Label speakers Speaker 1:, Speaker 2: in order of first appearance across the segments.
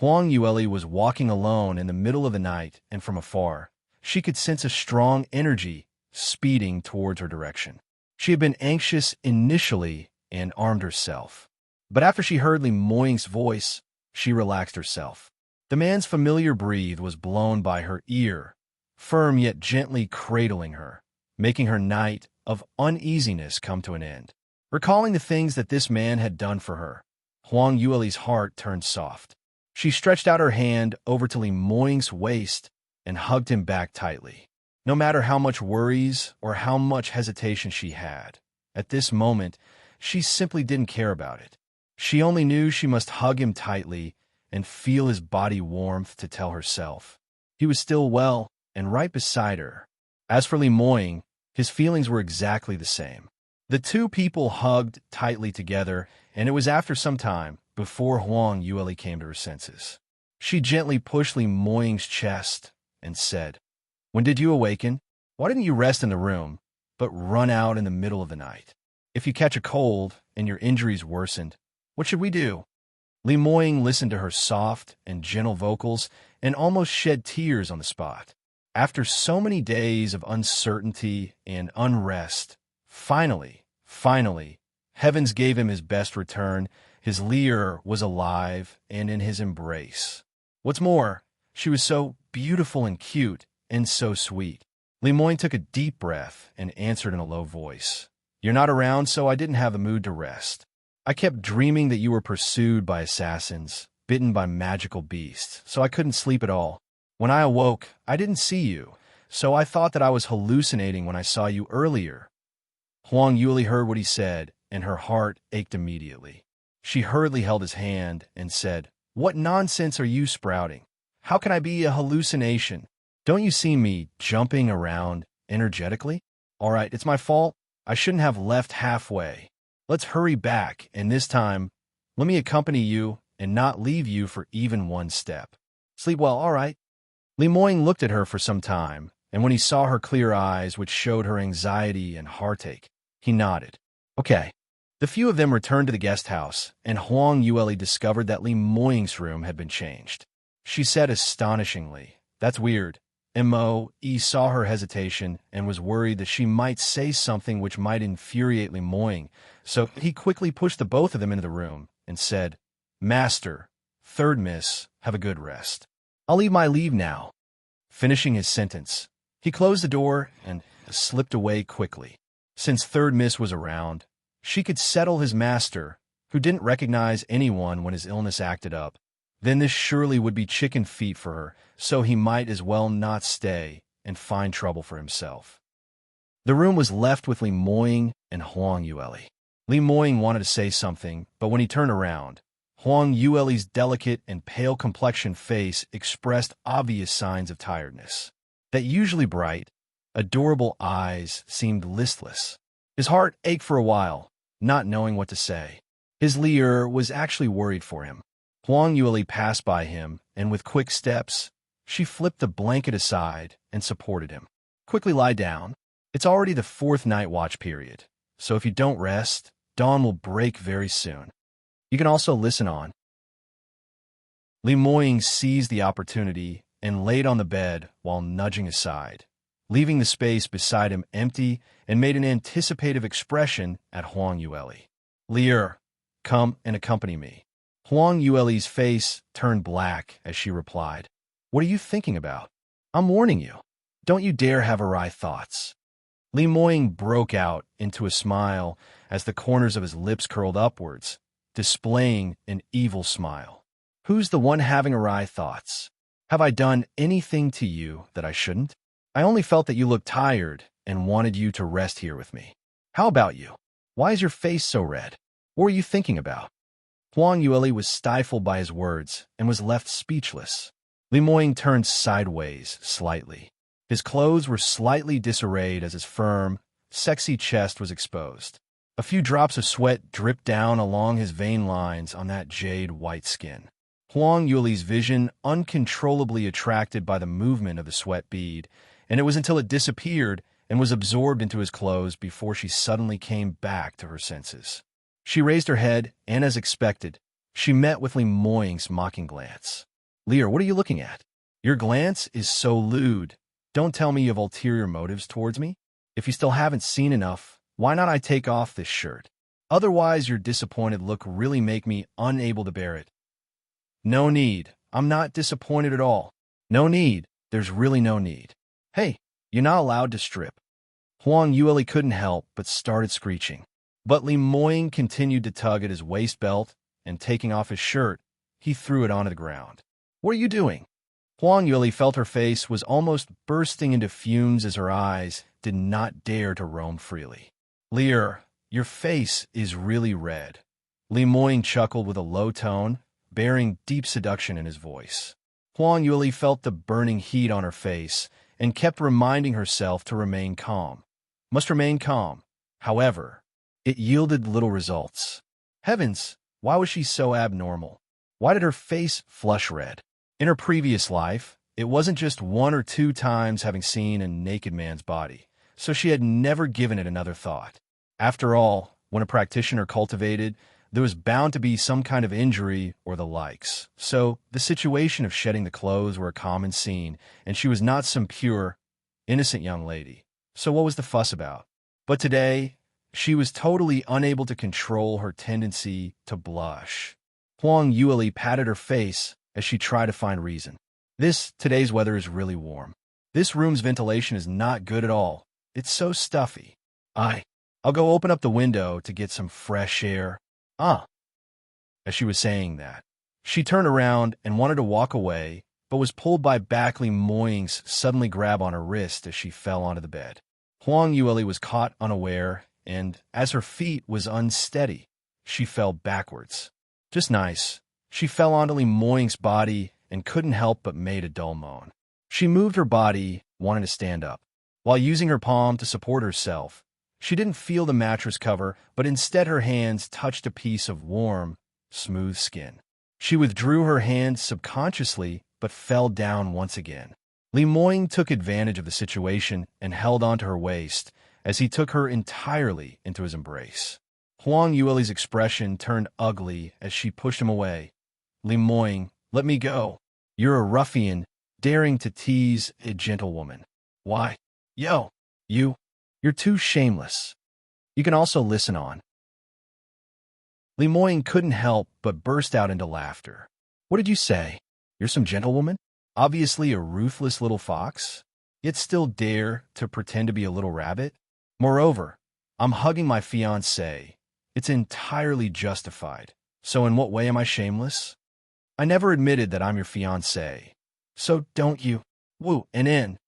Speaker 1: Huang Yueli was walking alone in the middle of the night, and from afar, she could sense a strong energy speeding towards her direction. She had been anxious initially and armed herself. But after she heard Li Moying's voice, she relaxed herself. The man's familiar breath was blown by her ear, firm yet gently cradling her, making her night of uneasiness come to an end. Recalling the things that this man had done for her, Huang Yueli's heart turned soft. She stretched out her hand over to Li Moying's waist and hugged him back tightly. No matter how much worries or how much hesitation she had, at this moment, she simply didn't care about it. She only knew she must hug him tightly and feel his body warmth to tell herself he was still well and right beside her. As for Li Moying, his feelings were exactly the same. The two people hugged tightly together, and it was after some time before Huang Yueli came to her senses. She gently pushed Li Moying's chest and said, "When did you awaken? Why didn't you rest in the room, but run out in the middle of the night? If you catch a cold and your injuries worsened, what should we do?" Li Moying listened to her soft and gentle vocals and almost shed tears on the spot. After so many days of uncertainty and unrest, finally, heavens gave him his best return. His Lear was alive and in his embrace. What's more, she was so beautiful and cute and so sweet. Li Moying took a deep breath and answered in a low voice, "You're not around, so I didn't have the mood to rest. I kept dreaming that you were pursued by assassins, bitten by magical beasts, so I couldn't sleep at all. When I awoke, I didn't see you, so I thought that I was hallucinating when I saw you earlier." Huang Yueli heard what he said, and her heart ached immediately. She hurriedly held his hand and said, "What nonsense are you sprouting? How can I be a hallucination? Don't you see me jumping around energetically? All right, it's my fault. I shouldn't have left halfway. Let's hurry back, and this time, let me accompany you and not leave you for even one step. Sleep well, all right?" Li Moying looked at her for some time, and when he saw her clear eyes, which showed her anxiety and heartache, he nodded. "Okay." The few of them returned to the guest house, and Huang Yueli discovered that Li Moying's room had been changed. She said astonishingly, "That's weird." Mo saw her hesitation and was worried that she might say something which might infuriate Li Moying, so he quickly pushed the both of them into the room and said, "Master, third miss, have a good rest. I'll leave my leave now." Finishing his sentence, he closed the door and slipped away quickly. Since third miss was around, she could settle his master, who didn't recognize anyone when his illness acted up. Then this surely would be chicken feet for her, so he might as well not stay and find trouble for himself. The room was left with Li Moying and Huang Yueli. Li Moying wanted to say something, but when he turned around, Huang Yueli's delicate and pale complexioned face expressed obvious signs of tiredness. That usually bright, adorable eyes seemed listless. His heart ached for a while, not knowing what to say. His Lear was actually worried for him. Huang Yueli passed by him, and with quick steps, she flipped the blanket aside and supported him. "Quickly lie down. It's already the 4th night watch period, so if you don't rest, dawn will break very soon. You can also listen on." Li Moying seized the opportunity and laid on the bed while nudging aside, leaving the space beside him empty, and made an anticipative expression at Huang Yueli. "Lear, come and accompany me." Huang Yueli's face turned black as she replied, "What are you thinking about? I'm warning you. Don't you dare have awry thoughts." Li Moying broke out into a smile as the corners of his lips curled upwards, displaying an evil smile. "Who's the one having awry thoughts? Have I done anything to you that I shouldn't? I only felt that you looked tired and wanted you to rest here with me. How about you? Why is your face so red? What are you thinking about?" Huang Yueli was stifled by his words and was left speechless. Li Moying turned sideways slightly. His clothes were slightly disarrayed as his firm, sexy chest was exposed. A few drops of sweat dripped down along his vein lines on that jade-white skin. Huang Yueli's vision uncontrollably attracted by the movement of the sweat bead, and it was until it disappeared and was absorbed into his clothes before she suddenly came back to her senses. She raised her head, and as expected, she met with Li Moying's mocking glance. Lear, what are you looking at? Your glance is so lewd. Don't tell me you have ulterior motives towards me. If you still haven't seen enough, why not I take off this shirt? Otherwise, your disappointed look really make me unable to bear it. No need. I'm not disappointed at all. No need. There's really no need. Hey, you're not allowed to strip. Huang Yueli couldn't help but started screeching. But Li Moying continued to tug at his waist belt, and taking off his shirt, he threw it onto the ground. What are you doing? Huang Yueli felt her face was almost bursting into fumes as her eyes did not dare to roam freely. Lear, your face is really red. Li Moying chuckled with a low tone, bearing deep seduction in his voice. Huang Yueli felt the burning heat on her face and kept reminding herself to remain calm. Must remain calm. However, it yielded little results. Heavens, why was she so abnormal? Why did her face flush red? In her previous life, it wasn't just 1 or 2 times having seen a naked man's body, so she had never given it another thought. After all, when a practitioner cultivated, there was bound to be some kind of injury or the likes. So the situation of shedding the clothes were a common scene, and she was not some pure, innocent young lady. So what was the fuss about? But today, she was totally unable to control her tendency to blush. Huang Yueli patted her face as she tried to find reason. Today's weather is really warm. This room's ventilation is not good at all. It's so stuffy. I'll go open up the window to get some fresh air. As she was saying that, she turned around and wanted to walk away, but was pulled by Li Moying's suddenly grab on her wrist as she fell onto the bed. Huang Yueli was caught unaware, and as her feet was unsteady, she fell backwards. Just nice. She fell onto Li Moying's body and couldn't help but made a dull moan. She moved her body, wanting to stand up. While using her palm to support herself, she didn't feel the mattress cover, but instead her hands touched a piece of warm, smooth skin. She withdrew her hand subconsciously, but fell down once again. Li Moying took advantage of the situation and held onto her waist as he took her entirely into his embrace. Huang Yueli's expression turned ugly as she pushed him away. Li Moying, let me go. You're a ruffian, daring to tease a gentlewoman. Why? You're too shameless. You can also listen on. Li Moying couldn't help but burst out into laughter. What did you say? You're some gentlewoman? Obviously a ruthless little fox, yet still dare to pretend to be a little rabbit? Moreover, I'm hugging my fiancée. It's entirely justified. So in what way am I shameless? I never admitted that I'm your fiancée. So don't you? Woo, and in.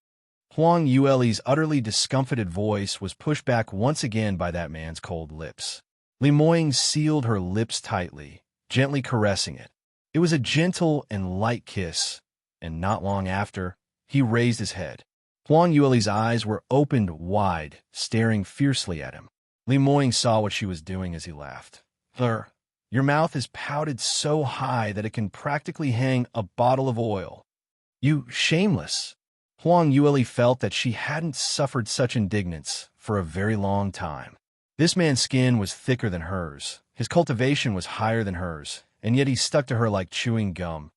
Speaker 1: Huang Yueli's utterly discomfited voice was pushed back once again by that man's cold lips. Li Moying sealed her lips tightly, gently caressing it. It was a gentle and light kiss, and not long after, he raised his head. Huang Yueli's eyes were opened wide, staring fiercely at him. Li Moying saw what she was doing as he laughed. Your mouth is pouted so high that it can practically hang a bottle of oil. You shameless. Huang Yueli felt that she hadn't suffered such indignance for a very long time. This man's skin was thicker than hers, his cultivation was higher than hers, and yet he stuck to her like chewing gum,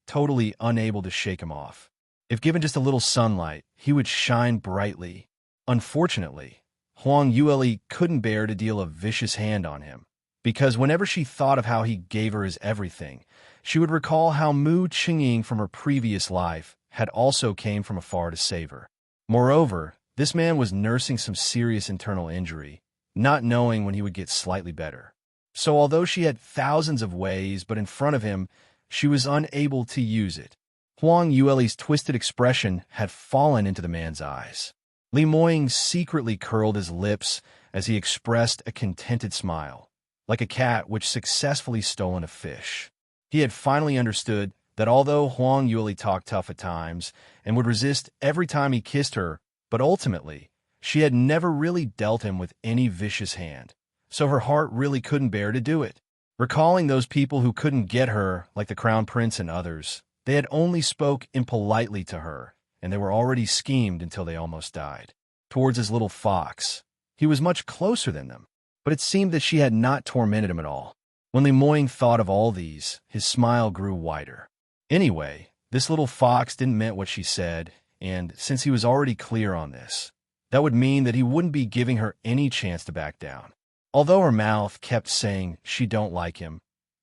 Speaker 1: totally unable to shake him off. If given just a little sunlight, he would shine brightly. Unfortunately, Huang Yueli couldn't bear to deal a vicious hand on him, because whenever she thought of how he gave her his everything, she would recall how Mu Qingying from her previous life had also came from afar to save her. Moreover, this man was nursing some serious internal injury, not knowing when he would get slightly better. So although she had thousands of ways, but in front of him, she was unable to use it. Huang Yueli's twisted expression had fallen into the man's eyes. Li Moying secretly curled his lips as he expressed a contented smile, like a cat which successfully stolen a fish. He had finally understood that although Huang Yueli talked tough at times and would resist every time he kissed her, but ultimately, she had never really dealt him with any vicious hand, so her heart really couldn't bear to do it. Recalling those people who couldn't get her, like the Crown Prince and others, they had only spoke impolitely to her, and they were already schemed until they almost died. Towards his little fox, he was much closer than them, but it seemed that she had not tormented him at all. When Li Moying thought of all these, his smile grew wider. Anyway, This little fox didn't mean what she said, and since he was already clear on this, that would mean that he wouldn't be giving her any chance to back down. Although her mouth kept saying she don't like him,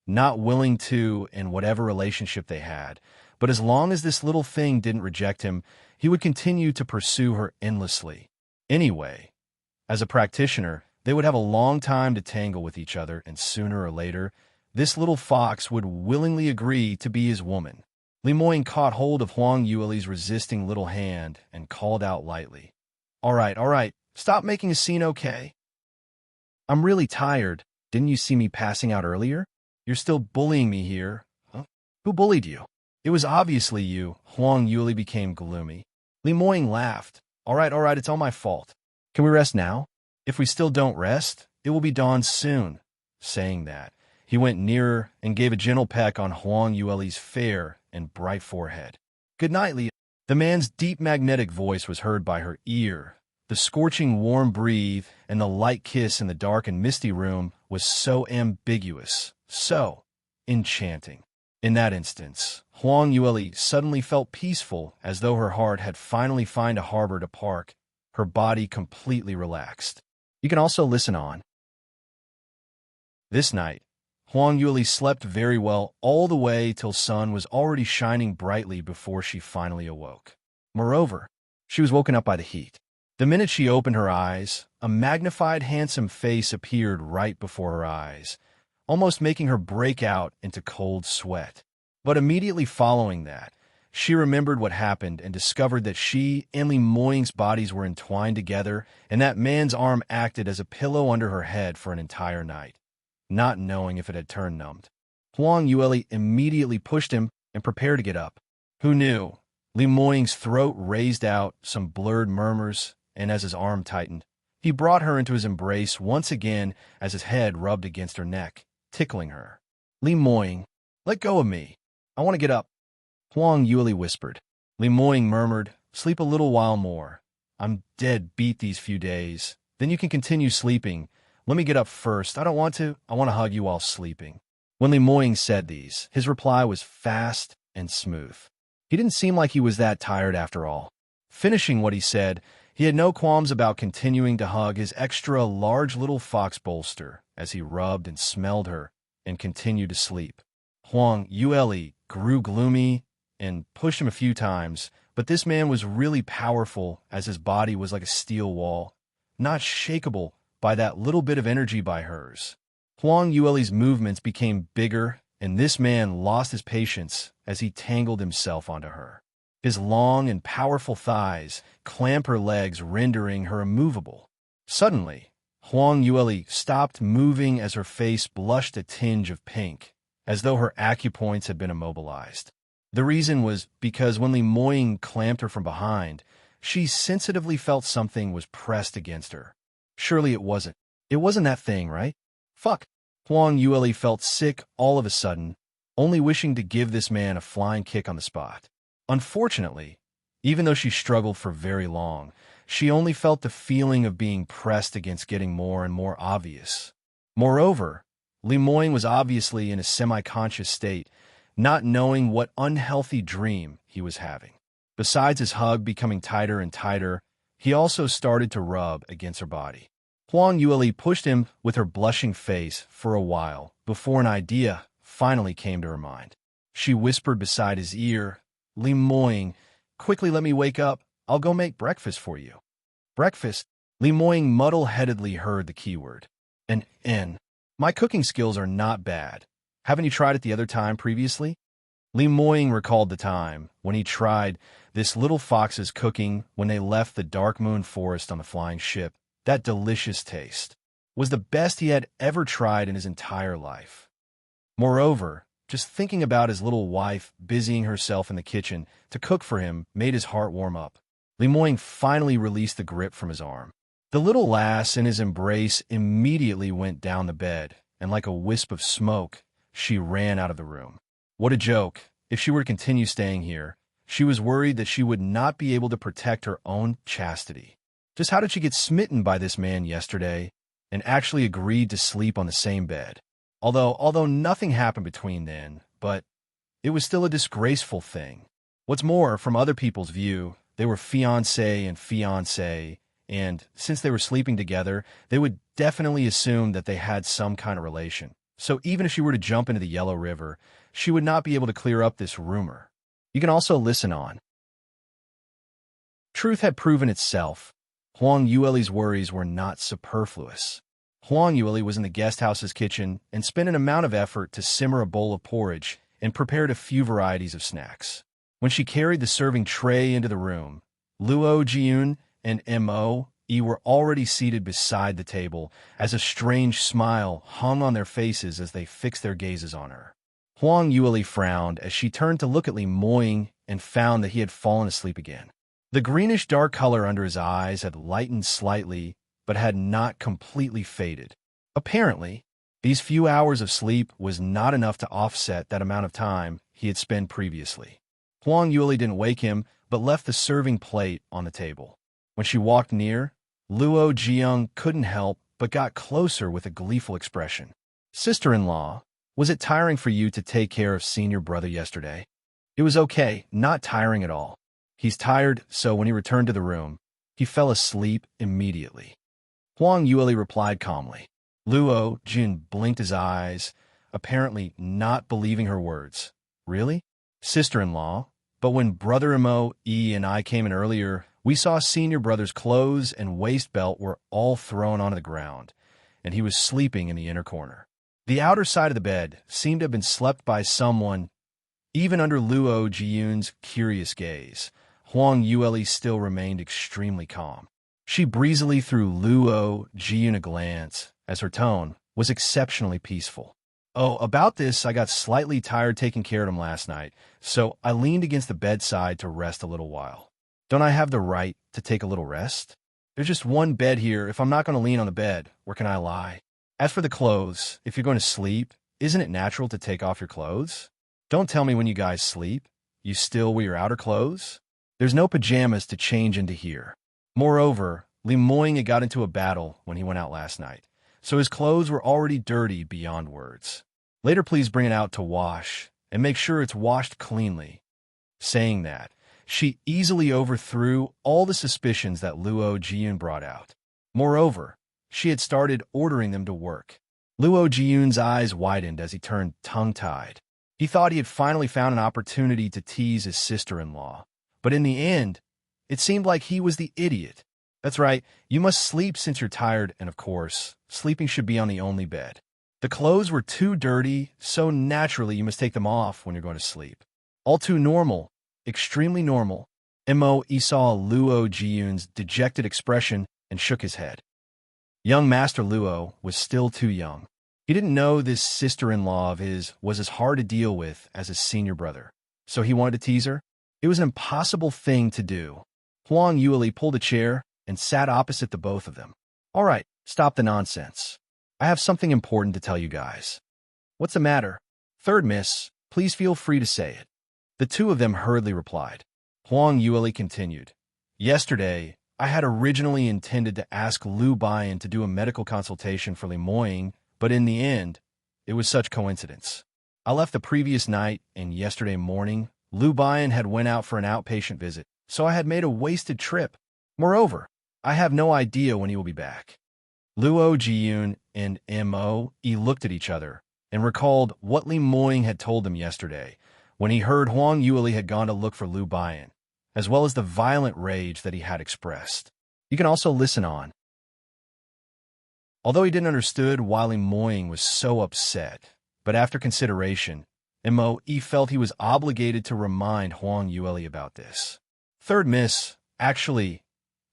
Speaker 1: not willing to in whatever relationship they had, but as long as this little thing didn't reject him, he would continue to pursue her endlessly. Anyway, as a practitioner, they would have a long time to tangle with each other, and sooner or later, this little fox would willingly agree to be his woman. Lemoyne caught hold of Huang Yueli's resisting little hand and called out lightly, all right, stop making a scene, okay? I'm really tired. Didn't you see me passing out earlier? You're still bullying me here. Huh? Who bullied you? It was obviously you. Huang Yueli became gloomy. Lemoyne laughed. All right, it's all my fault. Can we rest now? If we still don't rest, it will be dawn soon. Saying that, he went nearer and gave a gentle peck on Huang Yueli's fair and bright forehead. Good night, Lee. The man's deep magnetic voice was heard by her ear. The scorching warm breath and the light kiss in the dark and misty room was so ambiguous, so enchanting. In that instance, Huang Yueli suddenly felt peaceful, as though her heart had finally found a harbor to park, her body completely relaxed. You can also listen on. This night, Huang Yueli slept very well all the way till sun was already shining brightly before she finally awoke. Moreover, she was woken up by the heat. The minute she opened her eyes, a magnified, handsome face appeared right before her eyes, almost making her break out into cold sweat. But immediately following that, she remembered what happened and discovered that she and Lemoyne's bodies were entwined together, and that man's arm acted as a pillow under her head for an entire night, not knowing if it had turned numbed. Huang Yueli immediately pushed him and prepared to get up. Who knew? Lemoyne's throat raised out some blurred murmurs, and as his arm tightened, he brought her into his embrace once again as his head rubbed against her neck, tickling her. Lemoyne, let go of me. I want to get up. Huang Yueli whispered. Lemoyne murmured, sleep a little while more. I'm dead beat these few days. Then you can continue sleeping. Let me get up first. I don't want to. I want to hug you while sleeping. When Lemoyne said these, his reply was fast and smooth. He didn't seem like he was that tired after all. Finishing what he said, he had no qualms about continuing to hug his extra large little fox bolster as he rubbed and smelled her and continued to sleep. Huang Yueli grew gloomy and pushed him a few times, but this man was really powerful, as his body was like a steel wall, not shakeable by that little bit of energy by hers. Huang Yueli's movements became bigger, and this man lost his patience as he tangled himself onto her. His long and powerful thighs clamped her legs, rendering her immovable. Suddenly, Huang Yueli stopped moving as her face blushed a tinge of pink, as though her acupoints had been immobilized. The reason was because when Lemoyne clamped her from behind, she sensitively felt something was pressed against her. Surely it wasn't. It wasn't that thing, right? Fuck. Huang Yueli felt sick all of a sudden, only wishing to give this man a flying kick on the spot. Unfortunately, even though she struggled for very long, she only felt the feeling of being pressed against getting more and more obvious. Moreover, Lemoyne was obviously in a semi-conscious state, not knowing what unhealthy dream he was having. Besides his hug becoming tighter and tighter, he also started to rub against her body. Huang Yueli pushed him with her blushing face for a while before an idea finally came to her mind. She whispered beside his ear, Lemoyne, quickly let me wake up. I'll go make breakfast for you. Breakfast? Lemoyne muddle-headedly heard the keyword. My cooking skills are not bad. Haven't you tried it the other time previously? Lemoyne recalled the time when he tried this little fox's cooking when they left the Dark Moon Forest on the flying ship. That delicious taste was the best he had ever tried in his entire life. Moreover, just thinking about his little wife busying herself in the kitchen to cook for him made his heart warm up. Lemoyne finally released the grip from his arm. The little lass in his embrace immediately went down the bed, and like a wisp of smoke, she ran out of the room. What a joke. If she were to continue staying here, she was worried that she would not be able to protect her own chastity. Just how did she get smitten by this man yesterday and actually agreed to sleep on the same bed? Although nothing happened between then, but it was still a disgraceful thing. What's more, from other people's view, they were fiancé and fiancée, and since they were sleeping together, they would definitely assume that they had some kind of relation. So even if she were to jump into the Yellow River, she would not be able to clear up this rumor. You can also listen on. Truth had proven itself. Huang Yueli's worries were not superfluous. Huang Yueli was in the guest house's kitchen and spent an amount of effort to simmer a bowl of porridge and prepared a few varieties of snacks. When she carried the serving tray into the room, Luo Jiun and Mo E were already seated beside the table as a strange smile hung on their faces as they fixed their gazes on her. Huang Yueli frowned as she turned to look at Li Moying and found that he had fallen asleep again. The greenish-dark color under his eyes had lightened slightly, but had not completely faded. Apparently, these few hours of sleep was not enough to offset that amount of time he had spent previously. Huang Yueli didn't wake him, but left the serving plate on the table. When she walked near, Luo Jiyoung couldn't help but got closer with a gleeful expression. "Sister-in-law, was it tiring for you to take care of senior brother yesterday?" "It was okay, not tiring at all. He's tired, so when he returned to the room, he fell asleep immediately." Huang Yueli replied calmly. Luo Jun blinked his eyes, apparently not believing her words. "Really? Sister-in-law? But when Brother Mo E and I came in earlier, we saw senior brother's clothes and waist belt were all thrown onto the ground, and he was sleeping in the inner corner. The outer side of the bed seemed to have been slept by someone." Even under Luo Jiyun's curious gaze, Huang Yueli still remained extremely calm. She breezily threw Luo Jiyun a glance, as her tone was exceptionally peaceful. "Oh, about this, I got slightly tired taking care of him last night, so I leaned against the bedside to rest a little while. Don't I have the right to take a little rest? There's just one bed here. If I'm not going to lean on the bed, where can I lie? As for the clothes, if you're going to sleep, isn't it natural to take off your clothes? Don't tell me when you guys sleep, you still wear your outer clothes? There's no pajamas to change into here. Moreover, Li Moying had got into a battle when he went out last night, so his clothes were already dirty beyond words. Later please bring it out to wash, and make sure it's washed cleanly." Saying that, she easily overthrew all the suspicions that Luo Jiyun brought out. Moreover, she had started ordering them to work. Luo Jiyun's eyes widened as he turned tongue-tied. He thought he had finally found an opportunity to tease his sister-in-law, but in the end, it seemed like he was the idiot. "That's right, you must sleep since you're tired, and of course, sleeping should be on the only bed. The clothes were too dirty, so naturally you must take them off when you're going to sleep. All too normal, extremely normal." Mo saw Luo Jiyun's dejected expression and shook his head. Young Master Luo was still too young. He didn't know this sister-in-law of his was as hard to deal with as his senior brother, so he wanted to tease her. It was an impossible thing to do. Huang Yueli pulled a chair and sat opposite the both of them. "All right, stop the nonsense. I have something important to tell you guys." "What's the matter?" "Third miss, please feel free to say it." The two of them hurriedly replied. Huang Yueli continued. "Yesterday, I had originally intended to ask Lu Baiyan to do a medical consultation for Li Moying, but in the end, it was such coincidence. I left the previous night, and yesterday morning, Lu Baiyan had went out for an outpatient visit, so I had made a wasted trip. Moreover, I have no idea when he will be back." Luo Jiyun and Mo looked at each other and recalled what Li Moying had told them yesterday when he heard Huang Yueli had gone to look for Lu Baiyan, as well as the violent rage that he had expressed. You can also listen on. Although he didn't understand why Li Moying was so upset, but after consideration, Mo felt he was obligated to remind Huang Yueli about this. "Third miss, actually,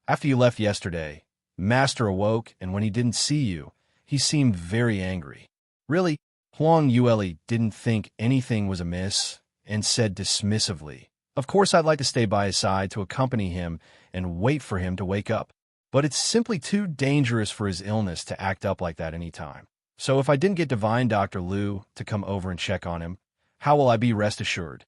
Speaker 1: after you left yesterday, Master awoke, and when he didn't see you, he seemed very angry." "Really?" Huang Yueli didn't think anything was amiss and said dismissively, "Of course I'd like to stay by his side to accompany him and wait for him to wake up, but it's simply too dangerous for his illness to act up like that any time. So if I didn't get Divine Dr. Lu to come over and check on him, how will I be rest assured?"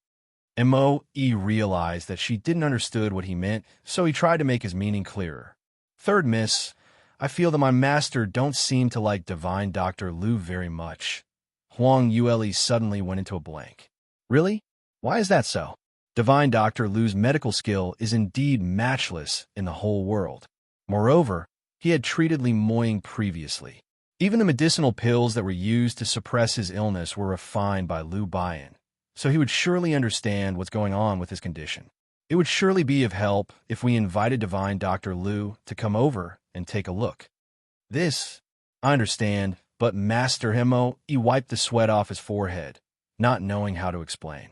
Speaker 1: Mo realized that she didn't understand what he meant, so he tried to make his meaning clearer. "Third miss, I feel that my master don't seem to like Divine Dr. Lu very much." Huang Yueli suddenly went into a blank. "Really? Why is that so?" Divine Dr. Lu's medical skill is indeed matchless in the whole world. Moreover, he had treated Li Moying previously. Even the medicinal pills that were used to suppress his illness were refined by Liu Baiyan, so he would surely understand what's going on with his condition. It would surely be of help if we invited Divine Dr. Lu to come over and take a look. This, I understand, but Master Hemo, he wiped the sweat off his forehead, not knowing how to explain.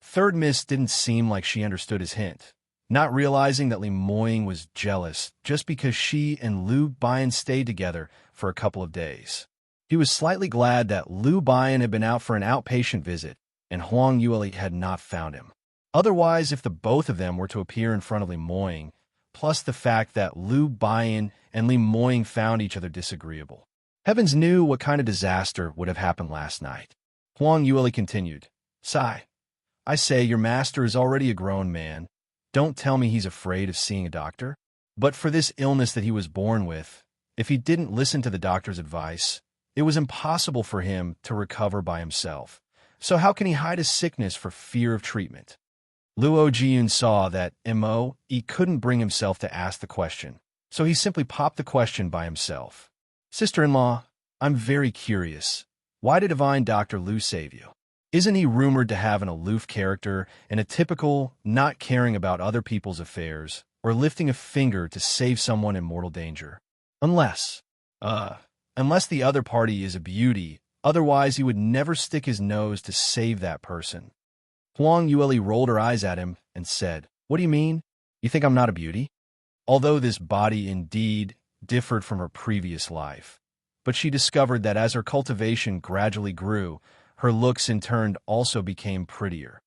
Speaker 1: Third Miss didn't seem like she understood his hint, not realizing that Li Moying was jealous just because she and Liu Baiyan stayed together for a couple of days. He was slightly glad that Liu Baiyan had been out for an outpatient visit and Huang Yueli had not found him. Otherwise, if the both of them were to appear in front of Li Moying, plus the fact that Liu Baiyan and Li Moying found each other disagreeable, heavens knew what kind of disaster would have happened last night. Huang Yueli continued, "Sai, I say your master is already a grown man. Don't tell me he's afraid of seeing a doctor. But for this illness that he was born with, if he didn't listen to the doctor's advice, it was impossible for him to recover by himself. So how can he hide his sickness for fear of treatment?" Luo Jiyun saw that he couldn't bring himself to ask the question, so he simply popped the question by himself. "Sister-in-law, I'm very curious. Why did Divine Dr. Lu save you? Isn't he rumored to have an aloof character and a typical not caring about other people's affairs or lifting a finger to save someone in mortal danger? Unless the other party is a beauty, otherwise he would never stick his nose to save that person." Huang Yueli rolled her eyes at him and said, "What do you mean? You think I'm not a beauty?" Although this body indeed differed from her previous life, but she discovered that as her cultivation gradually grew, her looks in turn also became prettier.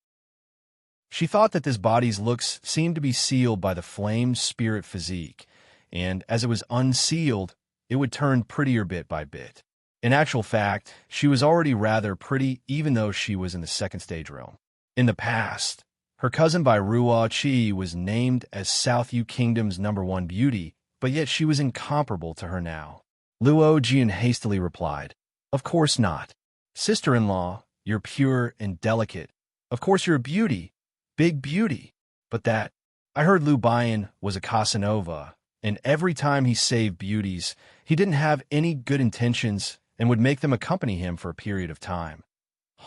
Speaker 1: She thought that this body's looks seemed to be sealed by the flame spirit physique, and as it was unsealed, it would turn prettier bit by bit. In actual fact, she was already rather pretty even though she was in the second stage realm. In the past, her cousin by Ruo Qi was named as South Yu Kingdom's #1 beauty, but yet she was incomparable to her now. Luo Jian hastily replied, "Of course not. Sister-in-law, you're pure and delicate. Of course you're a beauty, big beauty. But that, I heard Liu Baiyan was a Casanova, and every time he saved beauties, he didn't have any good intentions and would make them accompany him for a period of time."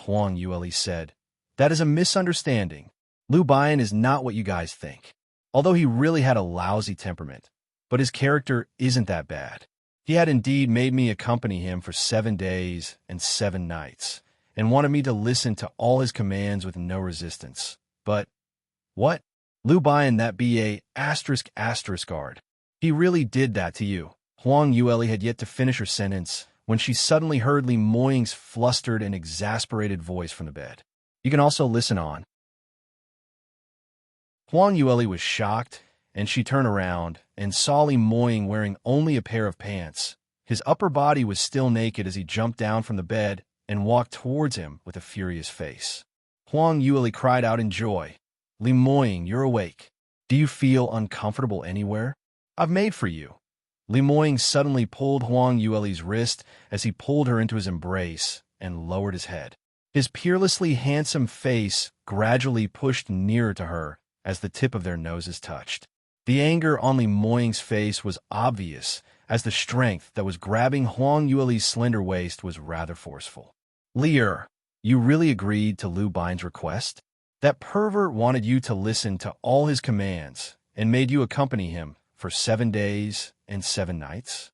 Speaker 1: Huang Yueli said, "That is a misunderstanding. Liu Baiyan is not what you guys think. Although he really had a lousy temperament, but his character isn't that bad. He had indeed made me accompany him for 7 days and 7 nights, and wanted me to listen to all his commands with no resistance. But, what? Liu Baiyan that be a **** guard. He really did that to you." Huang Yueli had yet to finish her sentence when she suddenly heard Li Moying's flustered and exasperated voice from the bed. "You can also listen on." Huang Yueli was shocked, and she turned around and saw Li Moying wearing only a pair of pants. His upper body was still naked as he jumped down from the bed and walked towards him with a furious face. Huang Yueli cried out in joy, "Li Moying, you're awake. Do you feel uncomfortable anywhere? I've made for you." Li Moying suddenly pulled Huang Yueli's wrist as he pulled her into his embrace and lowered his head. His peerlessly handsome face gradually pushed nearer to her as the tip of their noses touched. The anger on Li Moying's face was obvious, as the strength that was grabbing Huang Yueli's slender waist was rather forceful. "Lear, you really agreed to Liu Baiyan's request? That pervert wanted you to listen to all his commands and made you accompany him for 7 days and 7 nights?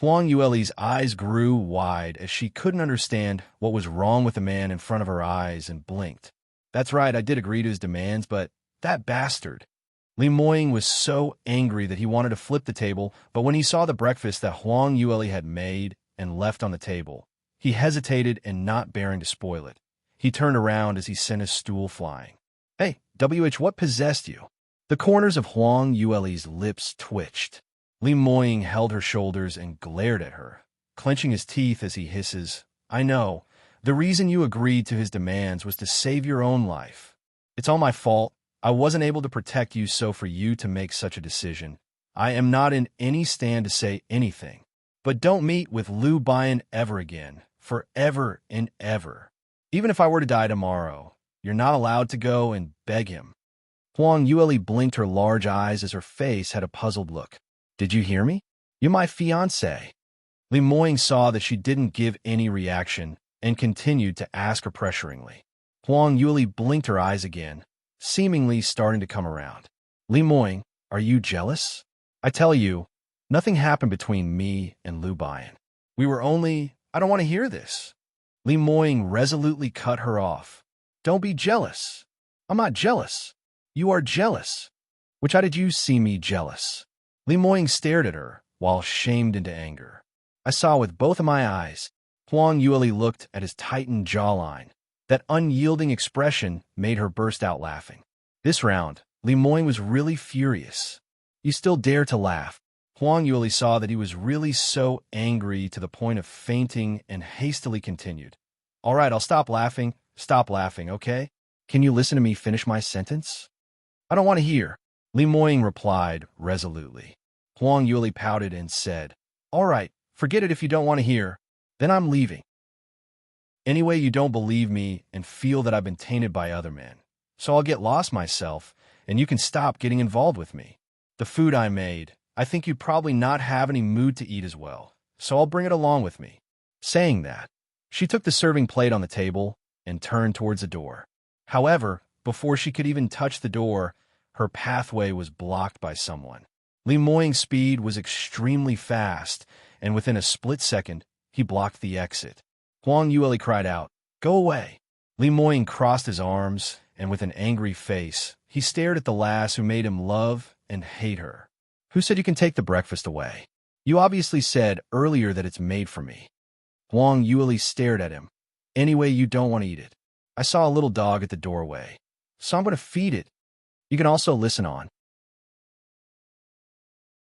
Speaker 1: Huang Yueli's eyes grew wide as she couldn't understand what was wrong with the man in front of her eyes and blinked. "That's right, I did agree to his demands, but that bastard." Li Moying was so angry that he wanted to flip the table, but when he saw the breakfast that Huang Yueli had made and left on the table, he hesitated and not bearing to spoil it. He turned around as he sent his stool flying. "Hey, what possessed you?" The corners of Huang Yueli's lips twitched. Li Moying held her shoulders and glared at her, clenching his teeth as he hisses, "I know. The reason you agreed to his demands was to save your own life. It's all my fault. I wasn't able to protect you, so for you to make such a decision, I am not in any stand to say anything. But don't meet with Liu Baiyan ever again, forever and ever. Even if I were to die tomorrow, you're not allowed to go and beg him. Huang Yueli blinked her large eyes as her face had a puzzled look. Did you hear me? You're my fiancé. Li Moying saw that she didn't give any reaction and continued to ask her pressuringly. Huang Yueli blinked her eyes again, seemingly starting to come around. Li Moying, are you jealous? I tell you, nothing happened between me and Liu Bian. We were only... I don't want to hear this. Li Moying resolutely cut her off. Don't be jealous. I'm not jealous. You are jealous. Which how did you see me jealous? Li Moying stared at her, while shamed into anger. I saw with both of my eyes. Huang Yueli looked at his tightened jawline. That unyielding expression made her burst out laughing. This round, Li Moying was really furious. You still dare to laugh. Huang Yueli saw that he was really so angry to the point of fainting and hastily continued. All right, I'll stop laughing. Stop laughing, okay? Can you listen to me finish my sentence? I don't want to hear. Li Moying replied resolutely. Huang Yueli pouted and said, All right, forget it if you don't want to hear. Then I'm leaving. Anyway, you don't believe me and feel that I've been tainted by other men. So I'll get lost myself, and you can stop getting involved with me. The food I made, I think you'd probably not have any mood to eat as well, so I'll bring it along with me. Saying that, she took the serving plate on the table and turned towards the door. However, before she could even touch the door, her pathway was blocked by someone. Li Moying's speed was extremely fast, and within a split second, he blocked the exit. Huang Yueli cried out, Go away! Li Moying crossed his arms, and with an angry face, he stared at the lass who made him love and hate her. Who said you can take the breakfast away? You obviously said earlier that it's made for me. Huang Yueli stared at him. Anyway, you don't want to eat it. I saw a little dog at the doorway, so I'm going to feed it. You can also listen on.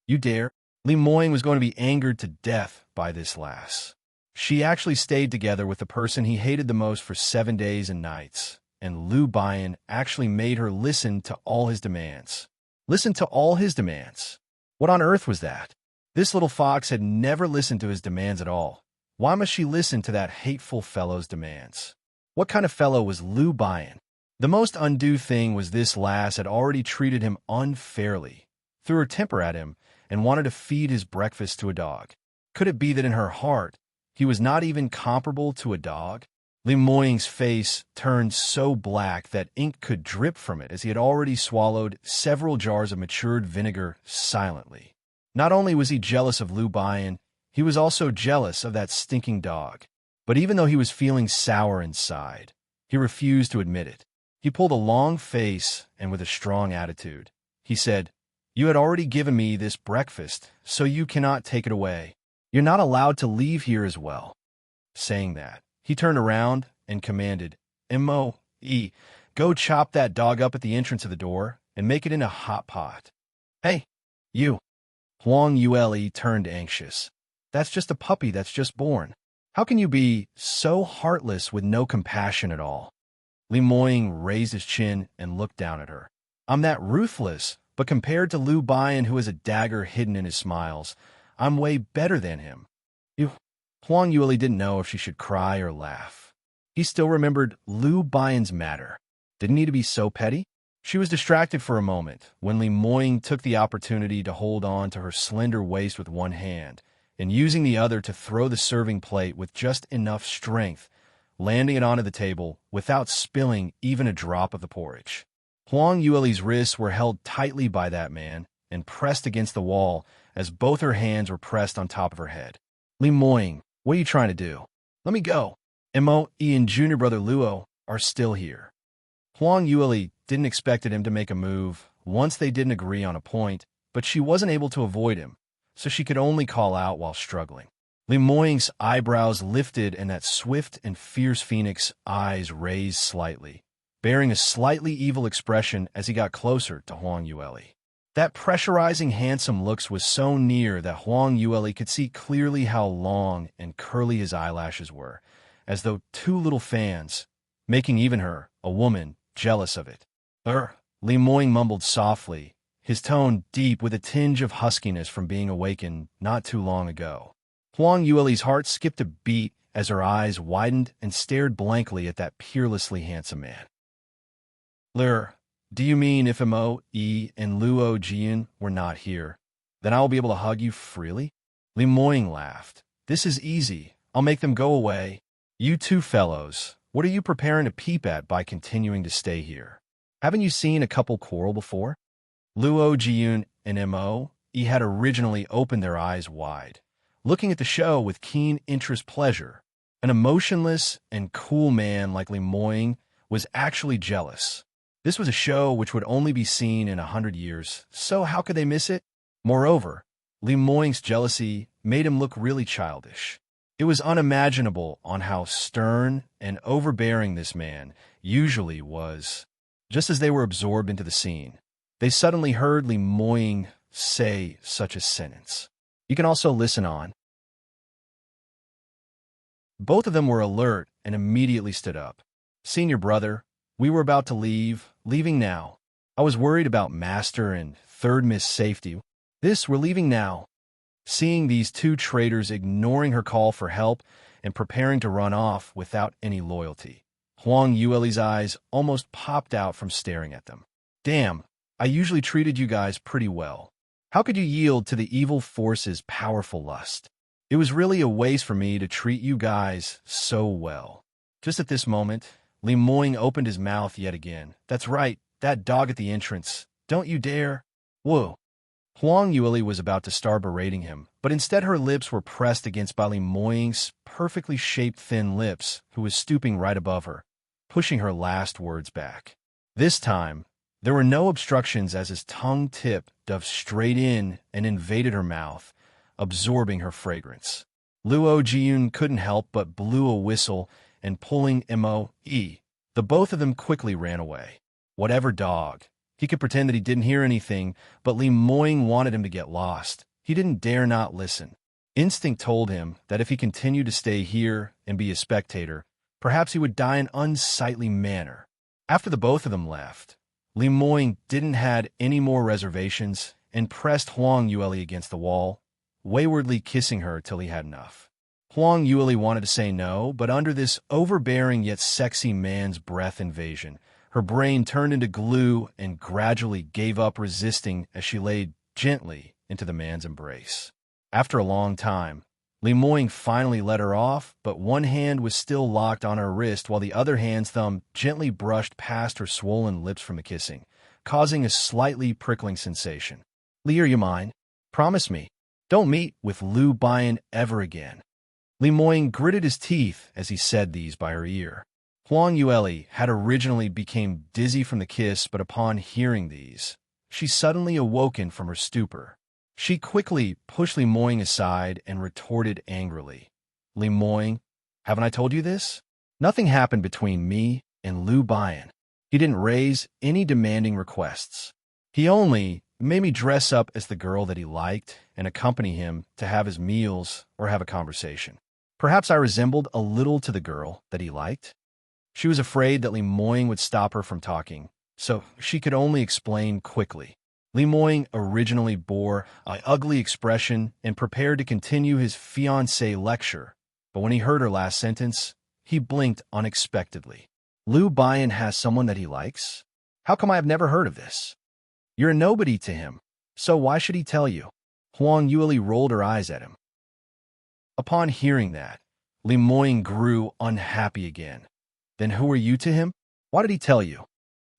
Speaker 1: You dare? Li Moying was going to be angered to death by this lass. She actually stayed together with the person he hated the most for 7 days and nights, and Liu Bian actually made her listen to all his demands. Listen to all his demands? What on earth was that? This little fox had never listened to his demands at all. Why must she listen to that hateful fellow's demands? What kind of fellow was Liu Bian? The most undue thing was this lass had already treated him unfairly, threw her temper at him, and wanted to feed his breakfast to a dog. Could it be that in her heart, he was not even comparable to a dog? Li Moying's face turned so black that ink could drip from it as he had already swallowed several jars of matured vinegar silently. Not only was he jealous of Liu Bian, he was also jealous of that stinking dog. But even though he was feeling sour inside, he refused to admit it. He pulled a long face and with a strong attitude, he said, You had already given me this breakfast, so you cannot take it away. You're not allowed to leave here as well. Saying that, he turned around and commanded, Mo, go chop that dog up at the entrance of the door and make it in a hot pot. Hey, you. Huang Yueli turned anxious. That's just a puppy that's just born. How can you be so heartless with no compassion at all? Li Moying raised his chin and looked down at her. I'm that ruthless, but compared to Liu Bian, who has a dagger hidden in his smiles, I'm way better than him. Huang Yueli didn't know if she should cry or laugh. He still remembered Liu Bian's matter. Didn't need to be so petty. She was distracted for a moment when Li Moying took the opportunity to hold on to her slender waist with one hand and using the other to throw the serving plate with just enough strength, landing it onto the table without spilling even a drop of the porridge. Huang Yueli's wrists were held tightly by that man and pressed against the wall as both her hands were pressed on top of her head. Li Moying, what are you trying to do? Let me go. Mo and junior brother Luo are still here. Huang Yueli didn't expect him to make a move once they didn't agree on a point, but she wasn't able to avoid him, so she could only call out while struggling. Li Moying's eyebrows lifted and that swift and fierce phoenix eyes raised slightly, bearing a slightly evil expression as he got closer to Huang Yueli. That pressurizing handsome looks was so near that Huang Yueli could see clearly how long and curly his eyelashes were, as though two little fans, making even her, a woman, jealous of it. Li Moying mumbled softly, his tone deep with a tinge of huskiness from being awakened not too long ago. Huang Yueli's heart skipped a beat as her eyes widened and stared blankly at that peerlessly handsome man. Do you mean if Mo, E, and Luo Jian were not here, then I will be able to hug you freely? Li Moying laughed. This is easy. I'll make them go away. You two fellows, what are you preparing to peep at by continuing to stay here? Haven't you seen a couple quarrel before? Luo Jian and Mo, E had originally opened their eyes wide, looking at the show with keen interest pleasure. An emotionless and cool man like Li Moying was actually jealous. This was a show which would only be seen in 100 years, so how could they miss it? Moreover, Li Moying's jealousy made him look really childish. It was unimaginable on how stern and overbearing this man usually was. Just as they were absorbed into the scene, they suddenly heard Li Moying say such a sentence. You can also listen on. Both of them were alert and immediately stood up. Senior brother, we were about to leaving now. I was worried about Master and Third Miss safety. We're leaving now. Seeing these two traitors ignoring her call for help and preparing to run off without any loyalty, Huang Yueli's eyes almost popped out from staring at them. Damn, I usually treated you guys pretty well. How could you yield to the evil force's powerful lust? It was really a waste for me to treat you guys so well. Just at this moment, Li Moying opened his mouth yet again. That's right, that dog at the entrance. Don't you dare. Whoa. Huang Yueli was about to start berating him, but instead her lips were pressed against by Li Moying's perfectly shaped thin lips, who was stooping right above her, pushing her last words back. This time, there were no obstructions as his tongue tip dove straight in and invaded her mouth, absorbing her fragrance. Luo Jiun couldn't help but blew a whistle and pulling Mo, E. The both of them quickly ran away. Whatever dog. He could pretend that he didn't hear anything, but Li Moying wanted him to get lost. He didn't dare not listen. Instinct told him that if he continued to stay here and be a spectator, perhaps he would die in unsightly manner. After the both of them left, Li Moying didn't had any more reservations and pressed Huang Yueli against the wall, waywardly kissing her till he had enough. Huang Yueli wanted to say no, but under this overbearing yet sexy man's breath invasion, her brain turned into glue and gradually gave up resisting as she laid gently into the man's embrace. After a long time, Li Moying finally let her off, but one hand was still locked on her wrist while the other hand's thumb gently brushed past her swollen lips from the kissing, causing a slightly prickling sensation. Li, are you mine? Promise me. Don't meet with Lu Bian ever again. Li Moying gritted his teeth as he said these by her ear. Huang Yueli had originally become dizzy from the kiss, but upon hearing these, she suddenly awoken from her stupor. She quickly pushed Li Moying aside and retorted angrily. Li Moying, haven't I told you this? Nothing happened between me and Lu Bian. He didn't raise any demanding requests. He only made me dress up as the girl that he liked and accompany him to have his meals or have a conversation. Perhaps I resembled a little to the girl that he liked. She was afraid that Li Moying would stop her from talking, so she could only explain quickly. Li Moying originally bore an ugly expression and prepared to continue his fiancée lecture, but when he heard her last sentence, he blinked unexpectedly. Lu Bian has someone that he likes? How come I have never heard of this? You're a nobody to him, so why should he tell you? Huang Yueli rolled her eyes at him. Upon hearing that, Li Moying grew unhappy again. Then who are you to him? Why did he tell you?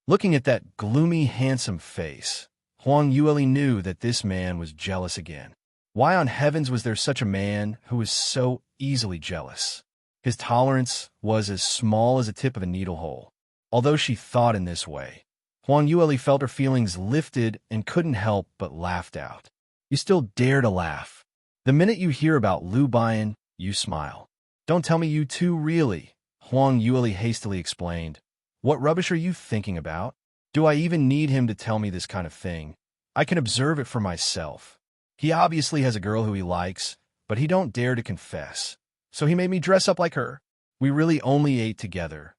Speaker 1: Looking at that gloomy, handsome face, Huang Yueli knew that this man was jealous again. Why on heavens was there such a man who was so easily jealous? His tolerance was as small as the tip of a needle hole. Although she thought in this way, Huang Yueli felt her feelings lifted and couldn't help but laughed out. You still dare to laugh. The minute you hear about Lu Bian, you smile. Don't tell me you two really, Huang Yueli hastily explained. What rubbish are you thinking about? Do I even need him to tell me this kind of thing? I can observe it for myself. He obviously has a girl who he likes, but he don't dare to confess. So he made me dress up like her. We really only ate together.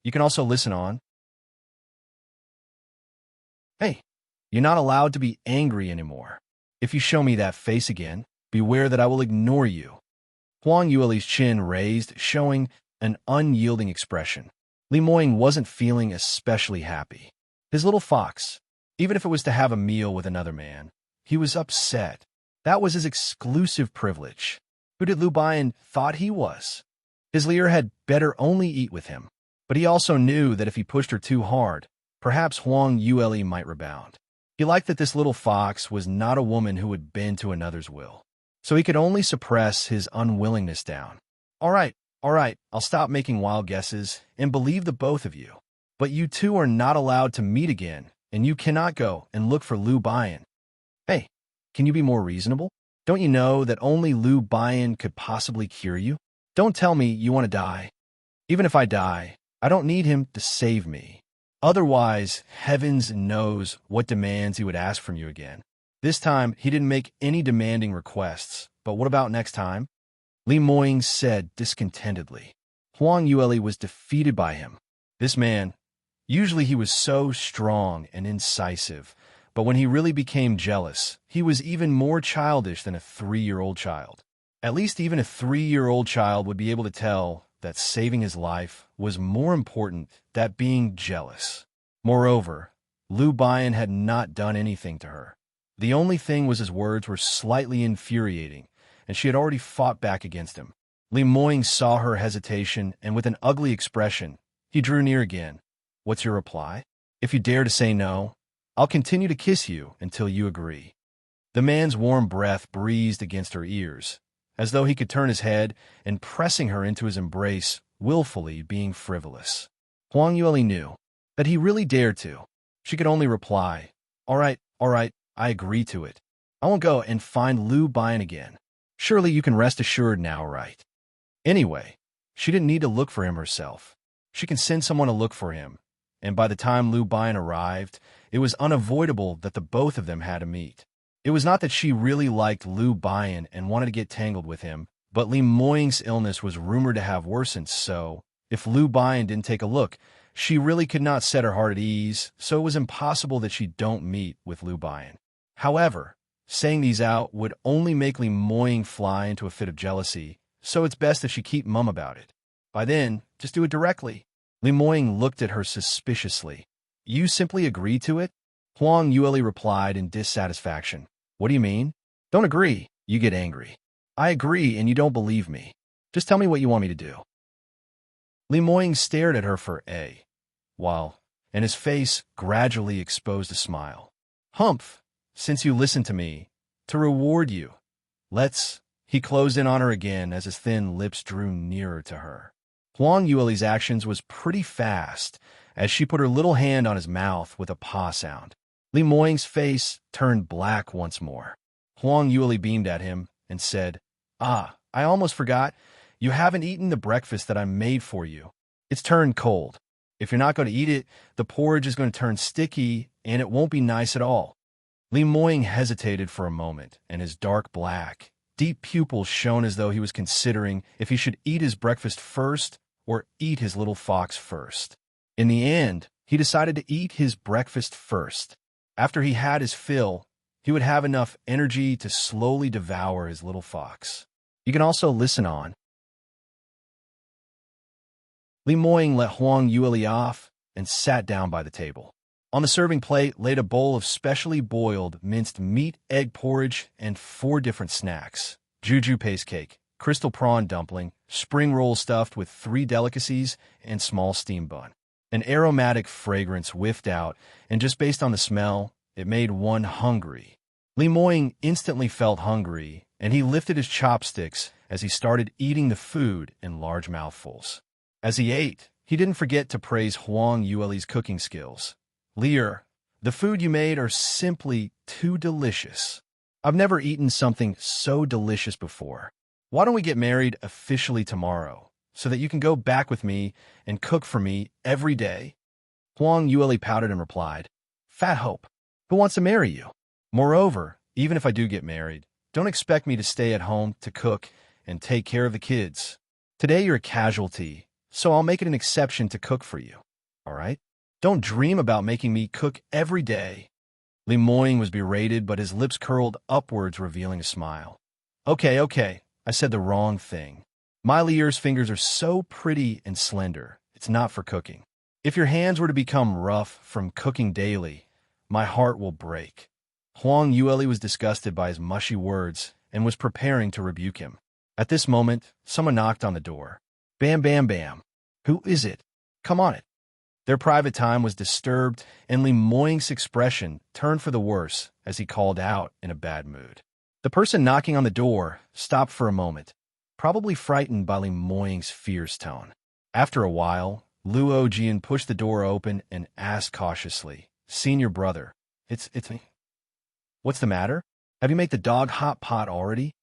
Speaker 1: You can also listen on. Hey, you're not allowed to be angry anymore. If you show me that face again, beware that I will ignore you. Huang Yueli's chin raised, showing an unyielding expression. Li Moying wasn't feeling especially happy. His little fox, even if it was to have a meal with another man. He was upset. That was his exclusive privilege. Who did Lu Bian thought he was? His Lear had better only eat with him. But he also knew that if he pushed her too hard, perhaps Huang Yueli might rebound. He liked that this little fox was not a woman who would bend to another's will. So he could only suppress his unwillingness down. All right, I'll stop making wild guesses and believe the both of you. But you two are not allowed to meet again, and you cannot go and look for Lu Bian. Hey, can you be more reasonable? Don't you know that only Lu Bian could possibly cure you? Don't tell me you want to die. Even if I die, I don't need him to save me. Otherwise, heavens knows what demands he would ask from you again. This time, he didn't make any demanding requests, but what about next time? Li Moying said discontentedly. Huang Yueli was defeated by him. This man, usually he was so strong and incisive, but when he really became jealous, he was even more childish than a 3-year-old child. At least even a 3-year-old child would be able to tell that saving his life was more important than being jealous. Moreover, Lu Bian had not done anything to her. The only thing was his words were slightly infuriating, and she had already fought back against him. Li Moying saw her hesitation, and with an ugly expression, he drew near again. What's your reply? If you dare to say no, I'll continue to kiss you until you agree. The man's warm breath breezed against her ears, as though he could turn his head and pressing her into his embrace, willfully being frivolous. Huang Yueli knew that he really dared to. She could only reply, all right, I agree to it. I won't go and find Lu Bian again. Surely you can rest assured now, right? Anyway, she didn't need to look for him herself. She can send someone to look for him, and by the time Lu Bian arrived, it was unavoidable that the both of them had to meet. It was not that she really liked Lu Bian and wanted to get tangled with him, but Li Moying's illness was rumored to have worsened, so if Lu Bian didn't take a look, she really could not set her heart at ease, so it was impossible that she don't meet with Lu Bian. However, saying these out would only make Li Moying fly into a fit of jealousy, so it's best that she keep mum about it. By then, just do it directly. Li Moying looked at her suspiciously. You simply agree to it? Huang Yueli replied in dissatisfaction. What do you mean? Don't agree, you get angry. I agree and you don't believe me. Just tell me what you want me to do. Li Moying stared at her for a while, and his face gradually exposed a smile. Humph, since you listened to me, to reward you, let's... He closed in on her again as his thin lips drew nearer to her. Huang Yueli's actions was pretty fast as she put her little hand on his mouth with a paw sound. Li Moying's face turned black once more. Huang Yueli beamed at him and said, I almost forgot. You haven't eaten the breakfast that I made for you. It's turned cold. If you're not going to eat it, the porridge is going to turn sticky and it won't be nice at all. Li Moying hesitated for a moment, and his dark black, deep pupils shone as though he was considering if he should eat his breakfast first or eat his little fox first. In the end, he decided to eat his breakfast first. After he had his fill, he would have enough energy to slowly devour his little fox. You can also listen on. Li Moying let Huang Yueli off and sat down by the table. On the serving plate laid a bowl of specially boiled minced meat, egg porridge, and 4 different snacks. Juju paste cake, crystal prawn dumpling, spring roll stuffed with 3 delicacies, and small steam bun. An aromatic fragrance whiffed out, and just based on the smell, it made one hungry. Li Moying instantly felt hungry, and he lifted his chopsticks as he started eating the food in large mouthfuls. As he ate, he didn't forget to praise Huang Yueli's cooking skills. Lear, the food you made are simply too delicious. I've never eaten something so delicious before. Why don't we get married officially tomorrow, so that you can go back with me and cook for me every day? Huang Yueli pouted and replied, Fat hope. Who wants to marry you? Moreover, even if I do get married, don't expect me to stay at home to cook and take care of the kids. Today you're a casualty, so I'll make it an exception to cook for you. All right? Don't dream about making me cook every day. Li Moying was berated, but his lips curled upwards, revealing a smile. Okay, I said the wrong thing. My Lear's fingers are so pretty and slender. It's not for cooking. If your hands were to become rough from cooking daily, my heart will break. Huang Yueli was disgusted by his mushy words and was preparing to rebuke him. At this moment, someone knocked on the door. Bam, bam, bam. Who is it? Come on it. Their private time was disturbed, and Li Moying's expression turned for the worse as he called out in a bad mood. The person knocking on the door stopped for a moment, probably frightened by Li Moying's fierce tone. After a while, Luo Jian pushed the door open and asked cautiously, "Senior brother, it's me. What's the matter? Have you made the dog hot pot already?"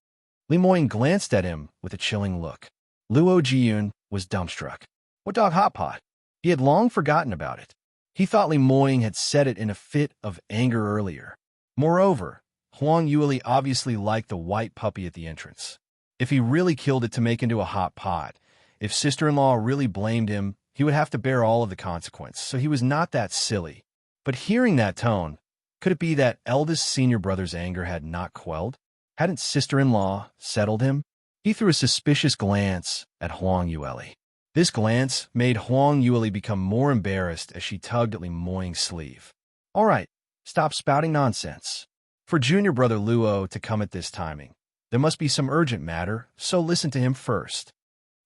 Speaker 1: Li Moying glanced at him with a chilling look. Luo Jian was dumbstruck. What dog hot pot? He had long forgotten about it. He thought Li Moying had said it in a fit of anger earlier. Moreover, Huang Yueli obviously liked the white puppy at the entrance. If he really killed it to make into a hot pot, if sister-in-law really blamed him, he would have to bear all of the consequence, so he was not that silly. But hearing that tone, could it be that eldest senior brother's anger had not quelled? Hadn't sister-in-law settled him? He threw a suspicious glance at Huang Yueli. This glance made Huang Yueli become more embarrassed as she tugged at Li Moying's sleeve. "All right, stop spouting nonsense. For junior brother Luo to come at this timing, there must be some urgent matter, so listen to him first."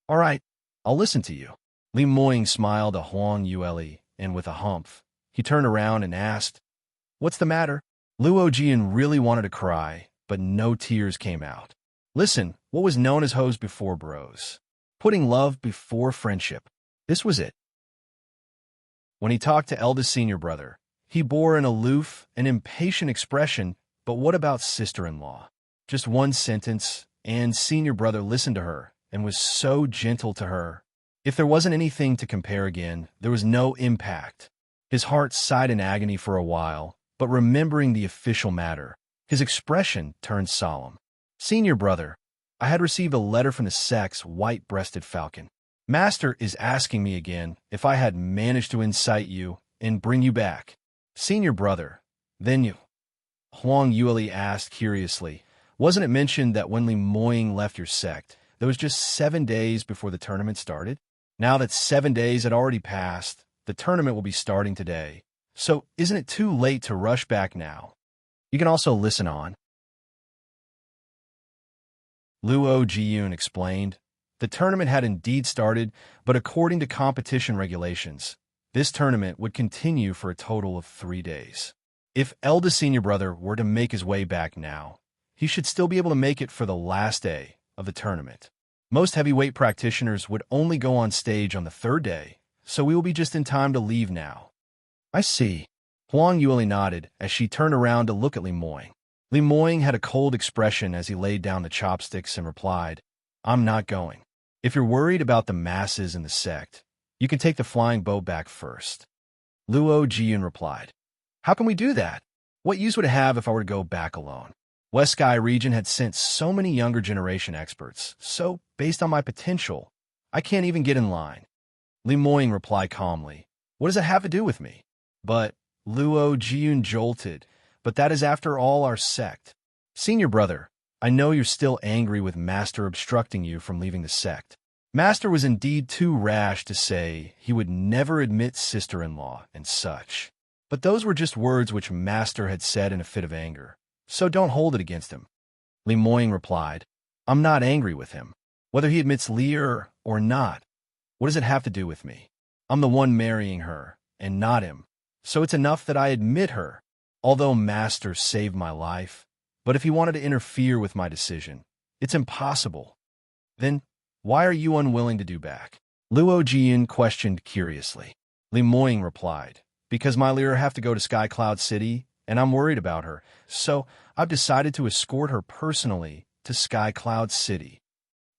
Speaker 1: "All right, I'll listen to you." Li Moying smiled at Huang Yueli, and with a humph, he turned around and asked, "What's the matter?" Luo Jian really wanted to cry, but no tears came out. Listen, what was known as hoes before bros. Putting love before friendship. This was it. When he talked to eldest senior brother, he bore an aloof and impatient expression, but what about sister-in-law? Just one sentence, and senior brother listened to her and was so gentle to her. If there wasn't anything to compare again, there was no impact. His heart sighed in agony for a while, but remembering the official matter, his expression turned solemn. "Senior brother, I had received a letter from the sex white-breasted falcon. Master is asking me again if I had managed to incite you and bring you back." "Senior brother, then you?" Huang Yueli asked curiously. "Wasn't it mentioned that when Li Moying left your sect, there was just 7 days before the tournament started? Now that 7 days had already passed, the tournament will be starting today. So isn't it too late to rush back now? You can also listen on." Luo Jiyun explained. The tournament had indeed started, but according to competition regulations, this tournament would continue for a total of 3 days. If eldest senior brother were to make his way back now, he should still be able to make it for the last day of the tournament. Most heavyweight practitioners would only go on stage on the 3rd day, so we will be just in time to leave now. "I see." Huang Yueli nodded as she turned around to look at Li Moying. Li Moying had a cold expression as he laid down the chopsticks and replied, "I'm not going. If you're worried about the masses in the sect, you can take the flying boat back first." Luo Jiyun replied, "How can we do that? What use would it have if I were to go back alone? West Sky region had sent so many younger generation experts, so, based on my potential, I can't even get in line." Li Moying replied calmly, "What does it have to do with me?" "But," Luo Jiyun jolted, "but that is after all our sect. Senior brother, I know you're still angry with Master obstructing you from leaving the sect. Master was indeed too rash to say he would never admit sister-in-law and such. But those were just words which Master had said in a fit of anger, so don't hold it against him." Li Moying replied, "I'm not angry with him. Whether he admits Lear or not, what does it have to do with me? I'm the one marrying her, and not him. So it's enough that I admit her, although Master saved my life. But if he wanted to interfere with my decision, it's impossible. Then why are you unwilling to do back?" Luo Jian questioned curiously. Li Moying replied, "Because my Lear have to go to Sky Cloud City, and I'm worried about her, so I've decided to escort her personally to Sky Cloud City."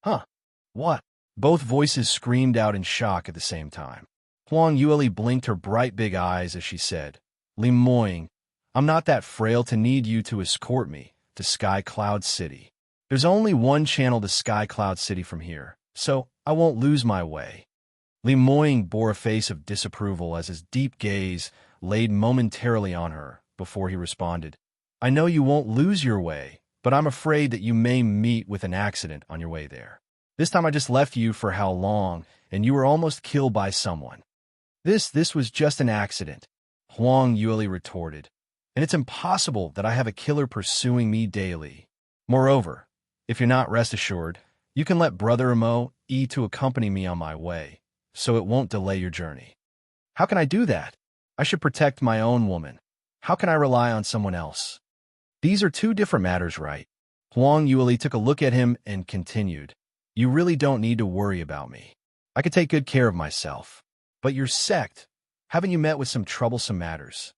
Speaker 1: "Huh? What?" Both voices screamed out in shock at the same time. Huang Yueli blinked her bright big eyes as she said, "Li Moying, I'm not that frail to need you to escort me to Sky Cloud City. There's only one channel to Sky Cloud City from here, so I won't lose my way." Li Moying bore a face of disapproval as his deep gaze laid momentarily on her before he responded, "I know you won't lose your way, but I'm afraid that you may meet with an accident on your way there. This time I just left you for how long, and you were almost killed by someone." This was just an accident, Huang Yueli retorted. And it's impossible that I have a killer pursuing me daily. Moreover, if you're not, rest assured, you can let Brother Imo to accompany me on my way, so it won't delay your journey. How can I do that? I should protect my own woman. How can I rely on someone else? These are two different matters, right? Huang Yueli took a look at him and continued. You really don't need to worry about me. I could take good care of myself. But your sect, haven't you met with some troublesome matters?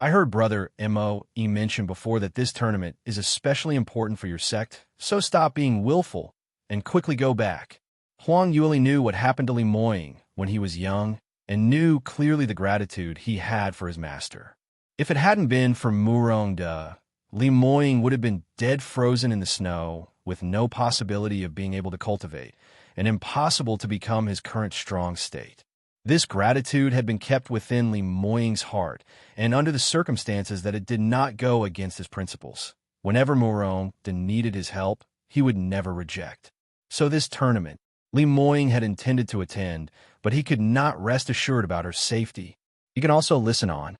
Speaker 1: I heard Brother Imo mention before that this tournament is especially important for your sect, so stop being willful and quickly go back. Huang Yueli knew what happened to Li Moying when he was young and knew clearly the gratitude he had for his master. If it hadn't been for Murong, Li Moying would have been dead frozen in the snow with no possibility of being able to cultivate, and impossible to become his current strong state. This gratitude had been kept within Li Moying's heart, and under the circumstances that it did not go against his principles. Whenever Murong needed his help, he would never reject. So this tournament, Li Moying had intended to attend, but he could not rest assured about her safety. You can also listen on.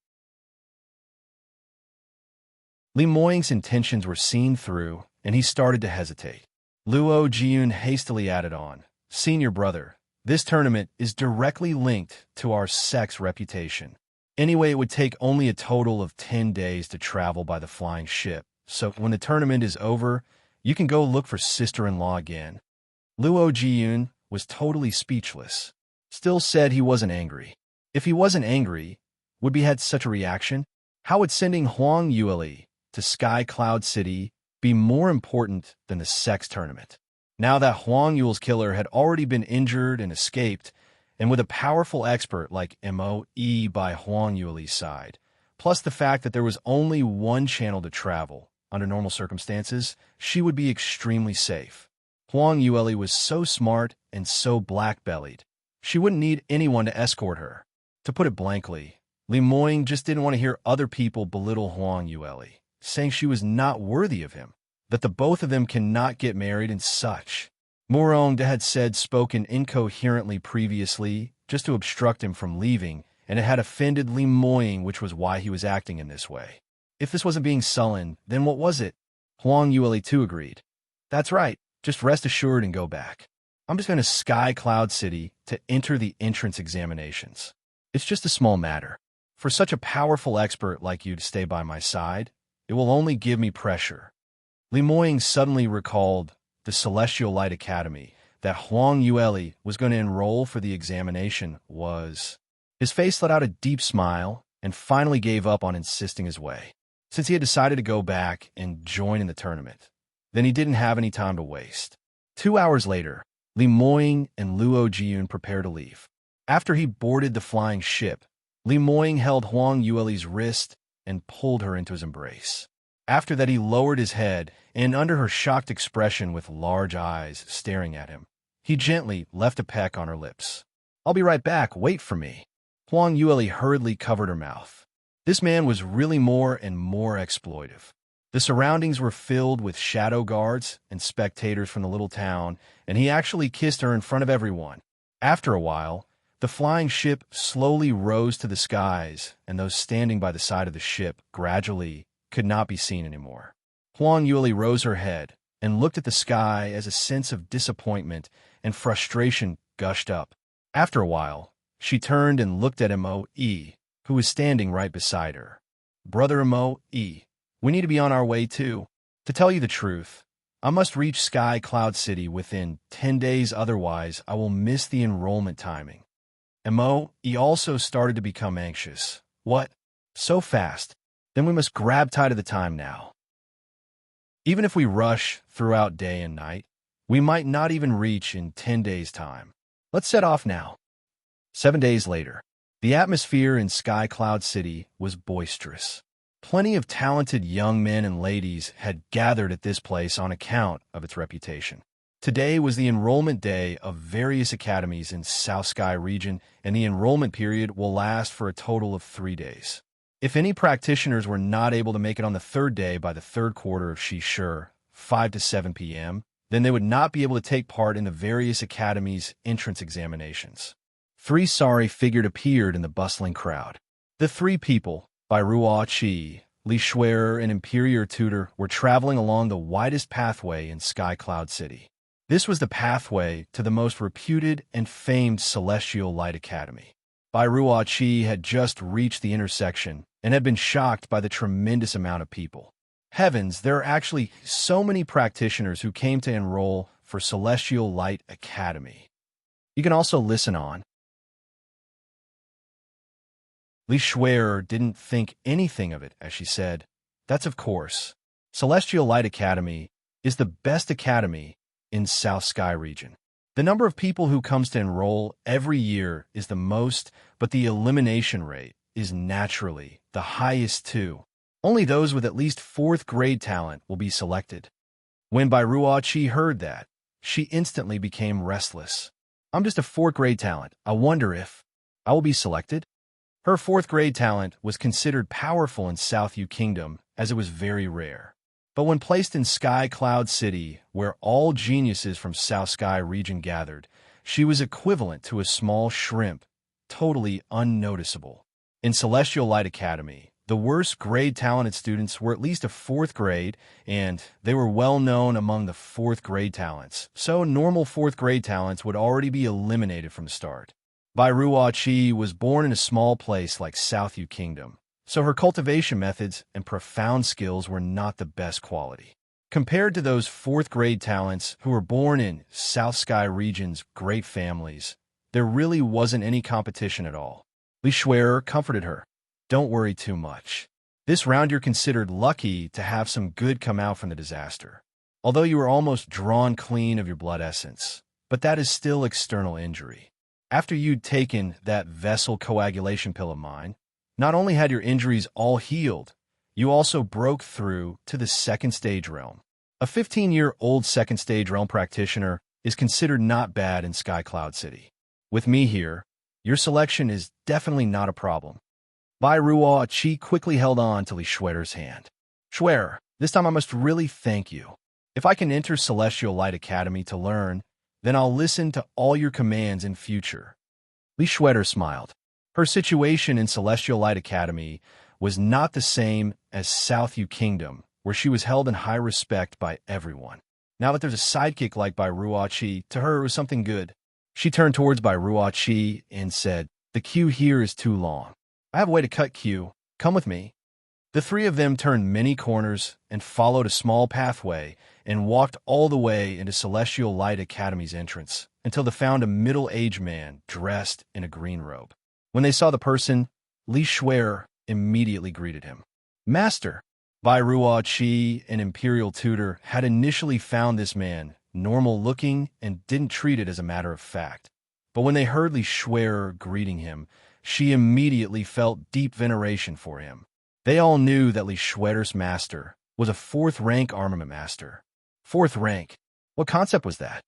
Speaker 1: Li Moying's intentions were seen through, and he started to hesitate. Luo Jiun hastily added on, Senior brother, this tournament is directly linked to our sect's reputation. Anyway, it would take only a total of 10 days to travel by the flying ship, so when the tournament is over, you can go look for sister-in-law again. Luo Jiun was totally speechless. Still said he wasn't angry. If he wasn't angry, would he had such a reaction? How would sending Huang Yueli to Sky Cloud City be more important than the sex tournament? Now that Huang Yuel's killer had already been injured and escaped, and with a powerful expert like Mo.E by Huang Yueli's side, plus the fact that there was only one channel to travel, under normal circumstances, she would be extremely safe. Huang Yueli was so smart and so black-bellied. She wouldn't need anyone to escort her. To put it blankly, Li Moying just didn't want to hear other people belittle Huang Yueli, saying she was not worthy of him, that the both of them cannot get married and such. Murong had spoken incoherently previously, just to obstruct him from leaving, and it had offended Li Moying, which was why he was acting in this way. If this wasn't being sullen, then what was it? Huang Yueli too agreed. That's right, just rest assured and go back. I'm just going to Sky Cloud City to enter the entrance examinations. It's just a small matter. For such a powerful expert like you to stay by my side, it will only give me pressure. Li Moying suddenly recalled the Celestial Light Academy that Huang Yueli was going to enroll for the examination was. His face let out a deep smile and finally gave up on insisting his way, since he had decided to go back and join in the tournament. Then he didn't have any time to waste. 2 hours later, Li Moying and Luo Jiun prepared to leave. After he boarded the flying ship, Li Moying held Huang Yueli's wrist and pulled her into his embrace. After that, he lowered his head, and under her shocked expression with large eyes staring at him, he gently left a peck on her lips. I'll be right back, wait for me. Huang Yueli hurriedly covered her mouth. This man was really more and more exploitive. The surroundings were filled with shadow guards and spectators from the little town, and he actually kissed her in front of everyone. After a while, the flying ship slowly rose to the skies, and those standing by the side of the ship gradually could not be seen anymore. Huang Yueli rose her head and looked at the sky as a sense of disappointment and frustration gushed up. After a while, she turned and looked at Mo.E, who was standing right beside her. Brother Mo.E, we need to be on our way too. To tell you the truth, I must reach Sky Cloud City within 10 days, otherwise I will miss the enrollment timing. Mo.E also started to become anxious. What? So fast? Then we must grab tight of the time now. Even if we rush throughout day and night, we might not even reach in 10 days' time. Let's set off now. 7 days later, the atmosphere in Sky Cloud City was boisterous. Plenty of talented young men and ladies had gathered at this place on account of its reputation. Today was the enrollment day of various academies in South Sky region, and the enrollment period will last for a total of 3 days. If any practitioners were not able to make it on the third day by the third quarter of Shishur, 5 to 7 p.m., then they would not be able to take part in the various academies' entrance examinations. Three sorry figures appeared in the bustling crowd. The three people, by Ruo Qi, Li Shuer, and Imperial Tutor, were traveling along the widest pathway in Sky Cloud City. This was the pathway to the most reputed and famed Celestial Light Academy. Bai Ruo Qi had just reached the intersection and had been shocked by the tremendous amount of people. Heavens, there are actually so many practitioners who came to enroll for Celestial Light Academy. You can also listen on. Li Shuer didn't think anything of it as she said, "That's of course. Celestial Light Academy is the best academy in South Sky region. The number of people who comes to enroll every year is the most, but the elimination rate is naturally the highest too. Only those with at least 4th grade talent will be selected." When Bai Ruo Qi heard that, she instantly became restless. "I'm just a 4th grade talent. I wonder if I will be selected?" Her 4th grade talent was considered powerful in South Yu Kingdom as it was very rare. But when placed in Sky Cloud City, where all geniuses from South Sky region gathered, she was equivalent to a small shrimp, totally unnoticeable. In Celestial Light Academy, the worst grade talented students were at least a 4th grade, and they were well known among the 4th grade talents, so normal 4th grade talents would already be eliminated from the start. Bai Ruo Qi was born in a small place like South Yu Kingdom, so her cultivation methods and profound skills were not the best quality. Compared to those 4th grade talents who were born in South Sky region's great families, there really wasn't any competition at all. Li Shuer comforted her. "Don't worry too much. This round you're considered lucky to have some good come out from the disaster. Although you were almost drawn clean of your blood essence, but that is still external injury. After you'd taken that vessel coagulation pill of mine, not only had your injuries all healed, you also broke through to the 2nd stage realm. A 15-year-old 2nd stage realm practitioner is considered not bad in Sky Cloud City. With me here, your selection is definitely not a problem." Bai Ruo Qi quickly held on to Li Shuer's hand. "Shuer, this time I must really thank you. If I can enter Celestial Light Academy to learn, then I'll listen to all your commands in future." Li Shuer smiled. Her situation in Celestial Light Academy was not the same as South Yu Kingdom, where she was held in high respect by everyone. Now that there's a sidekick like Bai Ruo Qi, to her it was something good. She turned towards Bai Ruo Qi and said, "The queue here is too long. I have a way to cut queue. Come with me." The three of them turned many corners and followed a small pathway and walked all the way into Celestial Light Academy's entrance until they found a middle-aged man dressed in a green robe. When they saw the person, Li Shuer immediately greeted him. "Master." Bai Ruo Qi and Imperial Tutor had initially found this man normal-looking and didn't treat it as a matter of fact. But when they heard Li Shuer greeting him, she immediately felt deep veneration for him. They all knew that Li Shuer's master was a 4th rank armament master. 4th rank? What concept was that?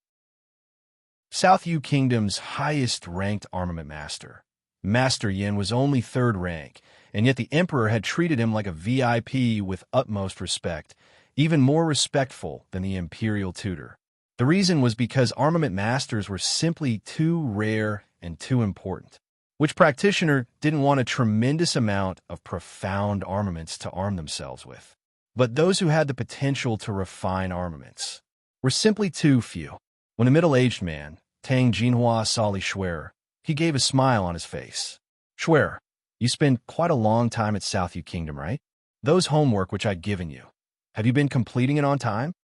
Speaker 1: South Yu Kingdom's highest ranked armament master. Master Yin was only 3rd rank, and yet the Emperor had treated him like a VIP with utmost respect, even more respectful than the Imperial Tutor. The reason was because armament masters were simply too rare and too important. Which practitioner didn't want a tremendous amount of profound armaments to arm themselves with? But those who had the potential to refine armaments were simply too few. When a middle-aged man, Tang Jinhua, saw Li Shuer, he gave a smile on his face. "Shuer, you spend quite a long time at South Yu Kingdom, right? Those homework which I'd given you, have you been completing it on time?"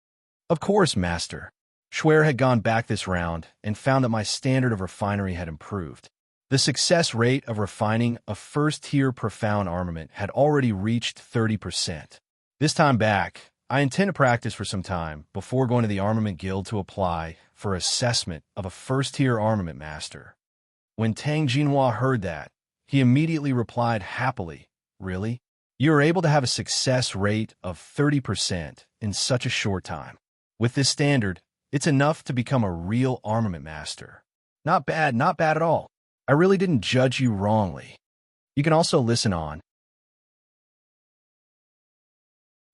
Speaker 1: "Of course, master." Shuer had gone back this round and found that my standard of refinery had improved. The success rate of refining a 1st-tier profound armament had already reached 30%. This time back, I intend to practice for some time before going to the Armament Guild to apply for assessment of a 1st-tier armament master. When Tang Jinhua heard that, he immediately replied happily, "Really? You are able to have a success rate of 30% in such a short time. With this standard, it's enough to become a real armament master. Not bad at all. I really didn't judge you wrongly." You can also listen on.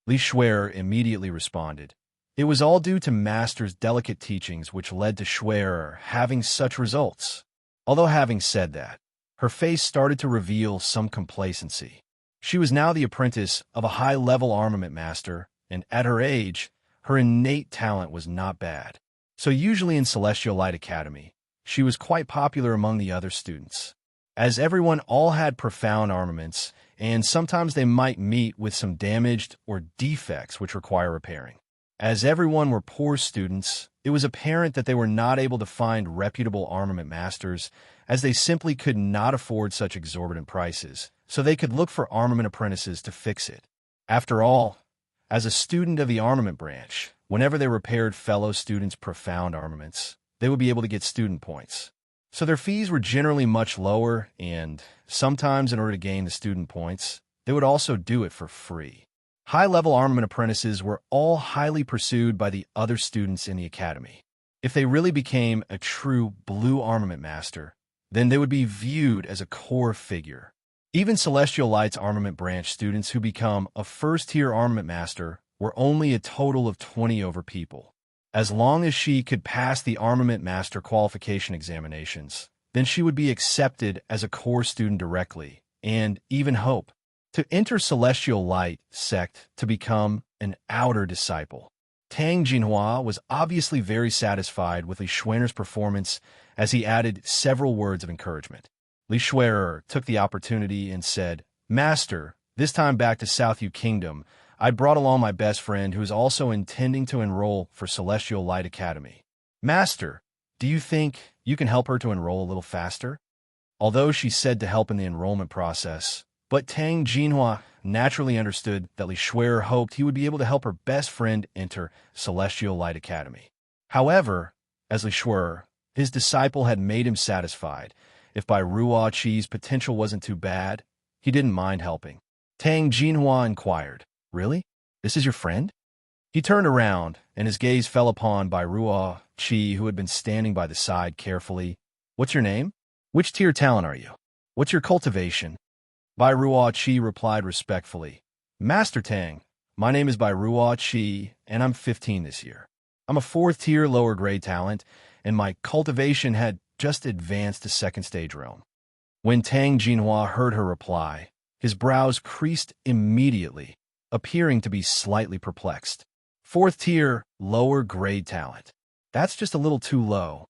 Speaker 1: Li Shuer immediately responded. It was all due to Master's delicate teachings which led to Shuer having such results. Although having said that, her face started to reveal some complacency. She was now the apprentice of a high-level armament master, and at her age, her innate talent was not bad. So usually in Celestial Light Academy, she was quite popular among the other students. As everyone all had profound armaments, and sometimes they might meet with some damaged or defects which require repairing. As everyone were poor students, it was apparent that they were not able to find reputable armament masters, as they simply could not afford such exorbitant prices, so they could look for armament apprentices to fix it. After all, as a student of the armament branch, whenever they repaired fellow students' profound armaments, they would be able to get student points. So their fees were generally much lower, and sometimes in order to gain the student points, they would also do it for free. High-level armament apprentices were all highly pursued by the other students in the academy. If they really became a true blue armament master, then they would be viewed as a core figure. Even Celestial Light's armament branch students who become a first-tier armament master were only a total of 20 over people. As long as she could pass the armament master qualification examinations, then she would be accepted as a core student directly, and even hope to enter Celestial Light sect to become an outer disciple. Tang Jinhua was obviously very satisfied with Li Xuan'er's performance as he added several words of encouragement. Li Xuan'er took the opportunity and said, "Master, this time back to South Yu Kingdom, I brought along my best friend who is also intending to enroll for Celestial Light Academy. Master, do you think you can help her to enroll a little faster?" Although she said to help in the enrollment process, but Tang Jinhua naturally understood that Li Xuan'er hoped he would be able to help her best friend enter Celestial Light Academy. However, as Li Xuan'er, his disciple had made him satisfied. If Bai Ruo Qi's potential wasn't too bad, he didn't mind helping. Tang Jinhua inquired, "Really? This is your friend?" He turned around, and his gaze fell upon Bai Ruo Qi, who had been standing by the side carefully. "What's your name? Which tier talent are you? What's your cultivation?" Bai Ruo Qi replied respectfully, "Master Tang, my name is Bai Ruo Qi, and I'm 15 this year. I'm a 4th tier lower grade talent, and my cultivation had just advanced to 2nd stage realm." When Tang Jinhua heard her reply, his brows creased immediately, appearing to be slightly perplexed. 4th tier lower grade talent. That's just a little too low.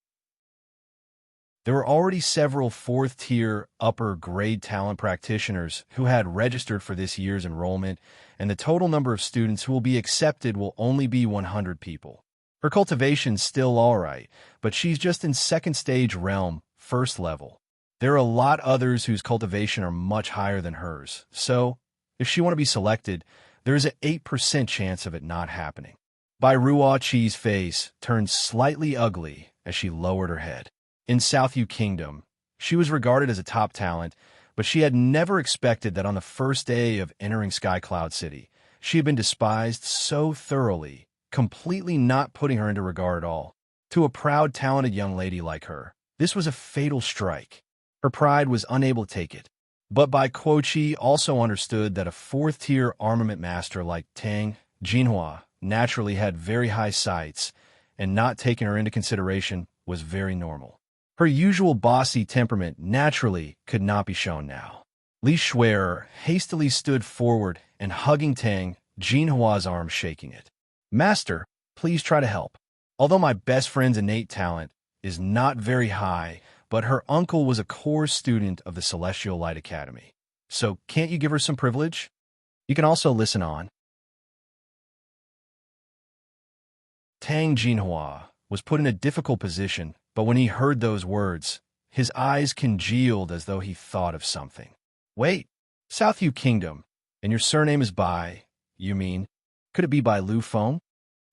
Speaker 1: There were already several 4th-tier upper-grade talent practitioners who had registered for this year's enrollment, and the total number of students who will be accepted will only be 100 people. Her cultivation's still alright, but she's just in 2nd stage realm, 1st level. There are a lot others whose cultivation are much higher than hers, so if she want to be selected, there is an 8% chance of it not happening. Bai Ruo Qi's face turned slightly ugly as she lowered her head. In South Yu Kingdom, she was regarded as a top talent, but she had never expected that on the first day of entering Sky Cloud City, she had been despised so thoroughly, completely not putting her into regard at all. To a proud, talented young lady like her, this was a fatal strike. Her pride was unable to take it. But Bai Kuo Qi also understood that a 4th-tier armament master like Tang Jinhua naturally had very high sights, and not taking her into consideration was very normal. Her usual bossy temperament naturally could not be shown now. Li Xuan'er hastily stood forward and hugging Tang Jinhua's arm, shaking it. "Master, please try to help. Although my best friend's innate talent is not very high, but her uncle was a core student of the Celestial Light Academy. So can't you give her some privilege? You can also listen on." Tang Jinhua was put in a difficult position, but when he heard those words, his eyes congealed as though he thought of something. "Wait, South Yu Kingdom, and your surname is Bai, you mean? Could it be Bai Lu Feng?"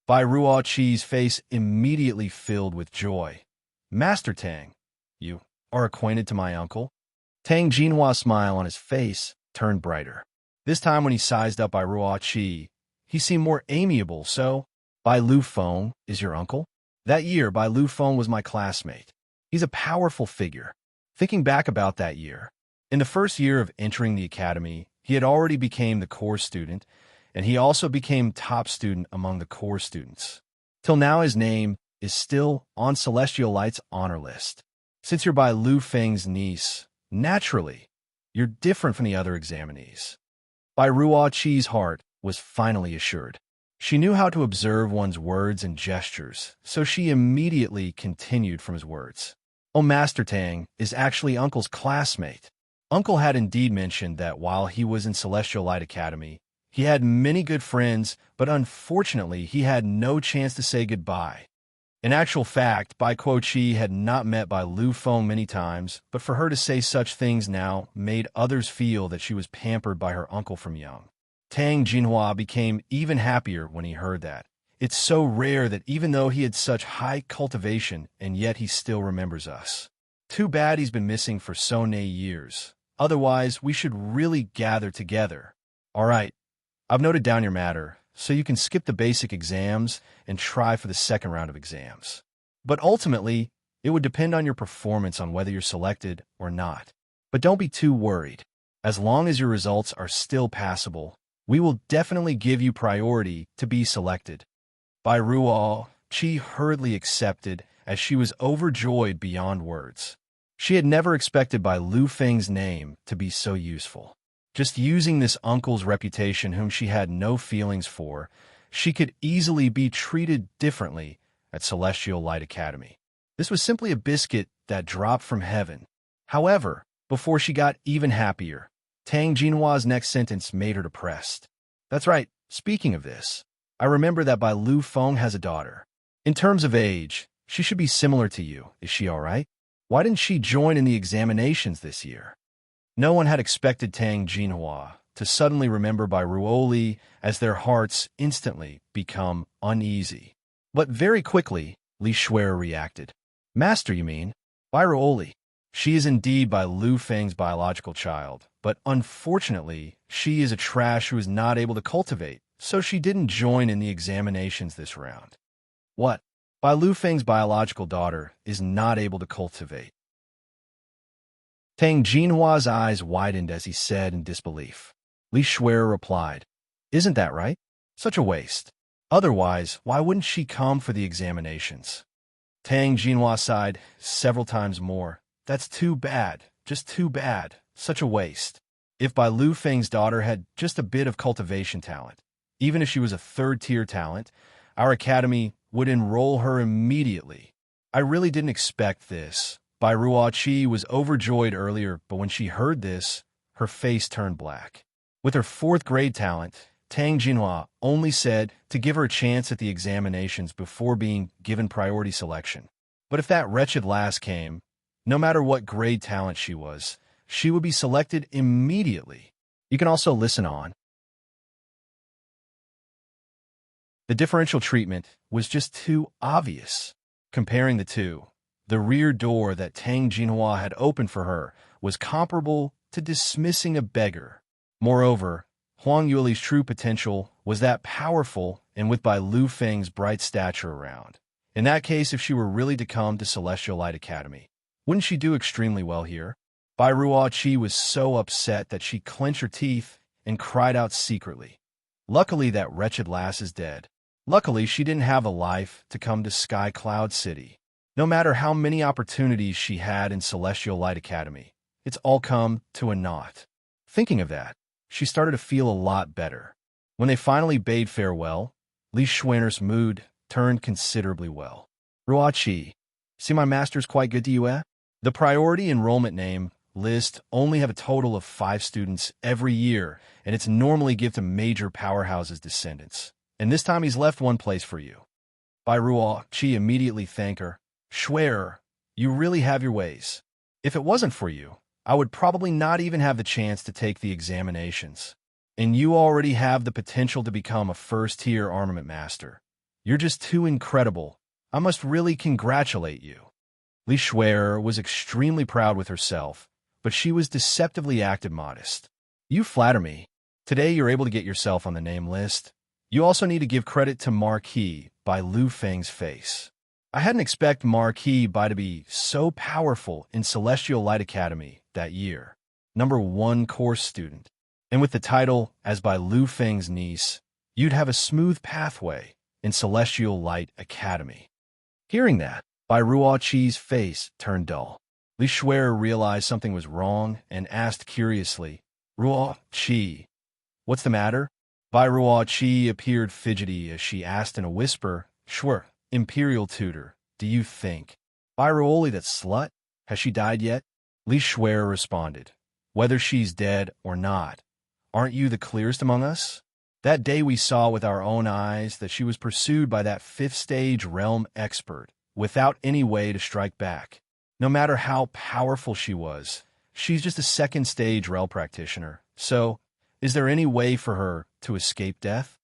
Speaker 1: Bai Ruo Qi's face immediately filled with joy. "Master Tang, you are acquainted to my uncle?" Tang Jinhua's smile on his face turned brighter. This time when he sized up Bai Ruo Qi, he seemed more amiable, so, "Bai Lu Feng is your uncle?" That year, Bai Lu Feng was my classmate. He's a powerful figure. Thinking back about that year, in the first year of entering the academy, he had already become the core student, and he also became top student among the core students. Till now, his name is still on Celestial Light's honor list. Since you're Bai Lu Feng's niece, naturally, you're different from the other examinees. Bai Ruo Qi's heart was finally assured. She knew how to observe one's words and gestures, so she immediately continued from his words. Oh, Master Tang is actually Uncle's classmate. Uncle had indeed mentioned that while he was in Celestial Light Academy, he had many good friends, but unfortunately he had no chance to say goodbye. In actual fact, Bai Kuo-chi had not met Bai Lu Feng many times, but for her to say such things now made others feel that she was pampered by her uncle from young. Tang Jinhua became even happier when he heard that. It's so rare that even though he had such high cultivation, and yet he still remembers us. Too bad he's been missing for so many years. Otherwise, we should really gather together. All right, I've noted down your matter, so you can skip the basic exams and try for the second round of exams. But ultimately, it would depend on your performance on whether you're selected or not. But don't be too worried. As long as your results are still passable, we will definitely give you priority to be selected. Bai Ruo Qi hurriedly accepted as she was overjoyed beyond words. She had never expected Bai Lu Feng's name to be so useful. Just using this uncle's reputation whom she had no feelings for, she could easily be treated differently at Celestial Light Academy. This was simply a biscuit that dropped from heaven. However, before she got even happier, Tang Jinhua's next sentence made her depressed. That's right, speaking of this, I remember that Bai Lu Feng has a daughter. In terms of age, she should be similar to you. Is she all right? Why didn't she join in the examinations this year? No one had expected Tang Jinhua to suddenly remember Bai Ruoli as their hearts instantly become uneasy. But very quickly, Li Shuer reacted. Master, you mean? Bai Ruoli. She is indeed Bai Lu Feng's biological child, but unfortunately, she is a trash who is not able to cultivate, so she didn't join in the examinations this round. What? Bai Lu Feng's biological daughter is not able to cultivate. Tang Jinhua's eyes widened as he said in disbelief. Li Shuer replied, Isn't that right? Such a waste. Otherwise, why wouldn't she come for the examinations? Tang Jinhua sighed several times more. That's too bad, just too bad, such a waste. If Bai Lu Feng's daughter had just a bit of cultivation talent, even if she was a third-tier talent, our academy would enroll her immediately. I really didn't expect this. Bai Ruo Qi was overjoyed earlier, but when she heard this, her face turned black. With her fourth-grade talent, Tang Jinhua only said to give her a chance at the examinations before being given priority selection. But if that wretched lass came, no matter what grade talent she was, she would be selected immediately. You can also listen on. The differential treatment was just too obvious. Comparing the two, the rear door that Tang Jinhua had opened for her was comparable to dismissing a beggar. Moreover, Huang Yuli's true potential was that powerful and with Bai Lu Feng's bright stature around. In that case, if she were really to come to Celestial Light Academy, wouldn't she do extremely well here? Bai Ruo Qi was so upset that she clenched her teeth and cried out secretly. Luckily, that wretched lass is dead. Luckily, she didn't have a life to come to Sky Cloud City. No matter how many opportunities she had in Celestial Light Academy, it's all come to a naught. Thinking of that, she started to feel a lot better. When they finally bade farewell, Li Shuer's mood turned considerably well. Ruo Qi, see my master's quite good to you, eh? The priority enrollment name list only have a total of 5 students every year, and it's normally given to major powerhouses' descendants. And this time he's left one place for you. Bai Ruo Qi immediately thanked her. Shuer, you really have your ways. If it wasn't for you, I would probably not even have the chance to take the examinations. And you already have the potential to become a first-tier armament master. You're just too incredible. I must really congratulate you. Li Shuer was extremely proud with herself, but she was deceptively active modest. You flatter me. Today you're able to get yourself on the name list. You also need to give credit to Marquis Bai Lu Feng's face. I hadn't expected Marquis Bai to be so powerful in Celestial Light Academy that year. #1 course student. And with the title as Bai Lu Feng's niece, you'd have a smooth pathway in Celestial Light Academy. Hearing that, Bai Ruo Qi's face turned dull. Li Shuer realized something was wrong and asked curiously, Ruo Qi, what's the matter? Bai Ruo Qi appeared fidgety as she asked in a whisper, Shuer, Imperial Tutor, do you think? Bai Ruoli, that slut? Has she died yet? Li Shuer responded, whether she's dead or not, aren't you the clearest among us? That day we saw with our own eyes that she was pursued by that fifth-stage realm expert, without any way to strike back. No matter how powerful she was, she's just a second-stage realm practitioner, so is there any way for her to escape death?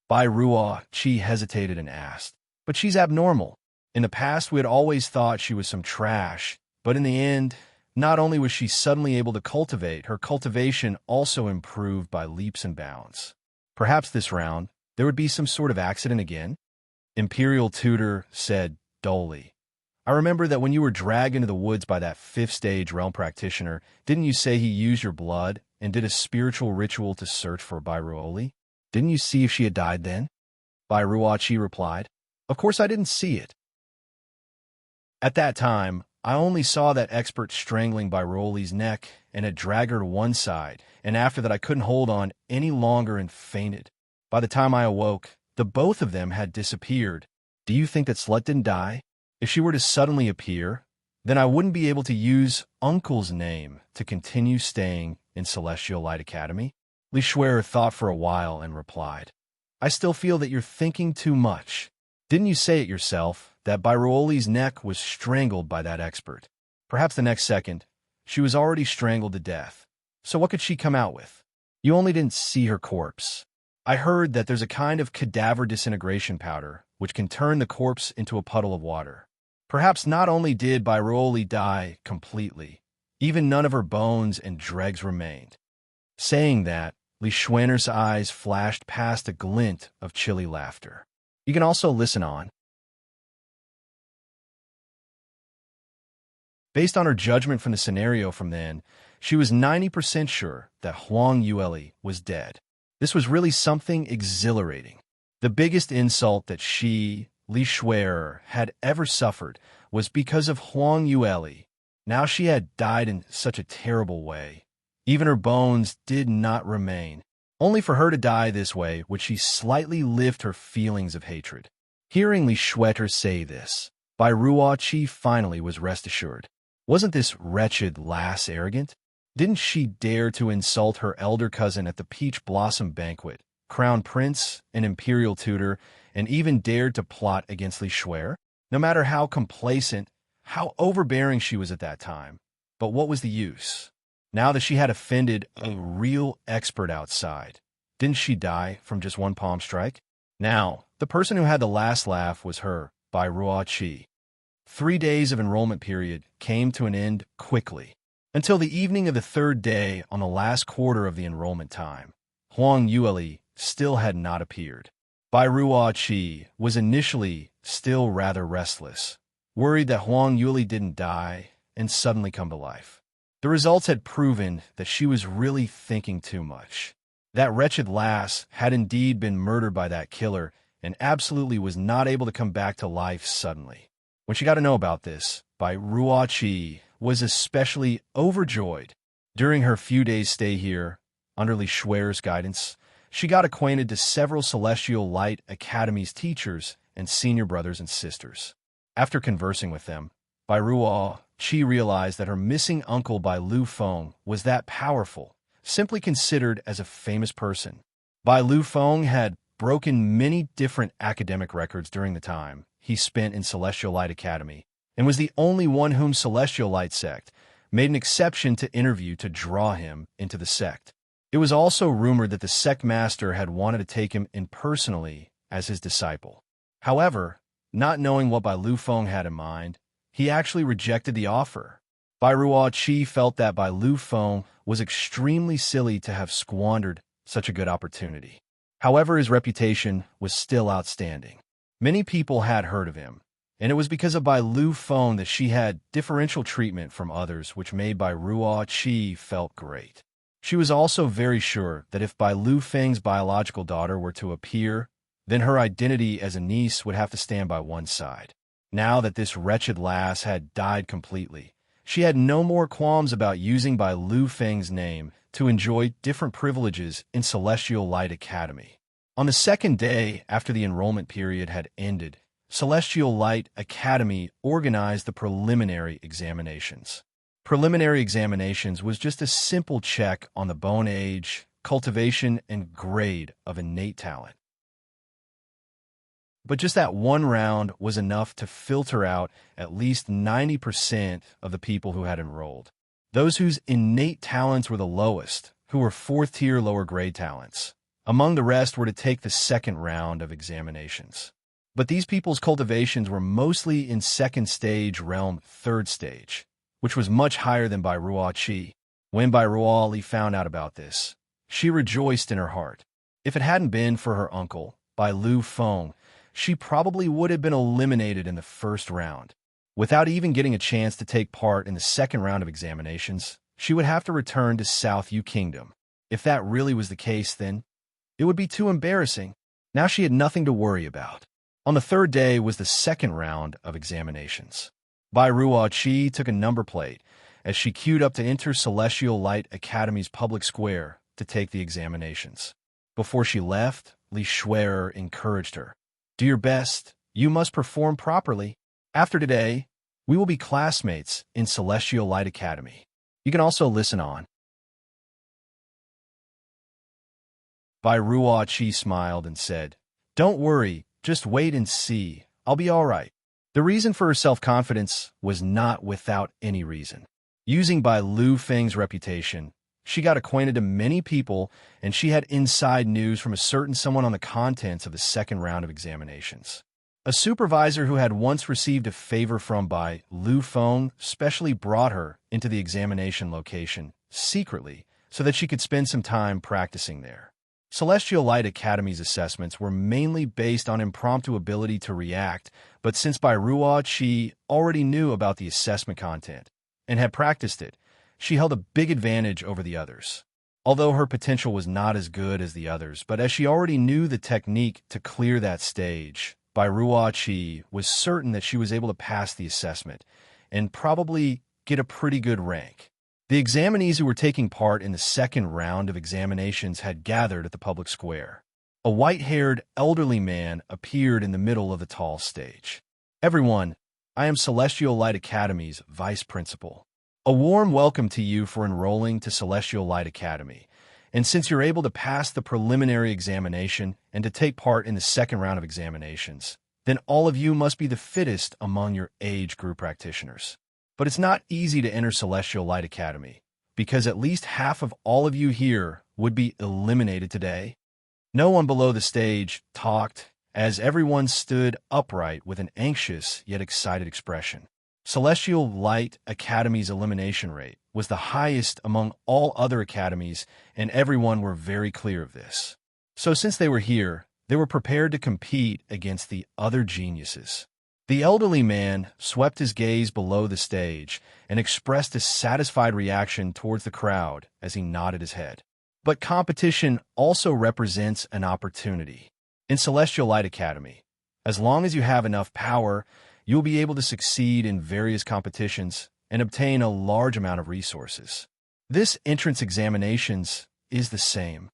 Speaker 1: Bai Ruo Qi hesitated and asked, but she's abnormal. In the past we had always thought she was some trash, but in the end, not only was she suddenly able to cultivate, her cultivation also improved by leaps and bounds. Perhaps this round, there would be some sort of accident again? Imperial Tutor said dully, I remember that when you were dragged into the woods by that fifth-stage realm practitioner, didn't you say he used your blood and did a spiritual ritual to search for Bai Ruoli? Didn't you see if she had died then? Bai Ruo Qi replied, of course I didn't see it. At that time, I only saw that expert strangling Bai Ruoli's neck and had dragged her to one side, and after that I couldn't hold on any longer and fainted. By the time I awoke, the both of them had disappeared. Do you think that slut didn't die? If she were to suddenly appear, then I wouldn't be able to use Uncle's name to continue staying in Celestial Light Academy? Li Shuer thought for a while and replied, I still feel that you're thinking too much. Didn't you say it yourself, that Bai Ruoli's neck was strangled by that expert? Perhaps the next second, she was already strangled to death. So what could she come out with? You only didn't see her corpse. I heard that there's a kind of cadaver disintegration powder which can turn the corpse into a puddle of water. Perhaps not only did Bai Ruoli die completely, even none of her bones and dregs remained. Saying that, Li Shuer's eyes flashed past a glint of chilly laughter. You can also listen on. Based on her judgment from the scenario from then, she was 90% sure that Huang Yueli was dead. This was really something exhilarating. The biggest insult that she, Li Shuer, had ever suffered was because of Huang Yueli. Now she had died in such a terrible way. Even her bones did not remain. Only for her to die this way would she slightly lift her feelings of hatred. Hearing Li Shuer say this, Bai Ruo Qi finally was rest assured. Wasn't this wretched lass arrogant? Didn't she dare to insult her elder cousin at the Peach Blossom Banquet, Crown Prince, an Imperial Tutor, and even dared to plot against Li Shuer? No matter how complacent, how overbearing she was at that time. But what was the use? Now that she had offended a real expert outside, didn't she die from just one palm strike? Now, the person who had the last laugh was her, Bai Ruo Qi. 3 days of enrollment period came to an end quickly. Until the evening of the third day on the last quarter of the enrollment time, Huang Yueli still had not appeared. Bai Ruo Qi was initially still rather restless, worried that Huang Yueli didn't die and suddenly come to life. The results had proven that she was really thinking too much. That wretched lass had indeed been murdered by that killer and absolutely was not able to come back to life suddenly. When she got to know about this, Bai Ruo Qi was especially overjoyed. During her few days' stay here, under Li Shuer's guidance, she got acquainted to several Celestial Light Academy's teachers and senior brothers and sisters. After conversing with them, Bai Ruo Qi realized that her missing uncle Bai Lu Feng was that powerful, simply considered as a famous person. Bai Lu Feng had broken many different academic records during the time he spent in Celestial Light Academy, and was the only one whom Celestial Light Sect made an exception to interview to draw him into the sect. It was also rumored that the sect master had wanted to take him in personally as his disciple. However, not knowing what Bai Lu Feng had in mind, he actually rejected the offer. Bai Ruo Qi felt that Bai Lu Feng was extremely silly to have squandered such a good opportunity. However, his reputation was still outstanding. Many people had heard of him, and it was because of Bai Lu Feng that she had differential treatment from others, which made Bai Ruo Qi felt great. She was also very sure that if Bai Lu Feng's biological daughter were to appear, then her identity as a niece would have to stand by one side. Now that this wretched lass had died completely, She had no more qualms about using Bai Lu Feng's name to enjoy different privileges in Celestial Light Academy. On the second day after the enrollment period had ended, Celestial Light Academy organized the preliminary examinations. Preliminary examinations was just a simple check on the bone age, cultivation, and grade of innate talent. But just that one round was enough to filter out at least 90% of the people who had enrolled. Those whose innate talents were the lowest, who were fourth-tier lower grade talents. Among the rest were to take the second round of examinations. But these people's cultivations were mostly in second stage realm third stage, which was much higher than Bai Ruo Qi. When Bai Ruo Li found out about this, she rejoiced in her heart. If it hadn't been for her uncle, Bai Lu Feng, she probably would have been eliminated in the first round. Without even getting a chance to take part in the second round of examinations, she would have to return to South Yu Kingdom. If that really was the case, then it would be too embarrassing. Now she had nothing to worry about. On the third day was the second round of examinations. Bai Ruo Qi took a number plate as she queued up to enter Celestial Light Academy's public square to take the examinations. Before she left, Li Shuer encouraged her. Do your best. You must perform properly. After today, we will be classmates in Celestial Light Academy. You can also listen on. Bai Ruo Qi smiled and said, Don't worry, just wait and see. I'll be all right. The reason for her self-confidence was not without any reason. Using Bai Lu Feng's reputation, she got acquainted to many people, and she had inside news from a certain someone on the contents of the second round of examinations. A supervisor who had once received a favor from Bai Lu Feng specially brought her into the examination location secretly so that she could spend some time practicing there. Celestial Light Academy's assessments were mainly based on impromptu ability to react, but since Bai Ruo Qi already knew about the assessment content and had practiced it, she held a big advantage over the others. Although her potential was not as good as the others, but as she already knew the technique to clear that stage, Bai Ruo Qi was certain that she was able to pass the assessment and probably get a pretty good rank. The examinees who were taking part in the second round of examinations had gathered at the public square. A white-haired, elderly man appeared in the middle of the tall stage. Everyone, I am Celestial Light Academy's vice principal. A warm welcome to you for enrolling to Celestial Light Academy. And since you're able to pass the preliminary examination and to take part in the second round of examinations, then all of you must be the fittest among your age group practitioners. But it's not easy to enter Celestial Light Academy, because at least half of all of you here would be eliminated today. No one below the stage talked, as everyone stood upright with an anxious yet excited expression. Celestial Light Academy's elimination rate was the highest among all other academies, and everyone were very clear of this. So since they were here, they were prepared to compete against the other geniuses. The elderly man swept his gaze below the stage and expressed a satisfied reaction towards the crowd as he nodded his head. But competition also represents an opportunity. In Celestial Light Academy, as long as you have enough power, you'll be able to succeed in various competitions and obtain a large amount of resources. This entrance examinations is the same.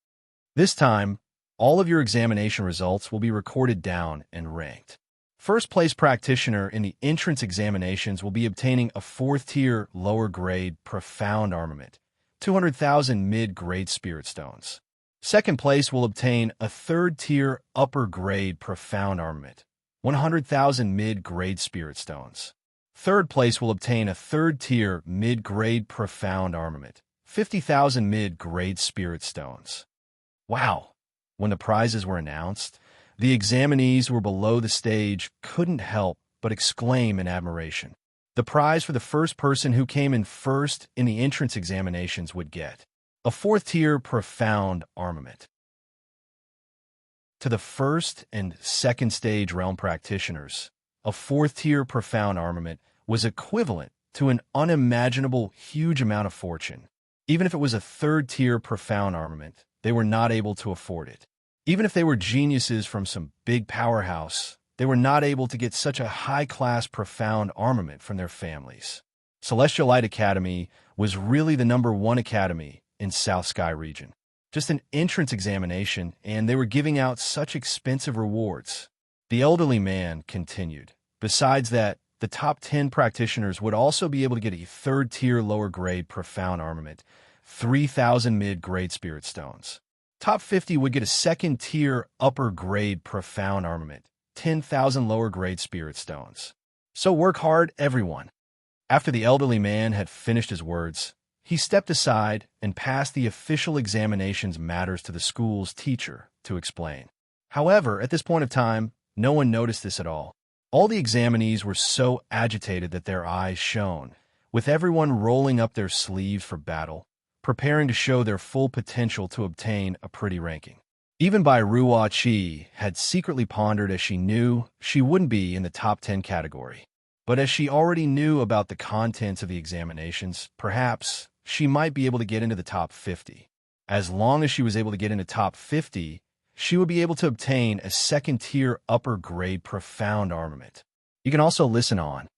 Speaker 1: This time, all of your examination results will be recorded down and ranked. First place practitioner in the entrance examinations will be obtaining a fourth-tier lower grade profound armament, 200,000 mid-grade spirit stones. Second place will obtain a third-tier upper grade profound armament, 100,000 mid-grade spirit stones. Third place will obtain a third-tier mid-grade profound armament, 50,000 mid-grade spirit stones. Wow! When the prizes were announced, the examinees who were below the stage couldn't help but exclaim in admiration. The prize for the first person who came in first in the entrance examinations would get a fourth-tier profound armament. To the first and second stage realm practitioners, a fourth-tier profound armament was equivalent to an unimaginable huge amount of fortune. Even if it was a third-tier profound armament, they were not able to afford it. Even if they were geniuses from some big powerhouse, they were not able to get such a high-class profound armament from their families. Celestial Light Academy was really the #1 academy in South Sky region. Just an entrance examination, and they were giving out such expensive rewards. The elderly man continued. Besides that, the top 10 practitioners would also be able to get a third-tier lower-grade profound armament, 3,000 mid-grade spirit stones. Top 50 would get a second-tier upper-grade profound armament, 10,000 lower-grade spirit stones. So work hard, everyone. After the elderly man had finished his words, he stepped aside and passed the official examinations matters to the school's teacher to explain. However, at this point of time, no one noticed this at all. All the examinees were so agitated that their eyes shone, with everyone rolling up their sleeves for battle, preparing to show their full potential to obtain a pretty ranking. Even Bai Ruo Qi had secretly pondered, as she knew she wouldn't be in the top 10 category. But as she already knew about the contents of the examinations, perhaps she might be able to get into the top 50. As long as she was able to get into top 50, she would be able to obtain a second-tier upper-grade profound armament. You can also listen on.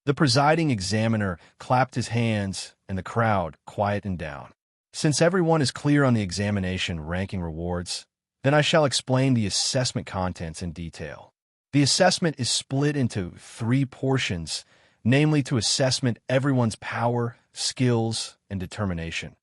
Speaker 1: The presiding examiner clapped his hands, and the crowd quietened down. Since everyone is clear on the examination ranking rewards, then I shall explain the assessment contents in detail. The assessment is split into 3 portions, namely to assessment everyone's power, skills, and determination.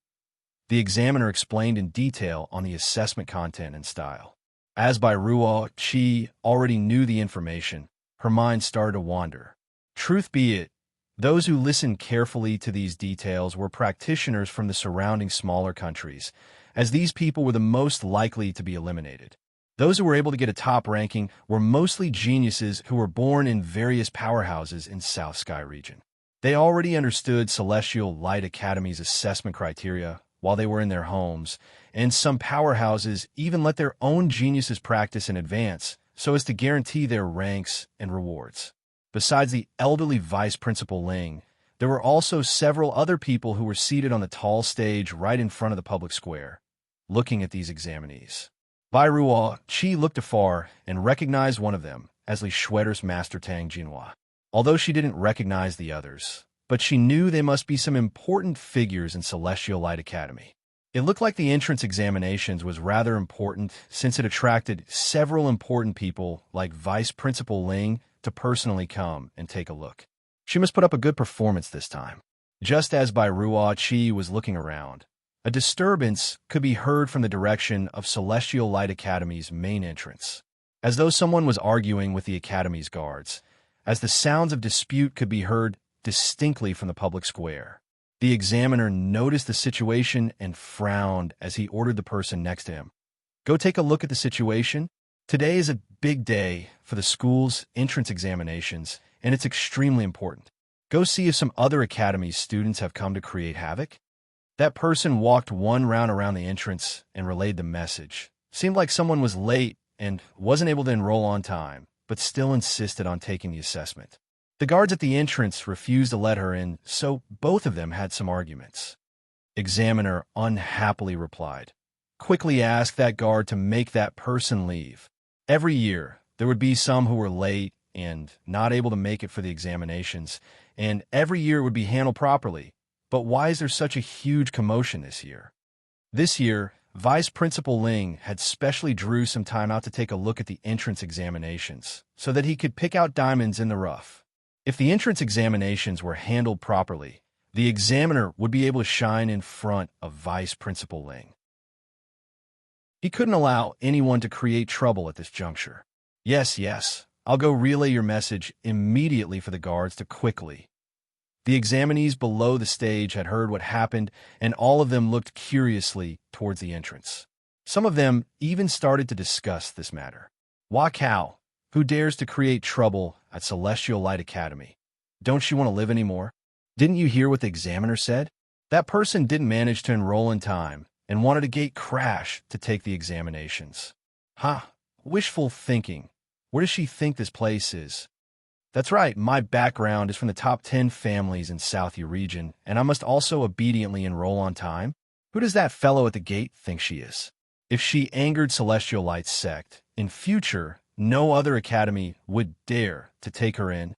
Speaker 1: The examiner explained in detail on the assessment content and style. As Bai Ruo Qi already knew the information, her mind started to wander. Truth be it, those who listened carefully to these details were practitioners from the surrounding smaller countries, as these people were the most likely to be eliminated. Those who were able to get a top ranking were mostly geniuses who were born in various powerhouses in South Sky region. They already understood Celestial Light Academy's assessment criteria while they were in their homes, and some powerhouses even let their own geniuses practice in advance so as to guarantee their ranks and rewards. Besides the elderly Vice Principal Ling, there were also several other people who were seated on the tall stage right in front of the public square, looking at these examinees. Bai Ruo Qi looked afar and recognized one of them as Li Shuider's Master Tang Jinhua. Although she didn't recognize the others, but she knew they must be some important figures in Celestial Light Academy. It looked like the entrance examinations was rather important since it attracted several important people like Vice Principal Ling to personally come and take a look. She must put up a good performance this time. Just as Bai Ruo Qi was looking around, a disturbance could be heard from the direction of Celestial Light Academy's main entrance, as though someone was arguing with the Academy's guards, as the sounds of dispute could be heard distinctly from the public square. The examiner noticed the situation and frowned as he ordered the person next to him. Go take a look at the situation. Today is a big day for the school's entrance examinations, and it's extremely important. Go see if some other Academy's students have come to create havoc. That person walked one round around the entrance and relayed the message. Seemed like someone was late and wasn't able to enroll on time, but still insisted on taking the assessment. The guards at the entrance refused to let her in, so both of them had some arguments. Examiner unhappily replied. Quickly asked that guard to make that person leave. Every year, there would be some who were late and not able to make it for the examinations, and every year it would be handled properly. But why is there such a huge commotion this year? This year, Vice Principal Ling had specially drew some time out to take a look at the entrance examinations so that he could pick out diamonds in the rough. If the entrance examinations were handled properly, the examiner would be able to shine in front of Vice Principal Ling. He couldn't allow anyone to create trouble at this juncture. Yes, I'll go relay your message immediately for the guards to quickly. The examinees below the stage had heard what happened, and all of them looked curiously towards the entrance. Some of them even started to discuss this matter. Hua Kao, who dares to create trouble at Celestial Light Academy? Don't you want to live anymore? Didn't you hear what the examiner said? That person didn't manage to enroll in time and wanted a gate crash to take the examinations. Wishful thinking. Where does she think this place is? That's right, my background is from the top 10 families in Southie region, and I must also obediently enroll on time. Who does that fellow at the gate think she is? If she angered Celestial Light's sect, in future, No other academy would dare to take her in.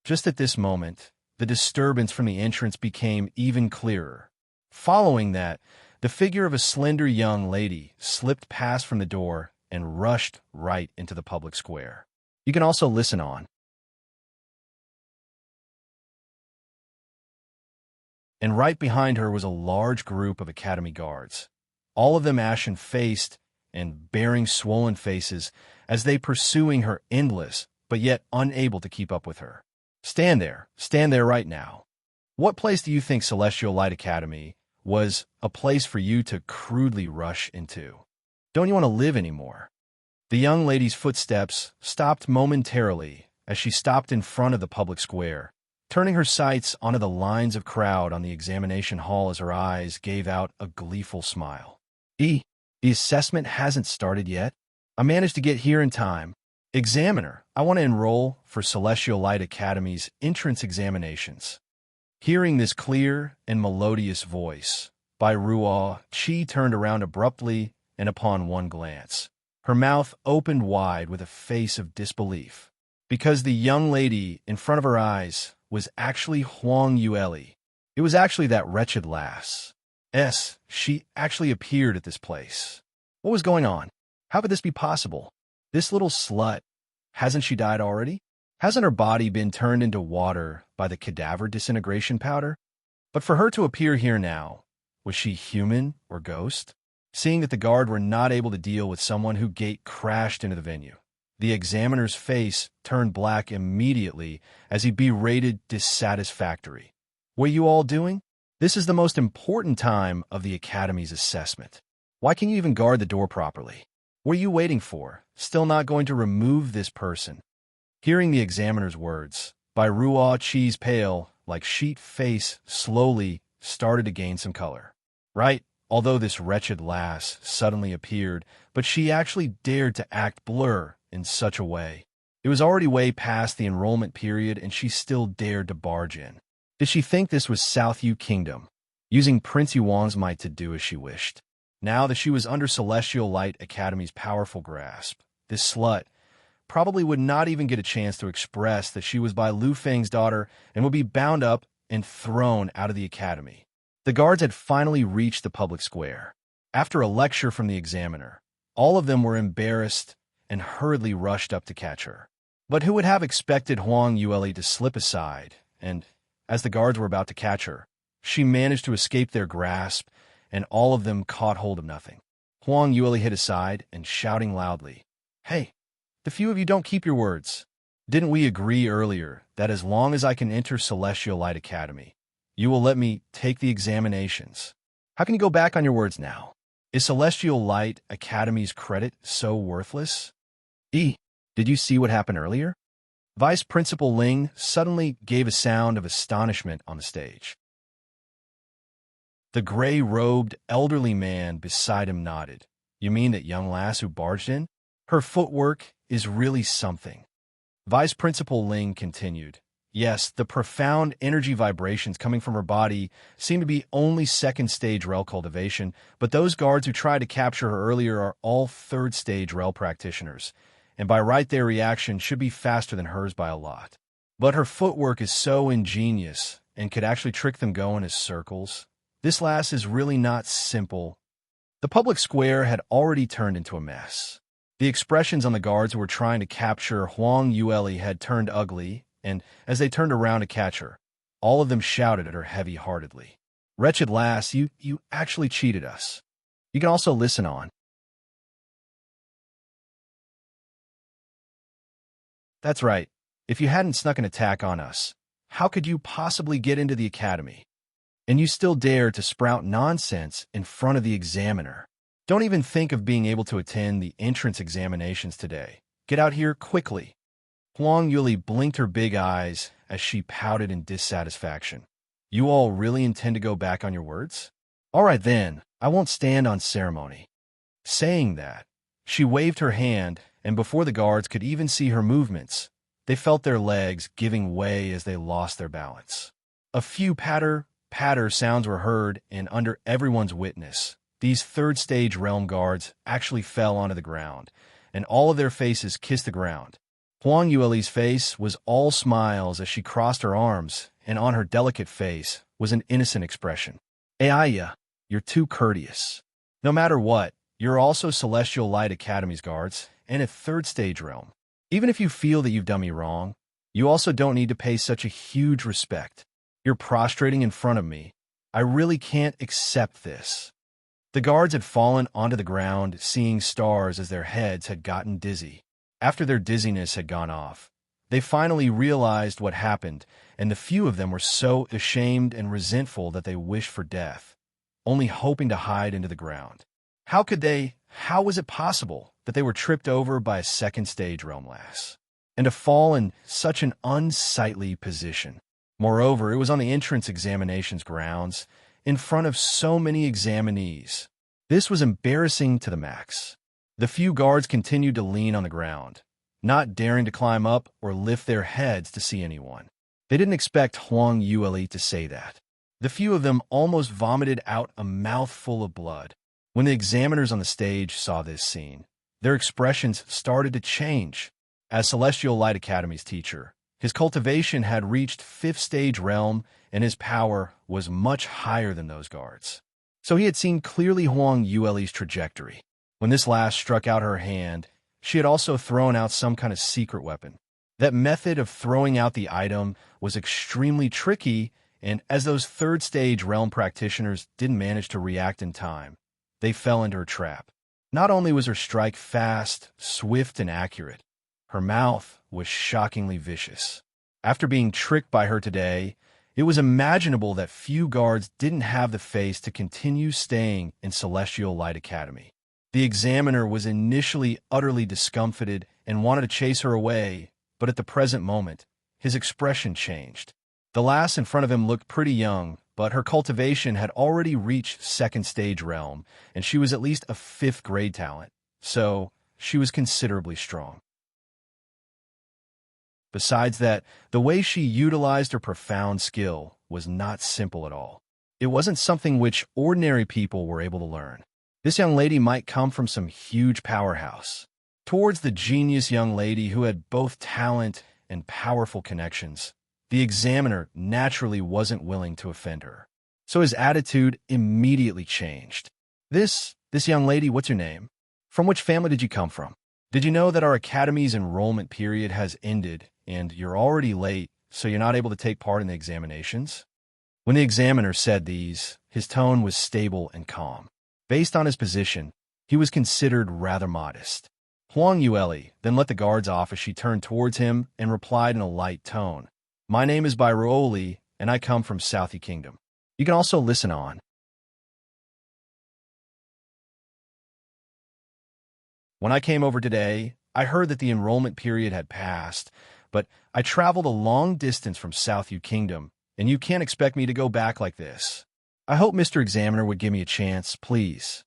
Speaker 1: Just at this moment, the disturbance from the entrance became even clearer. Following that, the figure of a slender young lady slipped past from the door and rushed right into the public square. You can also listen on. And right behind her was a large group of academy guards, all of them ashen-faced and bearing swollen faces as they pursuing her endless, but yet unable to keep up with her. Stand there right now. What place do you think Celestial Light Academy was a place for you to crudely rush into? Don't you want to live anymore? The young lady's footsteps stopped momentarily as she stopped in front of the public square, turning her sights onto the lines of crowd on the examination hall as her eyes gave out a gleeful smile. The assessment hasn't started yet. I managed to get here in time. Examiner, I want to enroll for Celestial Light Academy's entrance examinations. Hearing this clear and melodious voice by Ruo, Chi turned around abruptly and upon one glance, her mouth opened wide with a face of disbelief, because the young lady in front of her eyes was actually Huang Yueli. It was actually that wretched lass. She actually appeared at this place. What was going on? How could this be possible? This little slut, hasn't she died already? Hasn't her body been turned into water by the cadaver disintegration powder? But for her to appear here now, was she human or ghost? Seeing that the guard were not able to deal with someone who gate crashed into the venue, the examiner's face turned black immediately as he berated dissatisfactory. What are you all doing? This is the most important time of the Academy's assessment. Why can't you even guard the door properly? What are you waiting for? Still not going to remove this person? Hearing the examiner's words, by Ruo Chi's pale, like sheet face slowly started to gain some color. Right, although this wretched lass suddenly appeared, but she actually dared to act blur in such a way. It was already way past the enrollment period and she still dared to barge in. Did she think this was South Yu Kingdom, using Prince Yuan's might to do as she wished? Now that she was under Celestial Light Academy's powerful grasp, this slut probably would not even get a chance to express that she was by Lu Feng's daughter and would be bound up and thrown out of the academy. The guards had finally reached the public square. After a lecture from the examiner, all of them were embarrassed and hurriedly rushed up to catch her. But who would have expected Huang Yueli to slip aside, and as the guards were about to catch her, she managed to escape their grasp, and all of them caught hold of nothing. Huang Yueli hid aside and shouting loudly, "Hey, the few of you don't keep your words. Didn't we agree earlier that as long as I can enter Celestial Light Academy, you will let me take the examinations? How can you go back on your words now? Is Celestial Light Academy's credit so worthless?" Did you see what happened earlier? Vice Principal Ling suddenly gave a sound of astonishment on the stage. The gray-robed elderly man beside him nodded. You mean that young lass who barged in? Her footwork is really something. Vice Principal Ling continued. Yes, the profound energy vibrations coming from her body seem to be only second-stage rel cultivation, but those guards who tried to capture her earlier are all third-stage rel practitioners, and by right their reaction should be faster than hers by a lot. But her footwork is so ingenious and could actually trick them going as circles. This lass is really not simple. The public square had already turned into a mess. The expressions on the guards who were trying to capture Huang Yueli had turned ugly, and as they turned around to catch her, all of them shouted at her heavy-heartedly. "Wretched lass, you actually cheated us." You can also listen on. That's right. If you hadn't snuck an attack on us, how could you possibly get into the academy? And you still dare to sprout nonsense in front of the examiner. Don't even think of being able to attend the entrance examinations today. Get out here quickly. Huang Yueli blinked her big eyes as she pouted in dissatisfaction. You all really intend to go back on your words? All right then, I won't stand on ceremony. Saying that, she waved her hand, and before the guards could even see her movements, they felt their legs giving way as they lost their balance. A few patter sounds were heard, and under everyone's witness, these third-stage realm guards actually fell onto the ground, and all of their faces kissed the ground. Huang Yueli's face was all smiles as she crossed her arms, and on her delicate face was an innocent expression. Aya, you're too courteous. No matter what, you're also Celestial Light Academy's guards and a third stage realm. Even if you feel that you've done me wrong, you also don't need to pay such a huge respect. You're prostrating in front of me. I really can't accept this. The guards had fallen onto the ground, seeing stars as their heads had gotten dizzy. After their dizziness had gone off, they finally realized what happened, and the few of them were so ashamed and resentful that they wished for death, only hoping to hide into the ground. How was it possible that they were tripped over by a second stage realm lass, and to fall in such an unsightly position? Moreover, it was on the entrance examinations grounds, in front of so many examinees. This was embarrassing to the max. The few guards continued to lean on the ground, not daring to climb up or lift their heads to see anyone. They didn't expect Huang Yueli to say that. The few of them almost vomited out a mouthful of blood. When the examiners on the stage saw this scene, their expressions started to change. As Celestial Light Academy's teacher, his cultivation had reached 5th stage realm, and his power was much higher than those guards. So he had seen clearly Huang Yueli's trajectory. When this lass struck out her hand, she had also thrown out some kind of secret weapon. That method of throwing out the item was extremely tricky, and as those third stage realm practitioners didn't manage to react in time, they fell into her trap. Not only was her strike fast, swift, and accurate, her mouth was shockingly vicious. After being tricked by her today, it was imaginable that few guards didn't have the face to continue staying in Celestial Light Academy. The examiner was initially utterly discomfited and wanted to chase her away, but at the present moment, his expression changed. The lass in front of him looked pretty young, but her cultivation had already reached 2nd stage realm, and she was at least a 5th grade talent, so she was considerably strong. Besides that, the way she utilized her profound skill was not simple at all. It wasn't something which ordinary people were able to learn. This young lady might come from some huge powerhouse. Towards the genius young lady who had both talent and powerful connections, the examiner naturally wasn't willing to offend her. So his attitude immediately changed. This young lady, what's your name? From which family did you come from? Did you know that our academy's enrollment period has ended and you're already late, so you're not able to take part in the examinations? When the examiner said these, his tone was stable and calm. Based on his position, he was considered rather modest. Huang Yueli then let the guards off as she turned towards him and replied in a light tone. My name is Bairuoli, and I come from Southie Kingdom. You can also listen on. When I came over today, I heard that the enrollment period had passed, but I traveled a long distance from Southie Kingdom, and you can't expect me to go back like this. I hope Mr. Examiner would give me a chance, please.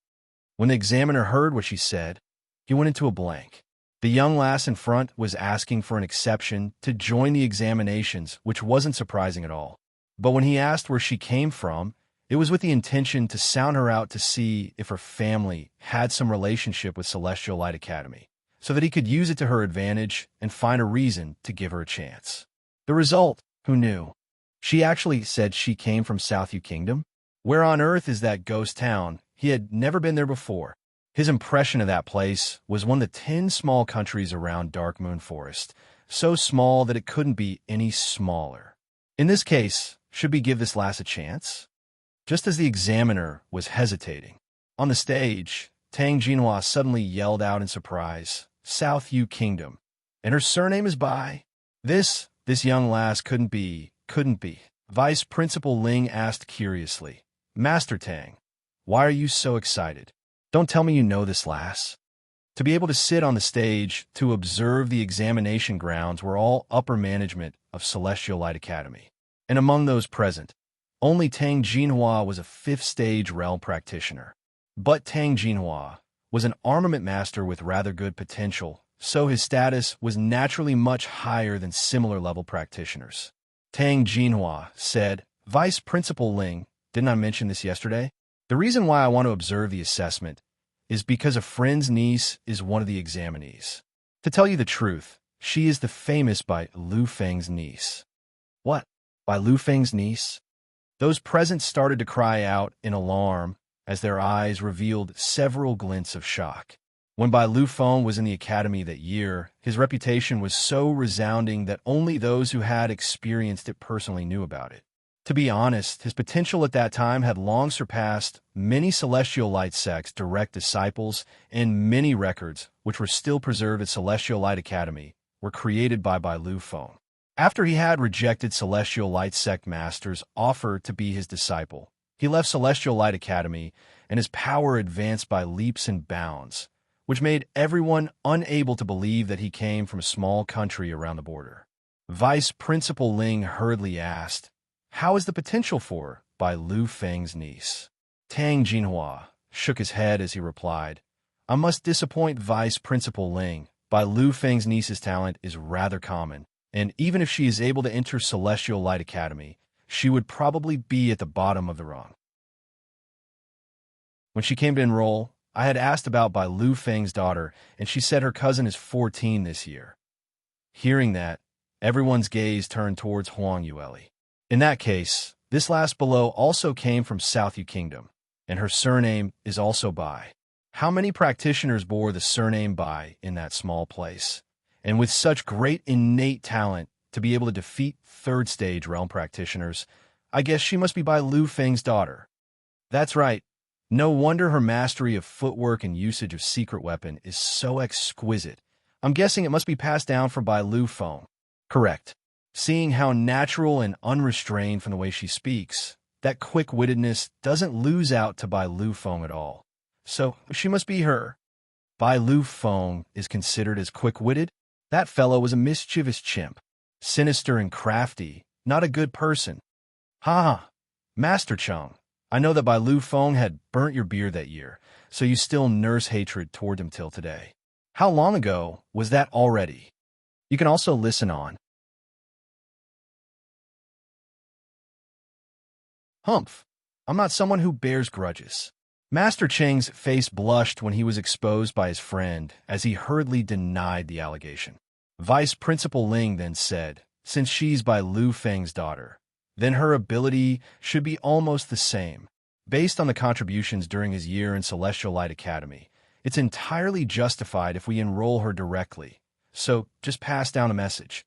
Speaker 1: When the examiner heard what she said, he went into a blank. The young lass in front was asking for an exception to join the examinations, which wasn't surprising at all. But when he asked where she came from, it was with the intention to sound her out to see if her family had some relationship with Celestial Light Academy, so that he could use it to her advantage and find a reason to give her a chance. The result, who knew? She actually said she came from Southie Kingdom. Where on earth is that ghost town? He had never been there before. His impression of that place was one of the 10 small countries around Dark Moon Forest, so small that it couldn't be any smaller. In this case, should we give this lass a chance? Just as the examiner was hesitating, on the stage, Tang Jinhua suddenly yelled out in surprise, Southie Kingdom. And her surname is Bai? This young lass couldn't be. Vice Principal Ling asked curiously. Master Tang, why are you so excited? Don't tell me you know this lass. To be able to sit on the stage to observe the examination grounds were all upper management of Celestial Light Academy. And among those present, only Tang Jinhua was a 5th stage realm practitioner. But Tang Jinhua was an armament master with rather good potential, so his status was naturally much higher than similar level practitioners. Tang Jinhua said, Vice Principal Ling, didn't I mention this yesterday? The reason why I want to observe the assessment is because a friend's niece is one of the examinees. To tell you the truth, she is the famous Bai Lu Feng's niece. What? Bai Lu Feng's niece? Those present started to cry out in alarm as their eyes revealed several glints of shock. When Bai Lu Feng was in the academy that year, his reputation was so resounding that only those who had experienced it personally knew about it. To be honest, his potential at that time had long surpassed many Celestial Light sect's direct disciples, and many records, which were still preserved at Celestial Light Academy, were created by Bai Lu Feng. After he had rejected Celestial Light sect masters' offer to be his disciple, he left Celestial Light Academy, and his power advanced by leaps and bounds, which made everyone unable to believe that he came from a small country around the border. Vice Principal Ling hurriedly asked, "How is the potential for Bai Lu Feng's niece?" Tang Jinhua shook his head as he replied, "I must disappoint Vice Principal Ling. Bai Lu Feng's niece's talent is rather common, and even if she is able to enter Celestial Light Academy, she would probably be at the bottom of the rung." When she came to enroll, I had asked about Bai Lu Feng's daughter, and she said her cousin is 14 this year. Hearing that, everyone's gaze turned towards Huang Yueli. In that case, this last below also came from South Yu Kingdom, and her surname is also Bai. How many practitioners bore the surname Bai in that small place? And with such great innate talent to be able to defeat third-stage realm practitioners, I guess she must be Bai Lu Feng's daughter. That's right. No wonder her mastery of footwork and usage of secret weapon is so exquisite. I'm guessing it must be passed down from Bai Lu Feng. Correct. Seeing how natural and unrestrained from the way she speaks, that quick-wittedness doesn't lose out to Bai Lu Feng at all. So, she must be her. Bai Lu Feng is considered as quick-witted? That fellow was a mischievous chimp. Sinister and crafty, not a good person. Ha! Master Cheng, I know that Bai Lu Feng had burnt your beard that year, so you still nurse hatred toward him till today. How long ago was that already? You can also listen on. Humph. I'm not someone who bears grudges. Master Cheng's face blushed when he was exposed by his friend, as he hurriedly denied the allegation. Vice Principal Ling then said, "Since she's Bai Lu Feng's daughter, then her ability should be almost the same. Based on the contributions during his year in Celestial Light Academy, it's entirely justified if we enroll her directly. So just pass down a message."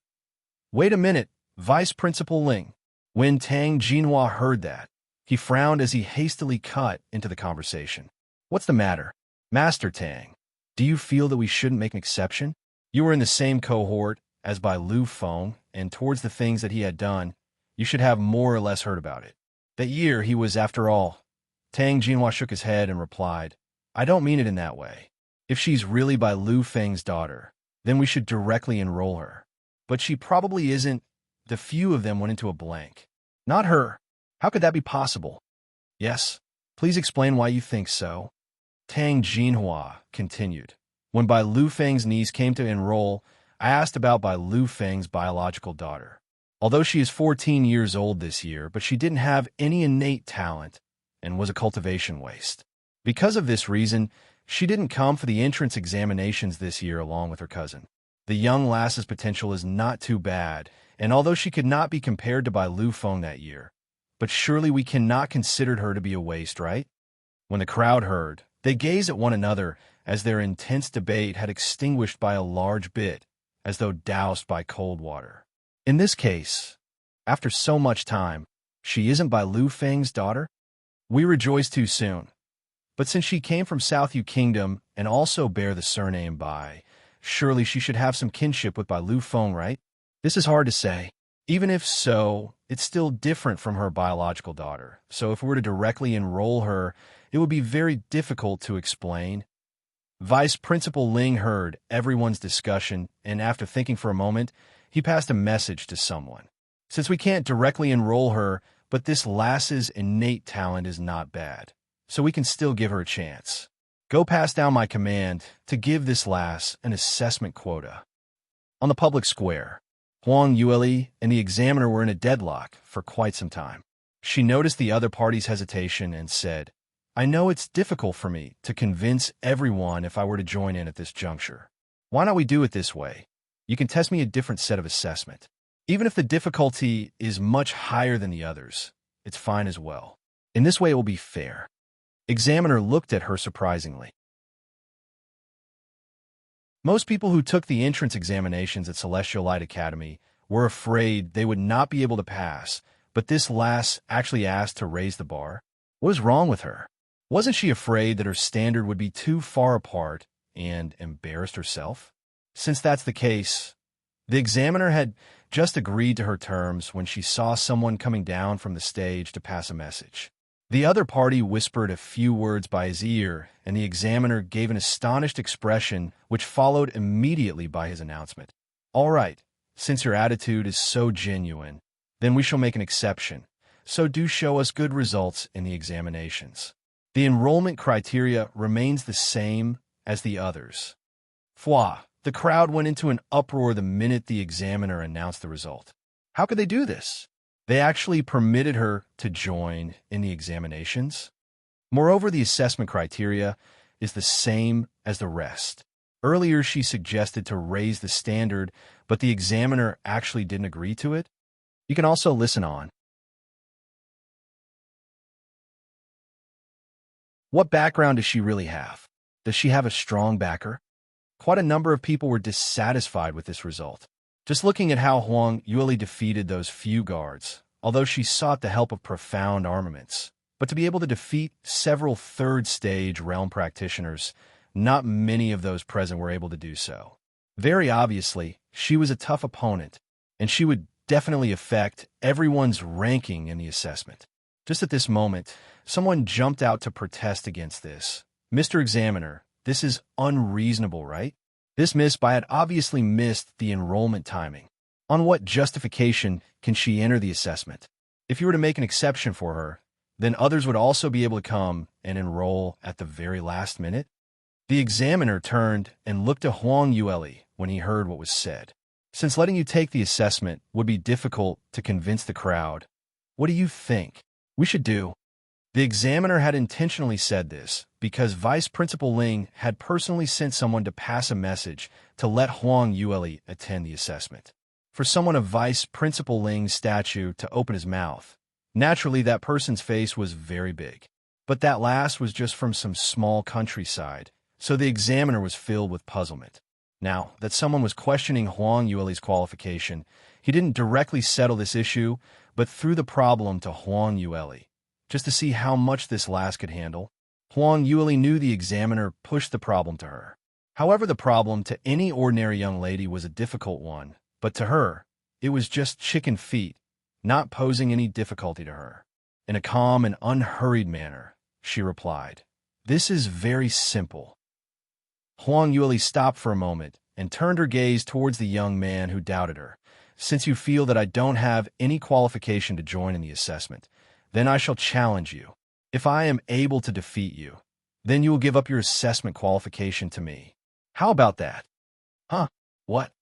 Speaker 1: Wait a minute, Vice Principal Ling. When Tang Jinhua heard that, he frowned as he hastily cut into the conversation. What's the matter? Master Tang, do you feel that we shouldn't make an exception? You were in the same cohort as Bai Lu Feng, and towards the things that he had done, you should have more or less heard about it. That year he was, after all. Tang Jinhua shook his head and replied, I don't mean it in that way. If she's really Bai Lu Feng's daughter, then we should directly enroll her. But she probably isn't. The few of them went into a blank. Not her. How could that be possible? Yes. Please explain why you think so. Tang Jinhua continued. When Bai Lu Feng's niece came to enroll, I asked about Bai Lu Feng's biological daughter. Although she is 14 years old this year, but she didn't have any innate talent and was a cultivation waste. Because of this reason, she didn't come for the entrance examinations this year along with her cousin. The young lass's potential is not too bad, and although she could not be compared to Bai Lu Feng that year, but surely we cannot consider her to be a waste, right? When the crowd heard, they gazed at one another as their intense debate had extinguished by a large bit, as though doused by cold water. In this case, after so much time, she isn't Bai Lu Feng's daughter? We rejoice too soon. But since she came from South Yu Kingdom and also bear the surname Bai, surely she should have some kinship with Bai Lu Feng, right? This is hard to say. Even if so, it's still different from her biological daughter. So if we were to directly enroll her, it would be very difficult to explain. Vice Principal Ling heard everyone's discussion, and after thinking for a moment, he passed a message to someone. Since we can't directly enroll her, but this lass's innate talent is not bad, so we can still give her a chance. Go pass down my command to give this lass an assessment quota. On the public square, Huang Yueli and the examiner were in a deadlock for quite some time. She noticed the other party's hesitation and said, I know it's difficult for me to convince everyone if I were to join in at this juncture. Why not we do it this way? You can test me a different set of assessment. Even if the difficulty is much higher than the others, it's fine as well. In this way, it will be fair. Examiner looked at her surprisingly. Most people who took the entrance examinations at Celestial Light Academy were afraid they would not be able to pass, but this lass actually asked to raise the bar. What was wrong with her? Wasn't she afraid that her standard would be too far apart and embarrassed herself? Since that's the case, the examiner had just agreed to her terms when she saw someone coming down from the stage to pass a message. The other party whispered a few words by his ear, and the examiner gave an astonished expression which followed immediately by his announcement. All right, since your attitude is so genuine, then we shall make an exception, so do show us good results in the examinations. The enrollment criteria remains the same as the others. Foi, the crowd went into an uproar the minute the examiner announced the result. How could they do this? They actually permitted her to join in the examinations. Moreover, the assessment criteria is the same as the rest. Earlier, she suggested to raise the standard, but the examiner actually didn't agree to it. You can also listen on. What background does she really have? Does she have a strong backer? Quite a number of people were dissatisfied with this result. Just looking at how Huang Yueli defeated those few guards, although she sought the help of profound armaments, but to be able to defeat several third-stage realm practitioners, not many of those present were able to do so. Very obviously, she was a tough opponent, and she would definitely affect everyone's ranking in the assessment. Just at this moment, someone jumped out to protest against this. Mr. Examiner, this is unreasonable, right? This Miss Bayat obviously missed the enrollment timing. On what justification can she enter the assessment? If you were to make an exception for her, then others would also be able to come and enroll at the very last minute? The examiner turned and looked at Huang Yueli when he heard what was said. Since letting you take the assessment would be difficult to convince the crowd, what do you think we should do? The examiner had intentionally said this because Vice Principal Ling had personally sent someone to pass a message to let Huang Yueli attend the assessment. For someone of Vice Principal Ling's stature to open his mouth, naturally that person's face was very big. But that last was just from some small countryside, so the examiner was filled with puzzlement. Now, that someone was questioning Huang Yueli's qualification, he didn't directly settle this issue, but threw the problem to Huang Yueli, just to see how much this lass could handle. Huang Yueli knew the examiner pushed the problem to her. However, the problem to any ordinary young lady was a difficult one, but to her, it was just chicken feet, not posing any difficulty to her. In a calm and unhurried manner, she replied, "This is very simple." Huang Yueli stopped for a moment and turned her gaze towards the young man who doubted her. "Since you feel that I don't have any qualification to join in the assessment, then I shall challenge you. If I am able to defeat you, then you will give up your assessment qualification to me. How about that?" "Huh? What?"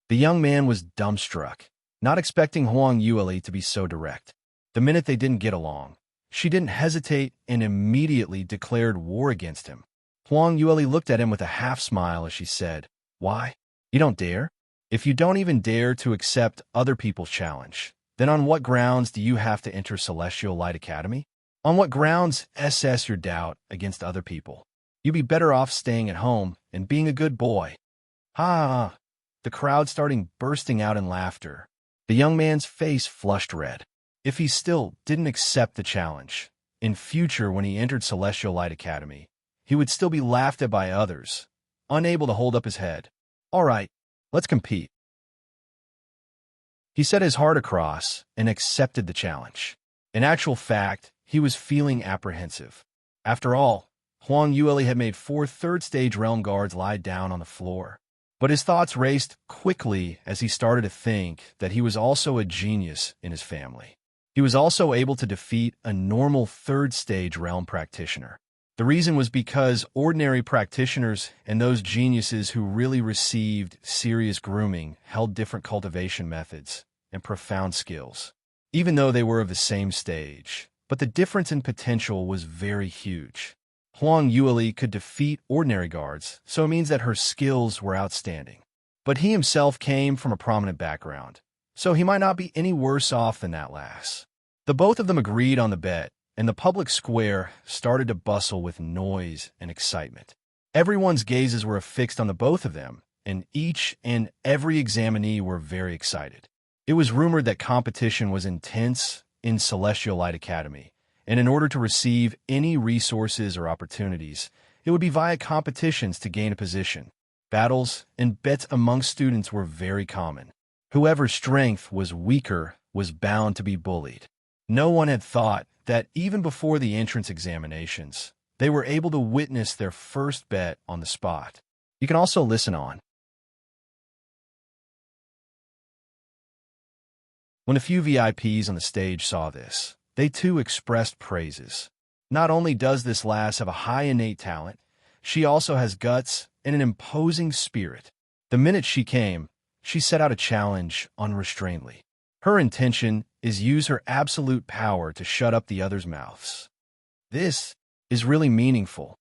Speaker 1: The young man was dumbstruck, not expecting Huang Yueli to be so direct. The minute they didn't get along, she didn't hesitate and immediately declared war against him. Huang Yueli looked at him with a half-smile as she said, "Why? You don't dare? If you don't even dare to accept other people's challenge, then on what grounds do you have to enter Celestial Light Academy? On what grounds assess your doubt against other people? You'd be better off staying at home and being a good boy." Ha! The crowd starting bursting out in laughter. The young man's face flushed red. If he still didn't accept the challenge, in future when he entered Celestial Light Academy, he would still be laughed at by others, unable to hold up his head. "All right, let's compete." He set his heart across and accepted the challenge. In actual fact, he was feeling apprehensive. After all, Huang Yueli had made 4 third-stage realm guards lie down on the floor. But his thoughts raced quickly as he started to think that he was also a genius in his family. He was also able to defeat a normal third-stage realm practitioner. The reason was because ordinary practitioners and those geniuses who really received serious grooming held different cultivation methods and profound skills. Even though they were of the same stage, but the difference in potential was very huge. Huang Yueli could defeat ordinary guards, so it means that her skills were outstanding. But he himself came from a prominent background, so he might not be any worse off than that lass. The both of them agreed on the bet, and the public square started to bustle with noise and excitement. Everyone's gazes were affixed on the both of them, and each and every examinee were very excited. It was rumored that competition was intense in Celestial Light Academy, and in order to receive any resources or opportunities, it would be via competitions to gain a position. Battles and bets among students were very common. Whoever's strength was weaker was bound to be bullied. No one had thought that even before the entrance examinations, they were able to witness their first bet on the spot. You can also listen on. When a few VIPs on the stage saw this, they too expressed praises. Not only does this lass have a high innate talent, she also has guts and an imposing spirit. The minute she came, she set out a challenge unrestrainedly. Her intention is use her absolute power to shut up the others' mouths. This is really meaningful.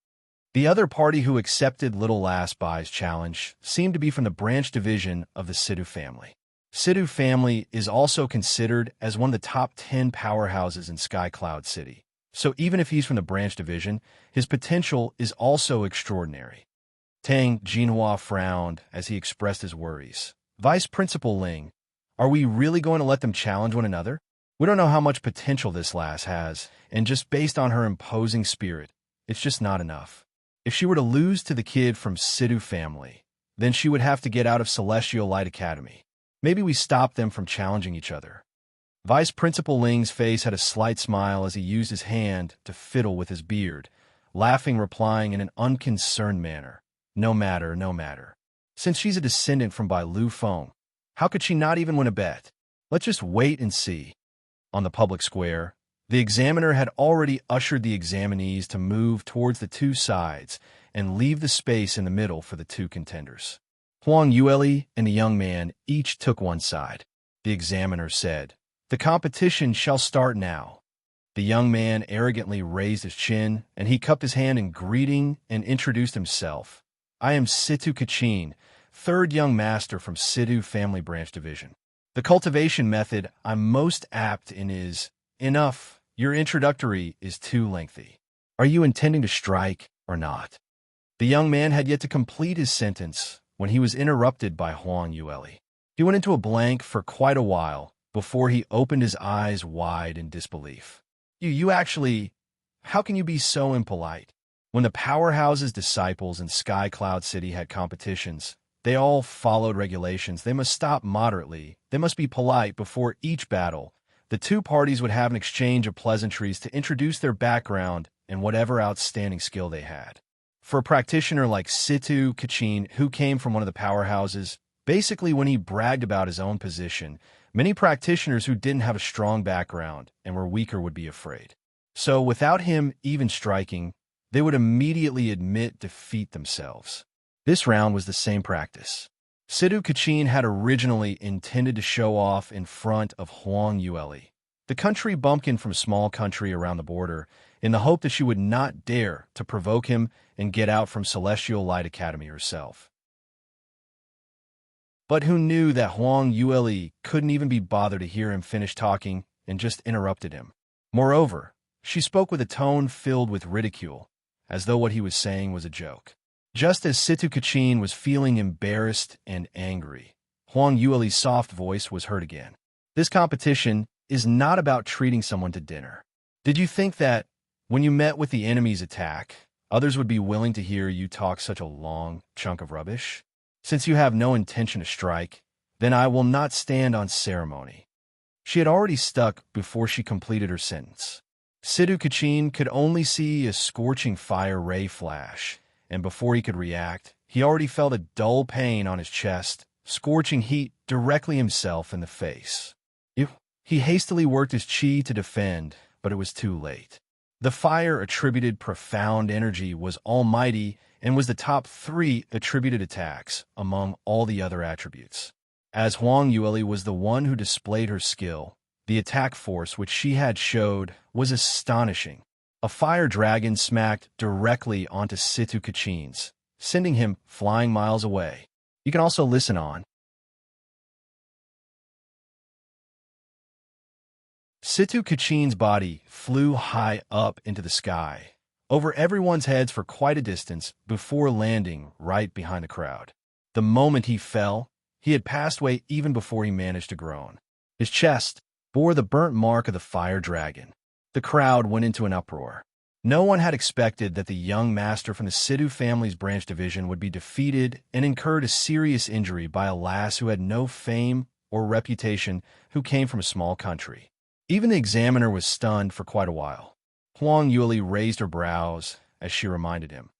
Speaker 1: The other party who accepted Little Lass Bai's challenge seemed to be from the branch division of the Sidhu family. Sidhu family is also considered as one of the top 10 powerhouses in Sky Cloud City. So even if he's from the branch division, his potential is also extraordinary. Tang Jinhua frowned as he expressed his worries. Vice Principal Ling, are we really going to let them challenge one another? We don't know how much potential this lass has, and just based on her imposing spirit, it's just not enough. If she were to lose to the kid from Sidhu family, then she would have to get out of Celestial Light Academy. Maybe we stop them from challenging each other. Vice Principal Ling's face had a slight smile as he used his hand to fiddle with his beard, laughing, replying in an unconcerned manner. No matter, no matter. Since she's a descendant from Bai Lu Feng, how could she not even win a bet? Let's just wait and see. On the public square, the examiner had already ushered the examinees to move towards the two sides and leave the space in the middle for the two contenders. Huang Yueli and the young man each took one side. The examiner said, "The competition shall start now." The young man arrogantly raised his chin, and he cupped his hand in greeting and introduced himself. "I am Situ Kachin, third young master from Sidhu Family Branch Division. The cultivation method I'm most apt in is, enough, your introductory is too lengthy. Are you intending to strike or not?" The young man had yet to complete his sentence when he was interrupted by Huang Yueli. He went into a blank for quite a while before he opened his eyes wide in disbelief. You actually, how can you be so impolite? When the powerhouse's disciples in Sky Cloud City had competitions, they all followed regulations. They must stop moderately. They must be polite before each battle. The two parties would have an exchange of pleasantries to introduce their background and whatever outstanding skill they had. For a practitioner like Situ Kachin, who came from one of the powerhouses, basically when he bragged about his own position, many practitioners who didn't have a strong background and were weaker would be afraid. So without him even striking, they would immediately admit defeat themselves. This round was the same practice. Situ Kachin had originally intended to show off in front of Huang Yueli, the country bumpkin from a small country around the border, in the hope that she would not dare to provoke him and get out from Celestial Light Academy herself. But who knew that Huang Yueli couldn't even be bothered to hear him finish talking and just interrupted him. Moreover, she spoke with a tone filled with ridicule, as though what he was saying was a joke. Just as Situ Kachin was feeling embarrassed and angry, Huang Yueli's soft voice was heard again. This competition is not about treating someone to dinner. Did you think that, when you met with the enemy's attack, others would be willing to hear you talk such a long chunk of rubbish? Since you have no intention to strike, then I will not stand on ceremony. She had already stuck before she completed her sentence. Situ Kachin could only see a scorching fire ray flash, and before he could react, he already felt a dull pain on his chest, scorching heat directly himself in the face. He hastily worked his chi to defend, but it was too late. The fire attributed profound energy was almighty and was the top 3 attributed attacks among all the other attributes. As Huang Yueli was the one who displayed her skill, The attack force which she had showed was astonishing. A fire dragon smacked directly onto Situ Kachin's, sending him flying miles away. You can also listen on. Situ Kachin's body flew high up into the sky, over everyone's heads for quite a distance before landing right behind the crowd. The moment he fell, he had passed away even before he managed to groan. His chest bore the burnt mark of the fire dragon. The crowd went into an uproar. No one had expected that the young master from the Sidhu family's branch division would be defeated and incurred a serious injury by a lass who had no fame or reputation, who came from a small country. Even the examiner was stunned for quite a while. Huang Yueli raised her brows as she reminded him.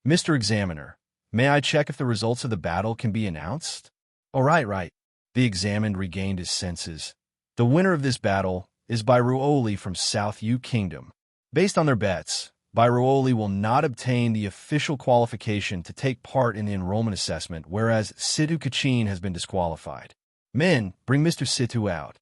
Speaker 1: "Mr. Examiner, may I check if the results of the battle can be announced?" "Oh, right. The examined regained his senses. "The winner of this battle is Bairuoli from South Yu Kingdom. Based on their bets, Bairuoli will not obtain the official qualification to take part in the enrollment assessment, whereas Situ Kachin has been disqualified. Men, bring Mr. Situ out."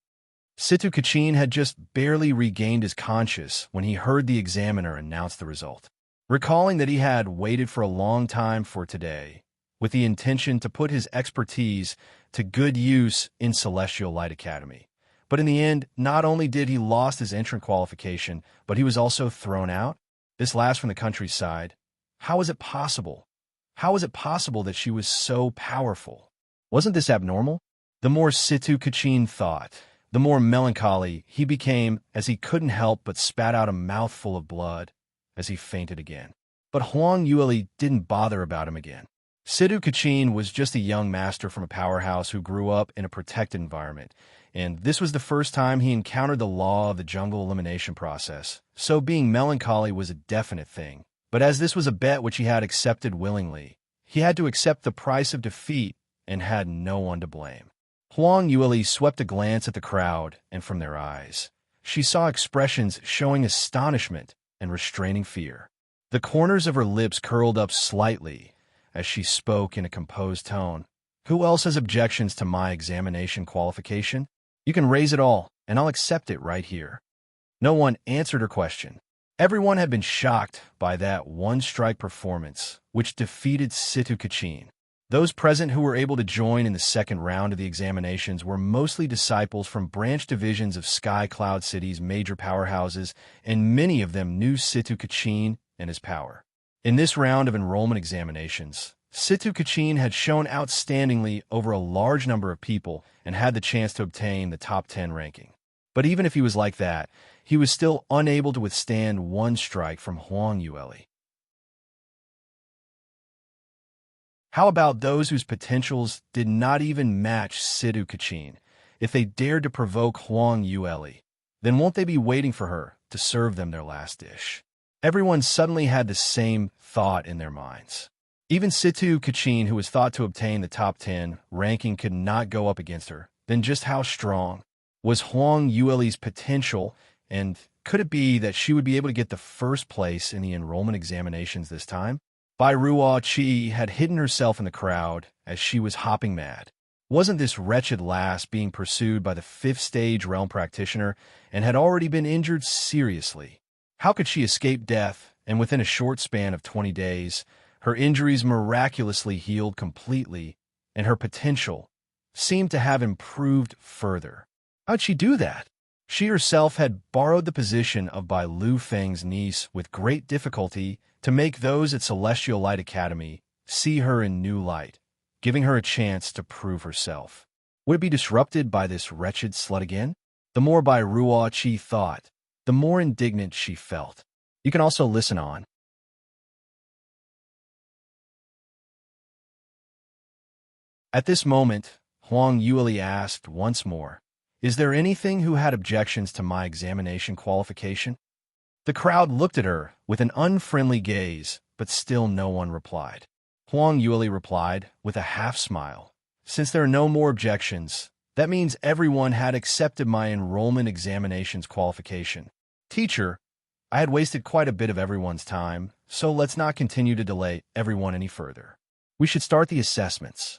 Speaker 1: Situ Kachin had just barely regained his conscience when he heard the examiner announce the result. Recalling that he had waited for a long time for today, with the intention to put his expertise to good use in Celestial Light Academy. But in the end, not only did he lost his entrant qualification, but he was also thrown out. This lass from the countryside. How was it possible? How was it possible that she was so powerful? Wasn't this abnormal? The more Situ Kachin thought, the more melancholy he became, as he couldn't help but spat out a mouthful of blood as he fainted again. But Huang Yueli didn't bother about him again. Situ Kachin was just a young master from a powerhouse who grew up in a protected environment, and this was the first time he encountered the law of the jungle elimination process, so being melancholy was a definite thing. But as this was a bet which he had accepted willingly, he had to accept the price of defeat and had no one to blame. Huang Yueli swept a glance at the crowd, and from their eyes, she saw expressions showing astonishment and restraining fear. The corners of her lips curled up slightly as she spoke in a composed tone. "Who else has objections to my examination qualification? You can raise it all, and I'll accept it right here." No one answered her question. Everyone had been shocked by that one-strike performance, which defeated Situ Kachin. Those present who were able to join in the second round of the examinations were mostly disciples from branch divisions of Sky Cloud City's major powerhouses, and many of them knew Situ Kachin and his power. In this round of enrollment examinations, Situ Kachin had shown outstandingly over a large number of people and had the chance to obtain the top 10 ranking. But even if he was like that, he was still unable to withstand one strike from Huang Yueli. How about those whose potentials did not even match Situ Kachin? If they dared to provoke Huang Yueli, then won't they be waiting for her to serve them their last dish? Everyone suddenly had the same thought in their minds. Even Situ Kachin, who was thought to obtain the top 10 ranking, could not go up against her. Then just how strong was Huang Yueli's potential, and could it be that she would be able to get the first place in the enrollment examinations this time? Bairuo Qi had hidden herself in the crowd as she was hopping mad. Wasn't this wretched lass being pursued by the 5th stage realm practitioner and had already been injured seriously? How could she escape death, and within a short span of 20 days, her injuries miraculously healed completely, and her potential seemed to have improved further? How'd she do that? She herself had borrowed the position of Bai Lu Feng's niece with great difficulty to make those at Celestial Light Academy see her in new light, giving her a chance to prove herself. Would it be disrupted by this wretched slut again? The more Bairuo Qi thought, the more indignant she felt. You can also listen on. At this moment, Huang Yueli asked once more, "Is there anything who had objections to my examination qualification?" The crowd looked at her with an unfriendly gaze, but still no one replied. Huang Yueli replied with a half-smile. "Since there are no more objections, that means everyone had accepted my enrollment examinations qualification. Teacher, I had wasted quite a bit of everyone's time, so let's not continue to delay everyone any further. We should start the assessments."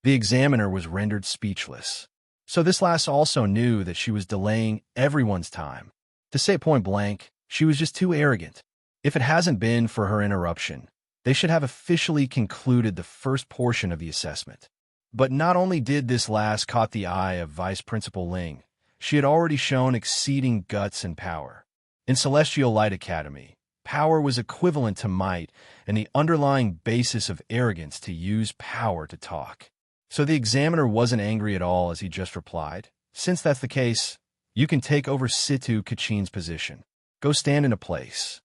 Speaker 1: The examiner was rendered speechless. So this lass also knew that she was delaying everyone's time. To say it point blank, she was just too arrogant. If it hasn't been for her interruption, they should have officially concluded the first portion of the assessment. But not only did this lass caught the eye of Vice Principal Ling, she had already shown exceeding guts and power. In Celestial Light Academy, power was equivalent to might and the underlying basis of arrogance to use power to talk. So the examiner wasn't angry at all as he just replied, "Since that's the case, you can take over Situ Kachin's position. Go stand in a place."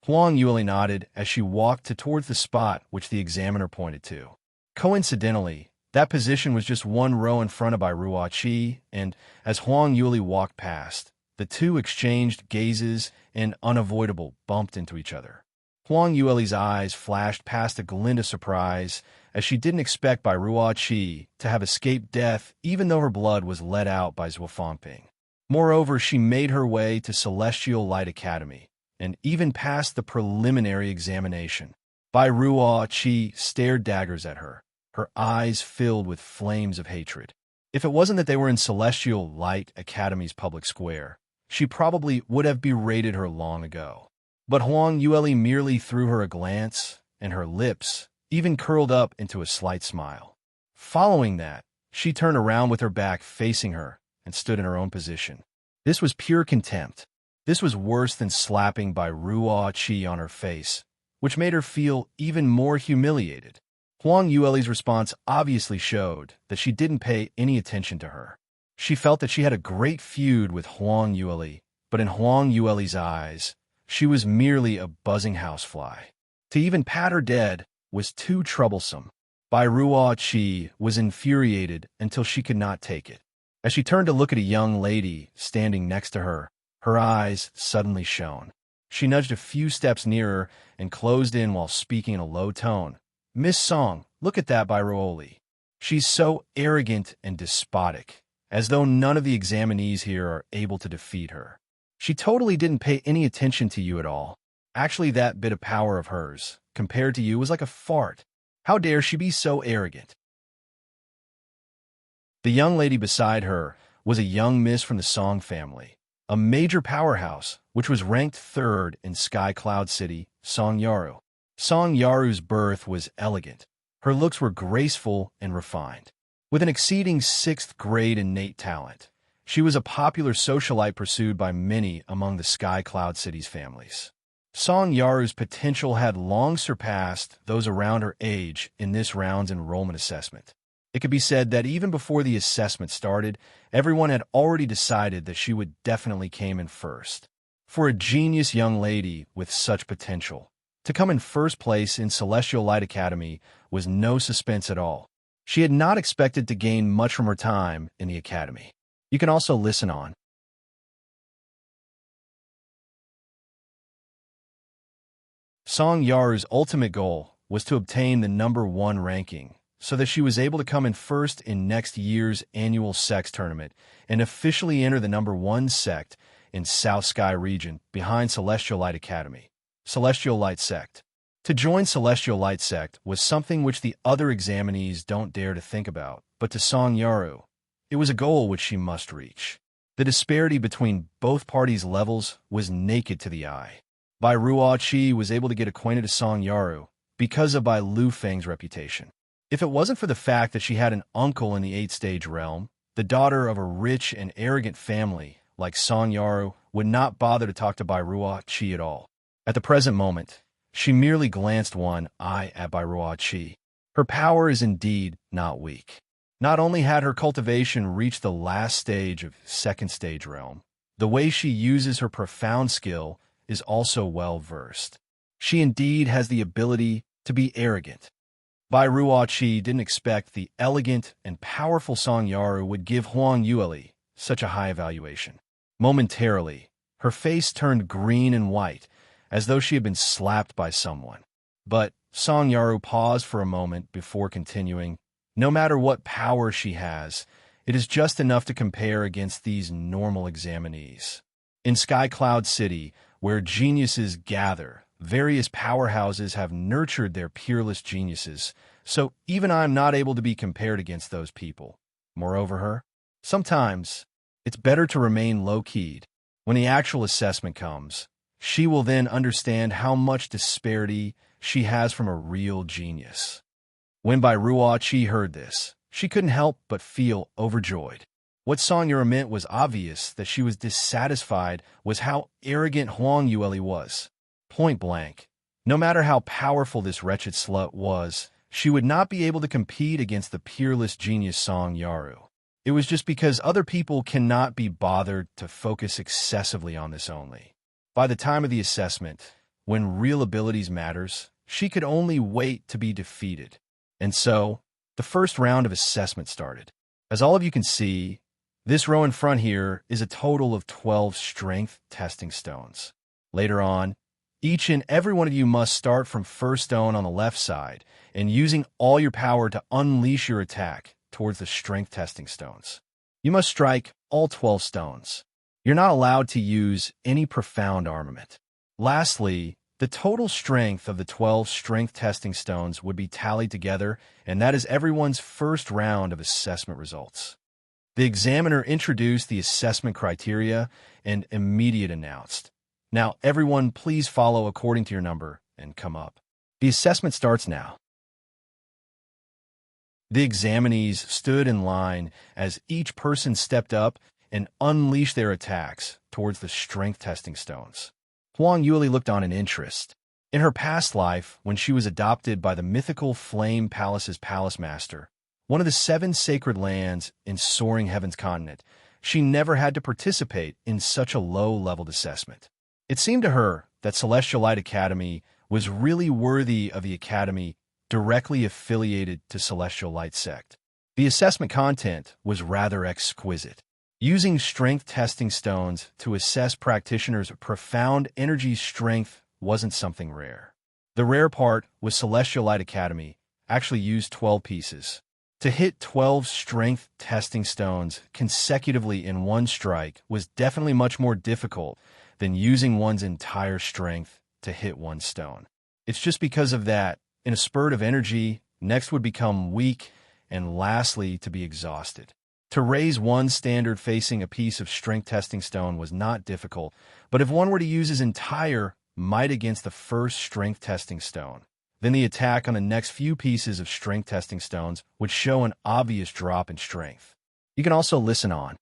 Speaker 1: Huang Yueli nodded as she walked towards the spot which the examiner pointed to. Coincidentally, that position was just one row in front of Ruo Qi, and as Huang Yueli walked past, the two exchanged gazes and unavoidable bumped into each other. Huang Yueli's eyes flashed past a glint of surprise as she didn't expect Ruo Qi to have escaped death even though her blood was let out by Zhuofangping. Moreover, she made her way to Celestial Light Academy and even passed the preliminary examination. Ruo Qi stared daggers at her, her eyes filled with flames of hatred. If it wasn't that they were in Celestial Light Academy's public square, she probably would have berated her long ago. But Huang Yueli merely threw her a glance, and her lips even curled up into a slight smile. Following that, she turned around with her back facing her and stood in her own position. This was pure contempt. This was worse than slapping Ruo Qi on her face, which made her feel even more humiliated. Huang Yueli's response obviously showed that she didn't pay any attention to her. She felt that she had a great feud with Huang Yueli, but in Huang Yueli's eyes, she was merely a buzzing housefly. To even pat her dead was too troublesome. Ruo Qi was infuriated until she could not take it. As she turned to look at a young lady standing next to her, her eyes suddenly shone. She nudged a few steps nearer and closed in while speaking in a low tone. "Miss Song, look at that Ruoli. She's so arrogant and despotic, as though none of the examinees here are able to defeat her. She totally didn't pay any attention to you at all. Actually, that bit of power of hers, compared to you, was like a fart. How dare she be so arrogant?" The young lady beside her was a young miss from the Song family, a major powerhouse, which was ranked third in Sky Cloud City, Song Yaru. Song Yaru's birth was elegant. Her looks were graceful and refined. With an exceeding 6th grade innate talent, she was a popular socialite pursued by many among the Sky Cloud City's families. Song Yaru's potential had long surpassed those around her age in this round's enrollment assessment. It could be said that even before the assessment started, everyone had already decided that she would definitely come in first. For a genius young lady with such potential, to come in first place in Celestial Light Academy was no suspense at all. She had not expected to gain much from her time in the academy. You can also listen on. Song Yaru's ultimate goal was to obtain the #1 ranking, so that she was able to come in first in next year's annual sex tournament and officially enter the #1 sect in South Sky region behind Celestial Light Academy, Celestial Light Sect. To join Celestial Light Sect was something which the other examinees don't dare to think about, but to Song Yaru, it was a goal which she must reach. The disparity between both parties' levels was naked to the eye. Ruo Qi was able to get acquainted with Song Yaru because of Lu Feng's reputation. If it wasn't for the fact that she had an uncle in the 8th-stage realm, the daughter of a rich and arrogant family like Song Yaru would not bother to talk to Ruo Qi at all. At the present moment, she merely glanced one eye at Ruo Qi. Her power is indeed not weak. Not only had her cultivation reached the last stage of 2nd-stage realm, the way she uses her profound skill is also well-versed. She indeed has the ability to be arrogant. Ruo Qi didn't expect the elegant and powerful Song Yaru would give Huang Yueli such a high evaluation. Momentarily, her face turned green and white, as though she had been slapped by someone. But Song Yaru paused for a moment before continuing. No matter what power she has, it is just enough to compare against these normal examinees. In Sky Cloud City, where geniuses gather, various powerhouses have nurtured their peerless geniuses, so even I am not able to be compared against those people. Moreover, Sometimes, it's better to remain low-keyed. When the actual assessment comes, she will then understand how much disparity she has from a real genius. When by Ruoqi heard this, she couldn't help but feel overjoyed. What Song Yura meant was obvious that she was dissatisfied was how arrogant Huang Yueli was. Point blank. No matter how powerful this wretched slut was, she would not be able to compete against the peerless genius Song Yaru. It was just because other people cannot be bothered to focus excessively on this only. By the time of the assessment, when real abilities matters, she could only wait to be defeated. And so, the first round of assessment started. As all of you can see, this row in front here is a total of 12 strength testing stones. Later on, each and every one of you must start from first stone on the left side and using all your power to unleash your attack towards the strength testing stones. You must strike all 12 stones. You're not allowed to use any profound armament. Lastly, the total strength of the 12 strength testing stones would be tallied together, and that is everyone's first round of assessment results. The examiner introduced the assessment criteria and immediately announced, "Now, everyone, please follow according to your number and come up." The assessment starts now. The examinees stood in line as each person stepped up and unleashed their attacks towards the strength testing stones. Huang Yueli looked on in interest. In her past life, when she was adopted by the mythical Flame Palace's palace master, one of the 7 sacred lands in Soaring Heaven's continent, she never had to participate in such a low-leveled assessment. It seemed to her that Celestial Light Academy was really worthy of the academy directly affiliated to Celestial Light Sect. The assessment content was rather exquisite. Using strength testing stones to assess practitioners' profound energy strength wasn't something rare. The rare part was Celestial Light Academy actually used 12 pieces. To hit 12 strength testing stones consecutively in one strike was definitely much more difficult than using one's entire strength to hit one stone. It's just because of that, in a spurt of energy, next would become weak, and lastly to be exhausted. To raise one standard facing a piece of strength testing stone was not difficult, but if one were to use his entire might against the first strength testing stone, then the attack on the next few pieces of strength testing stones would show an obvious drop in strength. You can also listen on.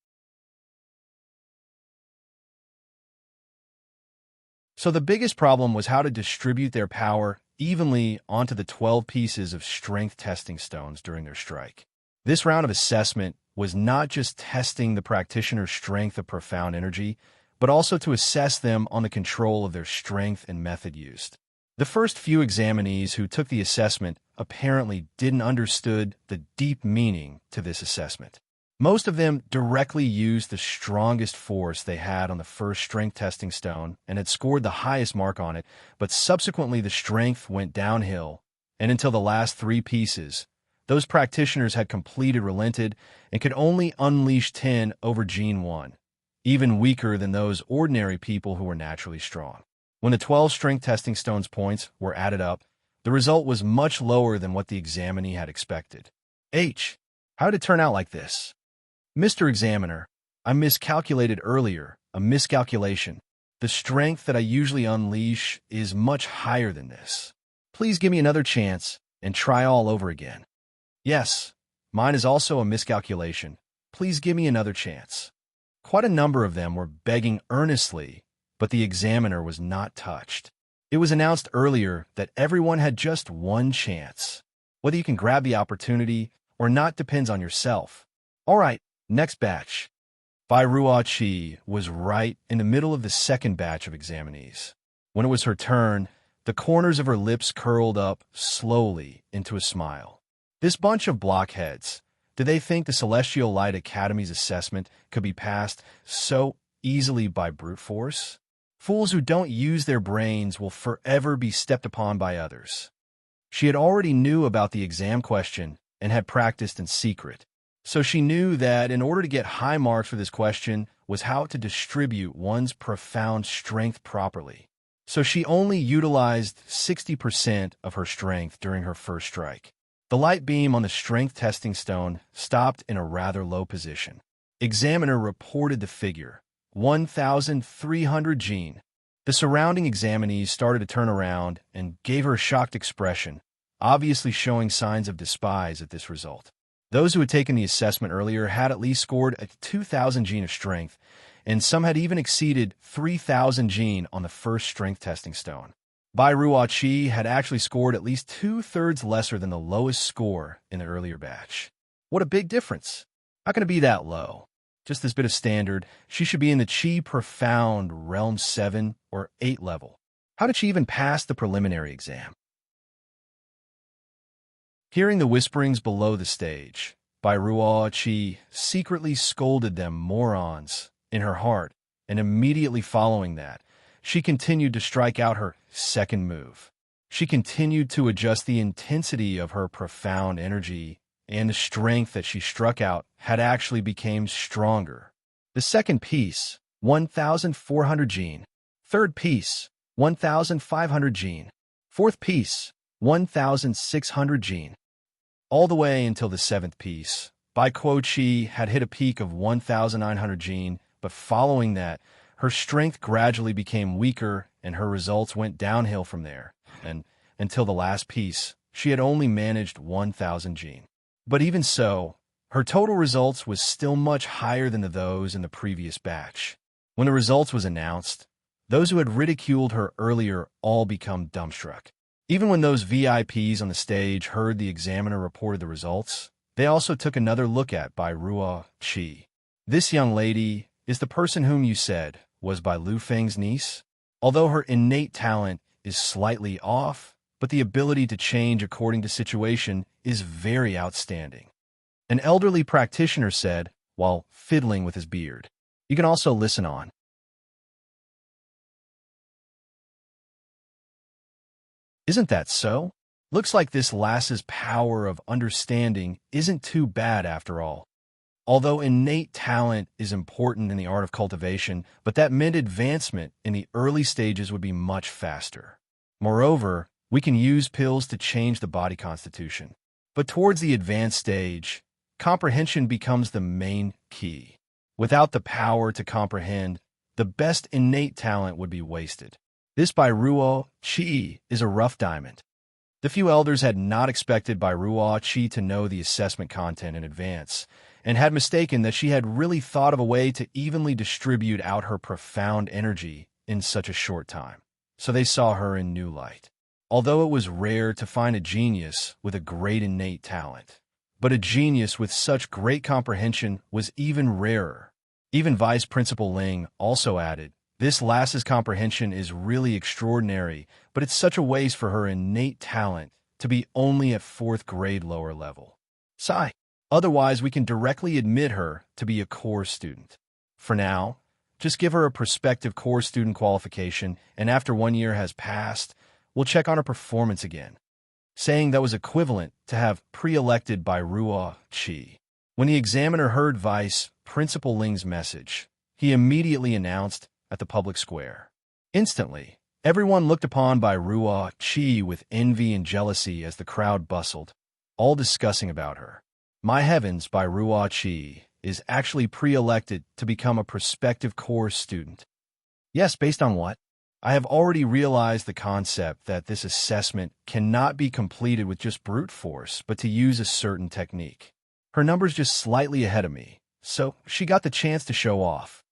Speaker 1: So the biggest problem was how to distribute their power evenly onto the 12 pieces of strength testing stones during their strike. This round of assessment was not just testing the practitioner's strength of profound energy, but also to assess them on the control of their strength and method used. The first few examinees who took the assessment apparently didn't understood the deep meaning to this assessment. Most of them directly used the strongest force they had on the first strength testing stone and had scored the highest mark on it, but subsequently the strength went downhill, and until the last 3 pieces, those practitioners had completed relented and could only unleash 10 over Gene 1, even weaker than those ordinary people who were naturally strong. When the 12 strength testing stones points were added up, the result was much lower than what the examinee had expected. How did it turn out like this? Mr. Examiner, I miscalculated earlier, a miscalculation. The strength that I usually unleash is much higher than this. Please give me another chance and try all over again. Yes, mine is also a miscalculation. Please give me another chance. Quite a number of them were begging earnestly, but the examiner was not touched. It was announced earlier that everyone had just one chance. Whether you can grab the opportunity or not depends on yourself. All right, next batch. Bai Ruoqi was right in the middle of the second batch of examinees. When it was her turn, the corners of her lips curled up slowly into a smile. This bunch of blockheads, did they think the Celestial Light Academy's assessment could be passed so easily by brute force? Fools who don't use their brains will forever be stepped upon by others. She had already knew about the exam question and had practiced in secret, so she knew that in order to get high marks for this question was how to distribute one's profound strength properly. So she only utilized 60% of her strength during her first strike. The light beam on the strength testing stone stopped in a rather low position. Examiner reported the figure, 1,300 gene. The surrounding examinees started to turn around and gave her a shocked expression, obviously showing signs of despise at this result. Those who had taken the assessment earlier had at least scored a 2,000 gene of strength, and some had even exceeded 3,000 gene on the first strength testing stone. Bai Ruoqi had actually scored at least two-thirds lesser than the lowest score in the earlier batch. What a big difference! How can it be that low? Just this bit of standard, she should be in the Qi Profound Realm 7 or 8 level. How did she even pass the preliminary exam? Hearing the whisperings below the stage, Bai Ruoqi secretly scolded them morons in her heart, and immediately following that, she continued to strike out her second move. She continued to adjust the intensity of her profound energy, and the strength that she struck out had actually become stronger. The second piece, 1,400 gene. Third piece, 1,500 gene. Fourth piece, 1,600 gene. All the way until the seventh piece, Bai Ruoqi had hit a peak of 1,900 gene, but following that, her strength gradually became weaker and her results went downhill from there, and until the last piece, she had only managed 1,000 gene. But even so, her total results was still much higher than those in the previous batch. When the results was announced, those who had ridiculed her earlier all become dumbstruck. Even when those VIPs on the stage heard the examiner reported the results, they also took another look at Bai Ruoqi. This young lady is the person whom you said was Bai Lu Feng's niece. Although her innate talent is slightly off, but the ability to change according to situation is very outstanding. An elderly practitioner said, while fiddling with his beard. You can also listen on. Isn't that so? Looks like this lass's power of understanding isn't too bad after all. Although innate talent is important in the art of cultivation, but that meant advancement in the early stages would be much faster. Moreover, we can use pills to change the body constitution. But towards the advanced stage, comprehension becomes the main key. Without the power to comprehend, the best innate talent would be wasted. This Bai Ruoqi is a rough diamond. The few elders had not expected Bai Ruoqi to know the assessment content in advance, and had mistaken that she had really thought of a way to evenly distribute out her profound energy in such a short time. So they saw her in new light. Although it was rare to find a genius with a great innate talent, but a genius with such great comprehension was even rarer. Even Vice Principal Ling also added, "This lass's comprehension is really extraordinary, but it's such a waste for her innate talent to be only at 4th grade lower level. Sigh. Otherwise, we can directly admit her to be a core student. For now, just give her a prospective core student qualification, and after 1 year has passed, we'll check on her performance again." Saying that was equivalent to have pre-elected Bai Ruoqi. When the examiner heard Vice Principal Ling's message, he immediately announced at the public square. Instantly, everyone looked upon Bai Ruoqi with envy and jealousy as the crowd bustled, all discussing about her. My heavens, Bai Ruoqi is actually pre-elected to become a prospective core student. Yes, based on what? I have already realized the concept that this assessment cannot be completed with just brute force, but to use a certain technique. Her number's just slightly ahead of me, so she got the chance to show off.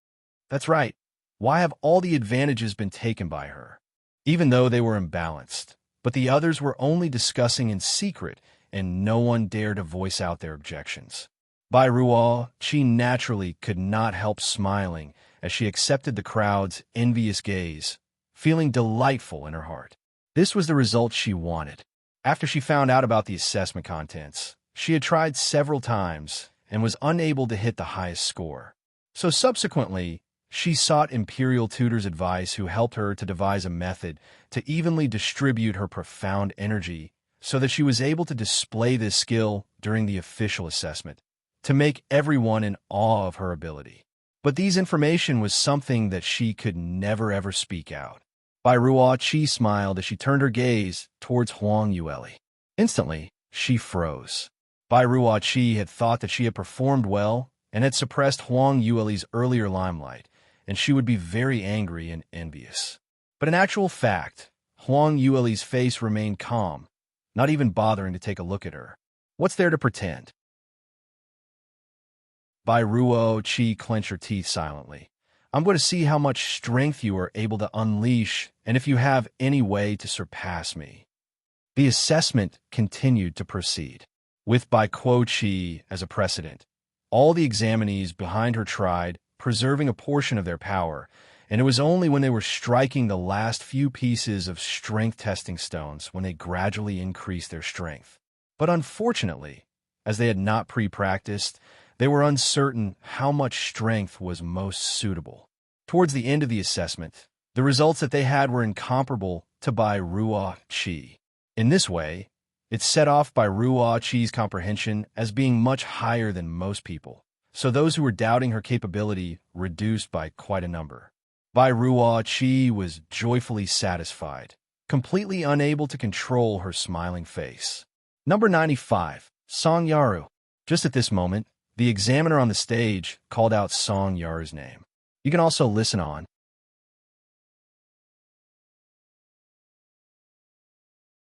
Speaker 1: That's right. Why have all the advantages been taken by her? Even though they were imbalanced, but the others were only discussing in secret, and no one dared to voice out their objections. Bai Ruoqi naturally could not help smiling as she accepted the crowd's envious gaze, feeling delightful in her heart. This was the result she wanted. After she found out about the assessment contents, she had tried several times and was unable to hit the highest score. So subsequently, she sought Imperial Tutor's advice, who helped her to devise a method to evenly distribute her profound energy so that she was able to display this skill during the official assessment, to make everyone in awe of her ability. But these information was something that she could never ever speak out. Bai Ruoqi smiled as she turned her gaze towards Huang Yueli. Instantly, she froze. Bai Ruoqi had thought that she had performed well, and had suppressed Huang Yueli's earlier limelight, and she would be very angry and envious. But in actual fact, Huang Yueli's face remained calm, not even bothering to take a look at her. What's there to pretend? Bai Ruo Qi clenched her teeth silently. I'm going to see how much strength you are able to unleash, and if you have any way to surpass me. The assessment continued to proceed, with Bai Kuo Qi as a precedent. All the examinees behind her tried, preserving a portion of their power, and it was only when they were striking the last few pieces of strength testing stones when they gradually increased their strength. But unfortunately, as they had not pre-practiced, they were uncertain how much strength was most suitable. Towards the end of the assessment, the results that they had were incomparable to Bai Ruo Qi. In this way, it set off Bai Ruo Qi's comprehension as being much higher than most people, so those who were doubting her capability reduced by quite a number. Bai Ruo Qi was joyfully satisfied, completely unable to control her smiling face. Number 95, Song Yaru. Just at this moment, the examiner on the stage called out Song Yaru's name. You can also listen on.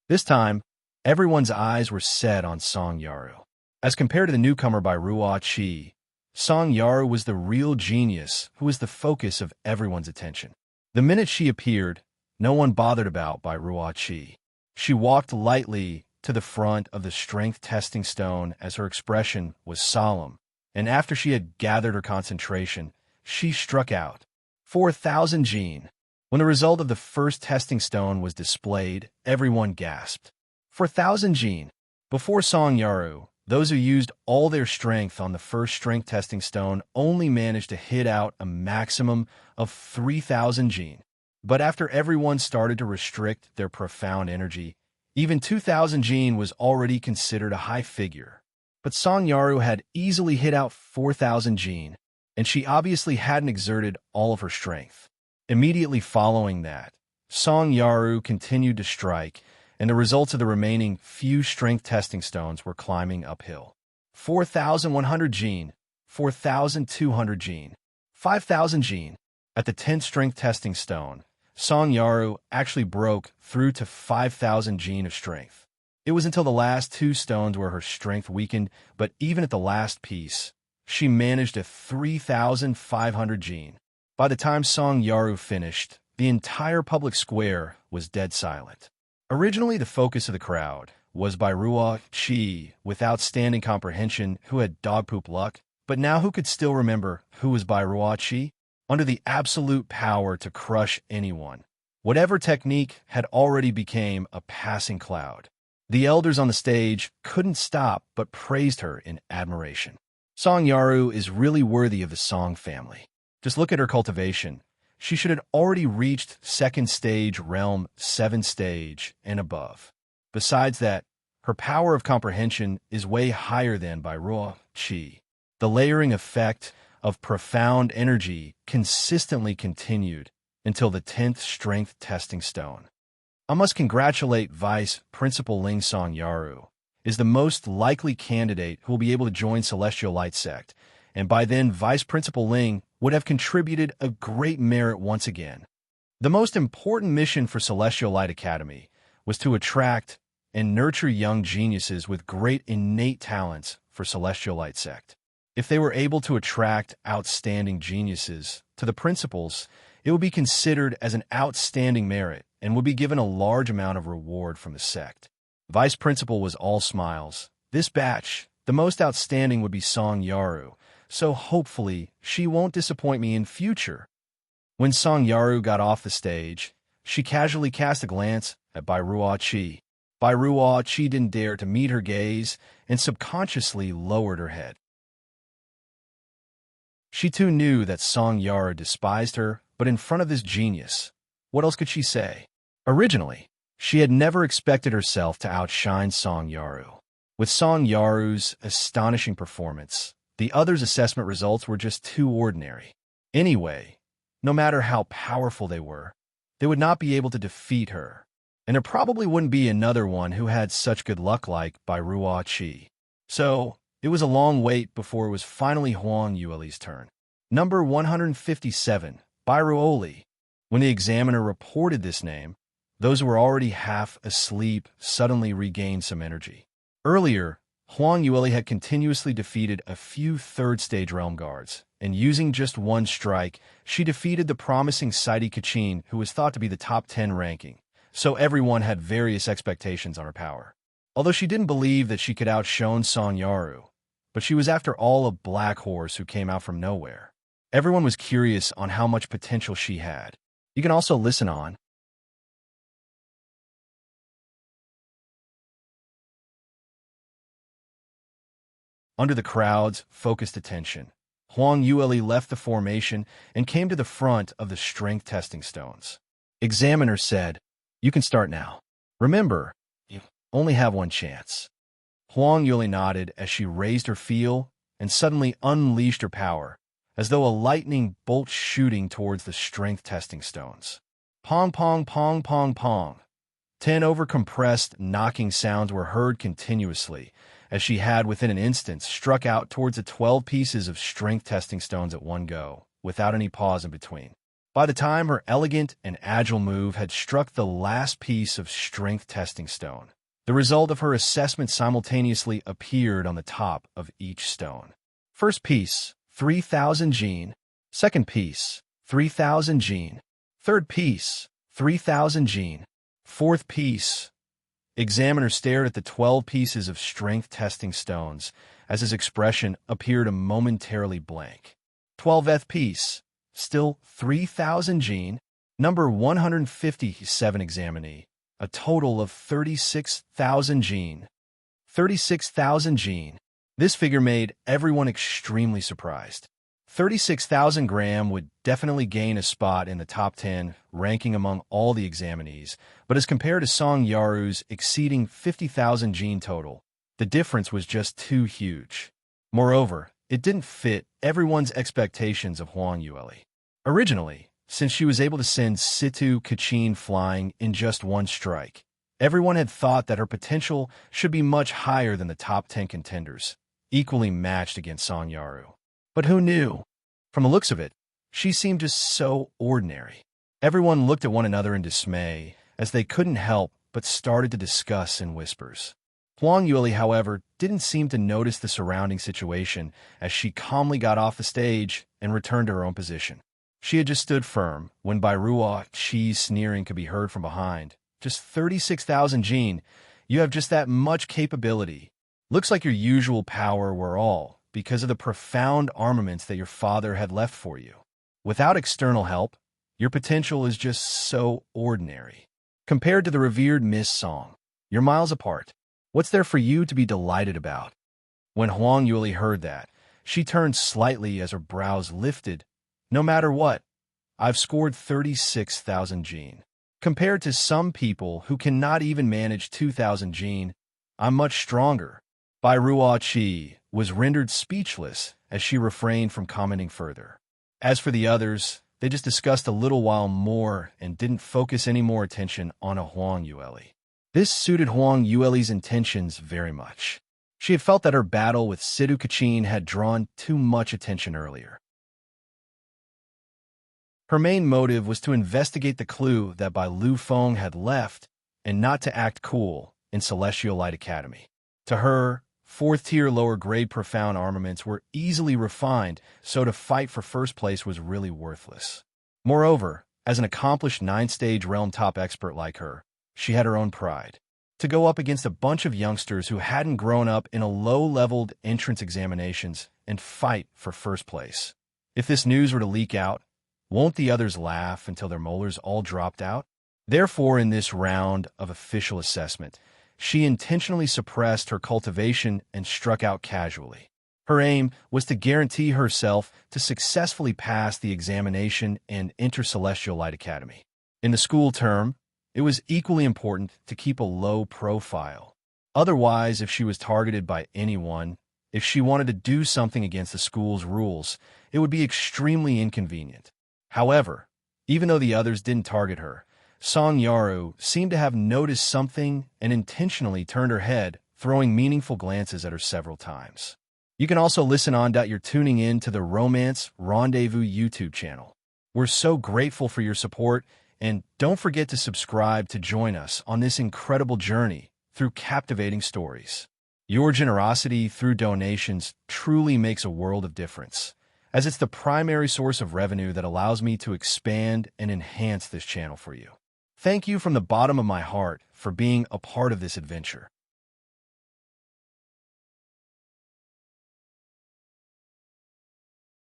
Speaker 1: This time, everyone's eyes were set on Song Yaru. As compared to the newcomer Bai Ruo Qi, Song Yaru was the real genius who was the focus of everyone's attention. The minute she appeared, no one bothered about Bai Ruo Qi. She walked lightly to the front of the strength testing stone as her expression was solemn, and after she had gathered her concentration, she struck out. 4,000 Jin. When the result of the first testing stone was displayed, everyone gasped. 4,000 Jin. Before Song Yaru, those who used all their strength on the first strength testing stone only managed to hit out a maximum of 3,000 Jin. But after everyone started to restrict their profound energy, even 2,000 Jin was already considered a high figure. But Song Yaru had easily hit out 4,000 Jin, and she obviously hadn't exerted all of her strength. Immediately following that, Song Yaru continued to strike, and the results of the remaining few strength testing stones were climbing uphill. 4,100 Jin, 4,200 Jin, 5,000 Jin. At the 10th strength testing stone, Song Yaru actually broke through to 5,000 Jin of strength. It was until the last two stones where her strength weakened, but even at the last piece, she managed a 3,500 Jin. By the time Song Yaru finished, the entire public square was dead silent. Originally, the focus of the crowd was Bai Ruo Qi with outstanding comprehension who had dog poop luck, but now who could still remember who was Bai Ruo Qi? Under the absolute power to crush anyone. Whatever technique had already became a passing cloud. The elders on the stage couldn't stop but praised her in admiration. Song Yaru is really worthy of the Song family. Just look at her cultivation. She should have already reached 2nd stage realm, 7th stage, and above. Besides that, her power of comprehension is way higher than Bai Ruo Qi. The layering effect of profound energy consistently continued until the 10th strength testing stone. I must congratulate Vice Principal Ling. Song Yaru is the most likely candidate who will be able to join Celestial Light Sect, and by then Vice Principal Ling would have contributed a great merit once again. The most important mission for Celestial Light Academy was to attract and nurture young geniuses with great innate talents for Celestial Light Sect. If they were able to attract outstanding geniuses to the principals, it would be considered as an outstanding merit and would be given a large amount of reward from the sect. Vice Principal was all smiles. This batch, the most outstanding would be Song Yaru, so hopefully she won't disappoint me in future. When Song Yaru got off the stage, she casually cast a glance at Bai Ruo Qi. Bai Ruo Qi didn't dare to meet her gaze and subconsciously lowered her head. She too knew that Song Yaru despised her, but in front of this genius, what else could she say? Originally, she had never expected herself to outshine Song Yaru. With Song Yaru's astonishing performance, the others' assessment results were just too ordinary. Anyway, no matter how powerful they would not be able to defeat her, and there probably wouldn't be another one who had such good luck like Bai Ruo Qi. So, It was a long wait before it was finally Huang Yueli's turn. Number 157, Bairuoli. When the examiner reported this name, those who were already half asleep suddenly regained some energy. Earlier, Huang Yueli had continuously defeated a few third-stage realm guards, and using just one strike, she defeated the promising Saidi Kachin, who was thought to be the top 10 ranking, so everyone had various expectations on her power. Although she didn't believe that she could outshone Song Yaru, but she was after all a black horse who came out from nowhere. Everyone was curious on how much potential she had. You can also listen on Under the crowd's focused attention, Huang Yueli left the formation and came to the front of the strength testing stones. Examiner said, "You can start now. Remember, you only have one chance." Huang Yueli nodded as she raised her field and suddenly unleashed her power, as though a lightning bolt shooting towards the strength testing stones. Pong, pong, pong, pong, pong. 10 overcompressed, knocking sounds were heard continuously, as she had within an instant struck out towards the 12 pieces of strength testing stones at one go, without any pause in between. By the time her elegant and agile move had struck the last piece of strength testing stone, the result of her assessment simultaneously appeared on the top of each stone. First piece, 3,000 Jin. Second piece, 3,000 Jin. Third piece, 3,000 Jin. Fourth piece. Examiner stared at the 12 pieces of strength testing stones as his expression appeared momentarily blank. 12th piece, still 3,000 Jin. Number 157 examinee, a total of 36,000 Jin. 36,000 Jin. This figure made everyone extremely surprised. 36,000 gram would definitely gain a spot in the top 10 ranking among all the examinees, but as compared to Song Yaru's exceeding 50,000 Jin total, the difference was just too huge. Moreover, it didn't fit everyone's expectations of Huang Yueli. Originally, since she was able to send Situ Kachin flying in just one strike, everyone had thought that her potential should be much higher than the top 10 contenders, equally matched against Song Yaru. But who knew? From the looks of it, she seemed just so ordinary. Everyone looked at one another in dismay, as they couldn't help but started to discuss in whispers. Huang Yueli, however, didn't seem to notice the surrounding situation as she calmly got off the stage and returned to her own position. She had just stood firm when Bairuo Chi's sneering could be heard from behind. "Just 36,000 Jin. You have just that much capability. Looks like your usual power were all because of the profound armaments that your father had left for you. Without external help, your potential is just so ordinary. Compared to the revered Miss Song, you're miles apart. What's there for you to be delighted about?" When Huang Yueli heard that, she turned slightly as her brows lifted. "No matter what, I've scored 36,000 Jin. Compared to some people who cannot even manage 2,000 Jin, I'm much stronger." Bairuo Chi was rendered speechless as she refrained from commenting further. As for the others, they just discussed a little while more and didn't focus any more attention on a Huang Yueli. This suited Huang Yueli's intentions very much. She had felt that her battle with Situ Kachin had drawn too much attention earlier. Her main motive was to investigate the clue that Bai Lu Feng had left and not to act cool in Celestial Light Academy. To her, fourth-tier lower-grade profound armaments were easily refined, so to fight for first place was really worthless. Moreover, as an accomplished 9-stage realm top expert like her, she had her own pride. To go up against a bunch of youngsters who hadn't grown up in a low-leveled entrance examinations and fight for first place. If this news were to leak out, won't the others laugh until their molars all dropped out? Therefore, in this round of official assessment, she intentionally suppressed her cultivation and struck out casually. Her aim was to guarantee herself to successfully pass the examination and enter Celestial Light Academy. In the school term, it was equally important to keep a low profile. Otherwise, if she was targeted by anyone, if she wanted to do something against the school's rules, it would be extremely inconvenient. However, even though the others didn't target her, Song Yaru seemed to have noticed something and intentionally turned her head, throwing meaningful glances at her several times. You can also listen on. You're tuning in to the Romance Rendezvous YouTube channel. We're so grateful for your support, and don't forget to subscribe to join us on this incredible journey through captivating stories. Your generosity through donations truly makes a world of difference, as it's the primary source of revenue that allows me to expand and enhance this channel for you. Thank you from the bottom of my heart for being a part of this adventure.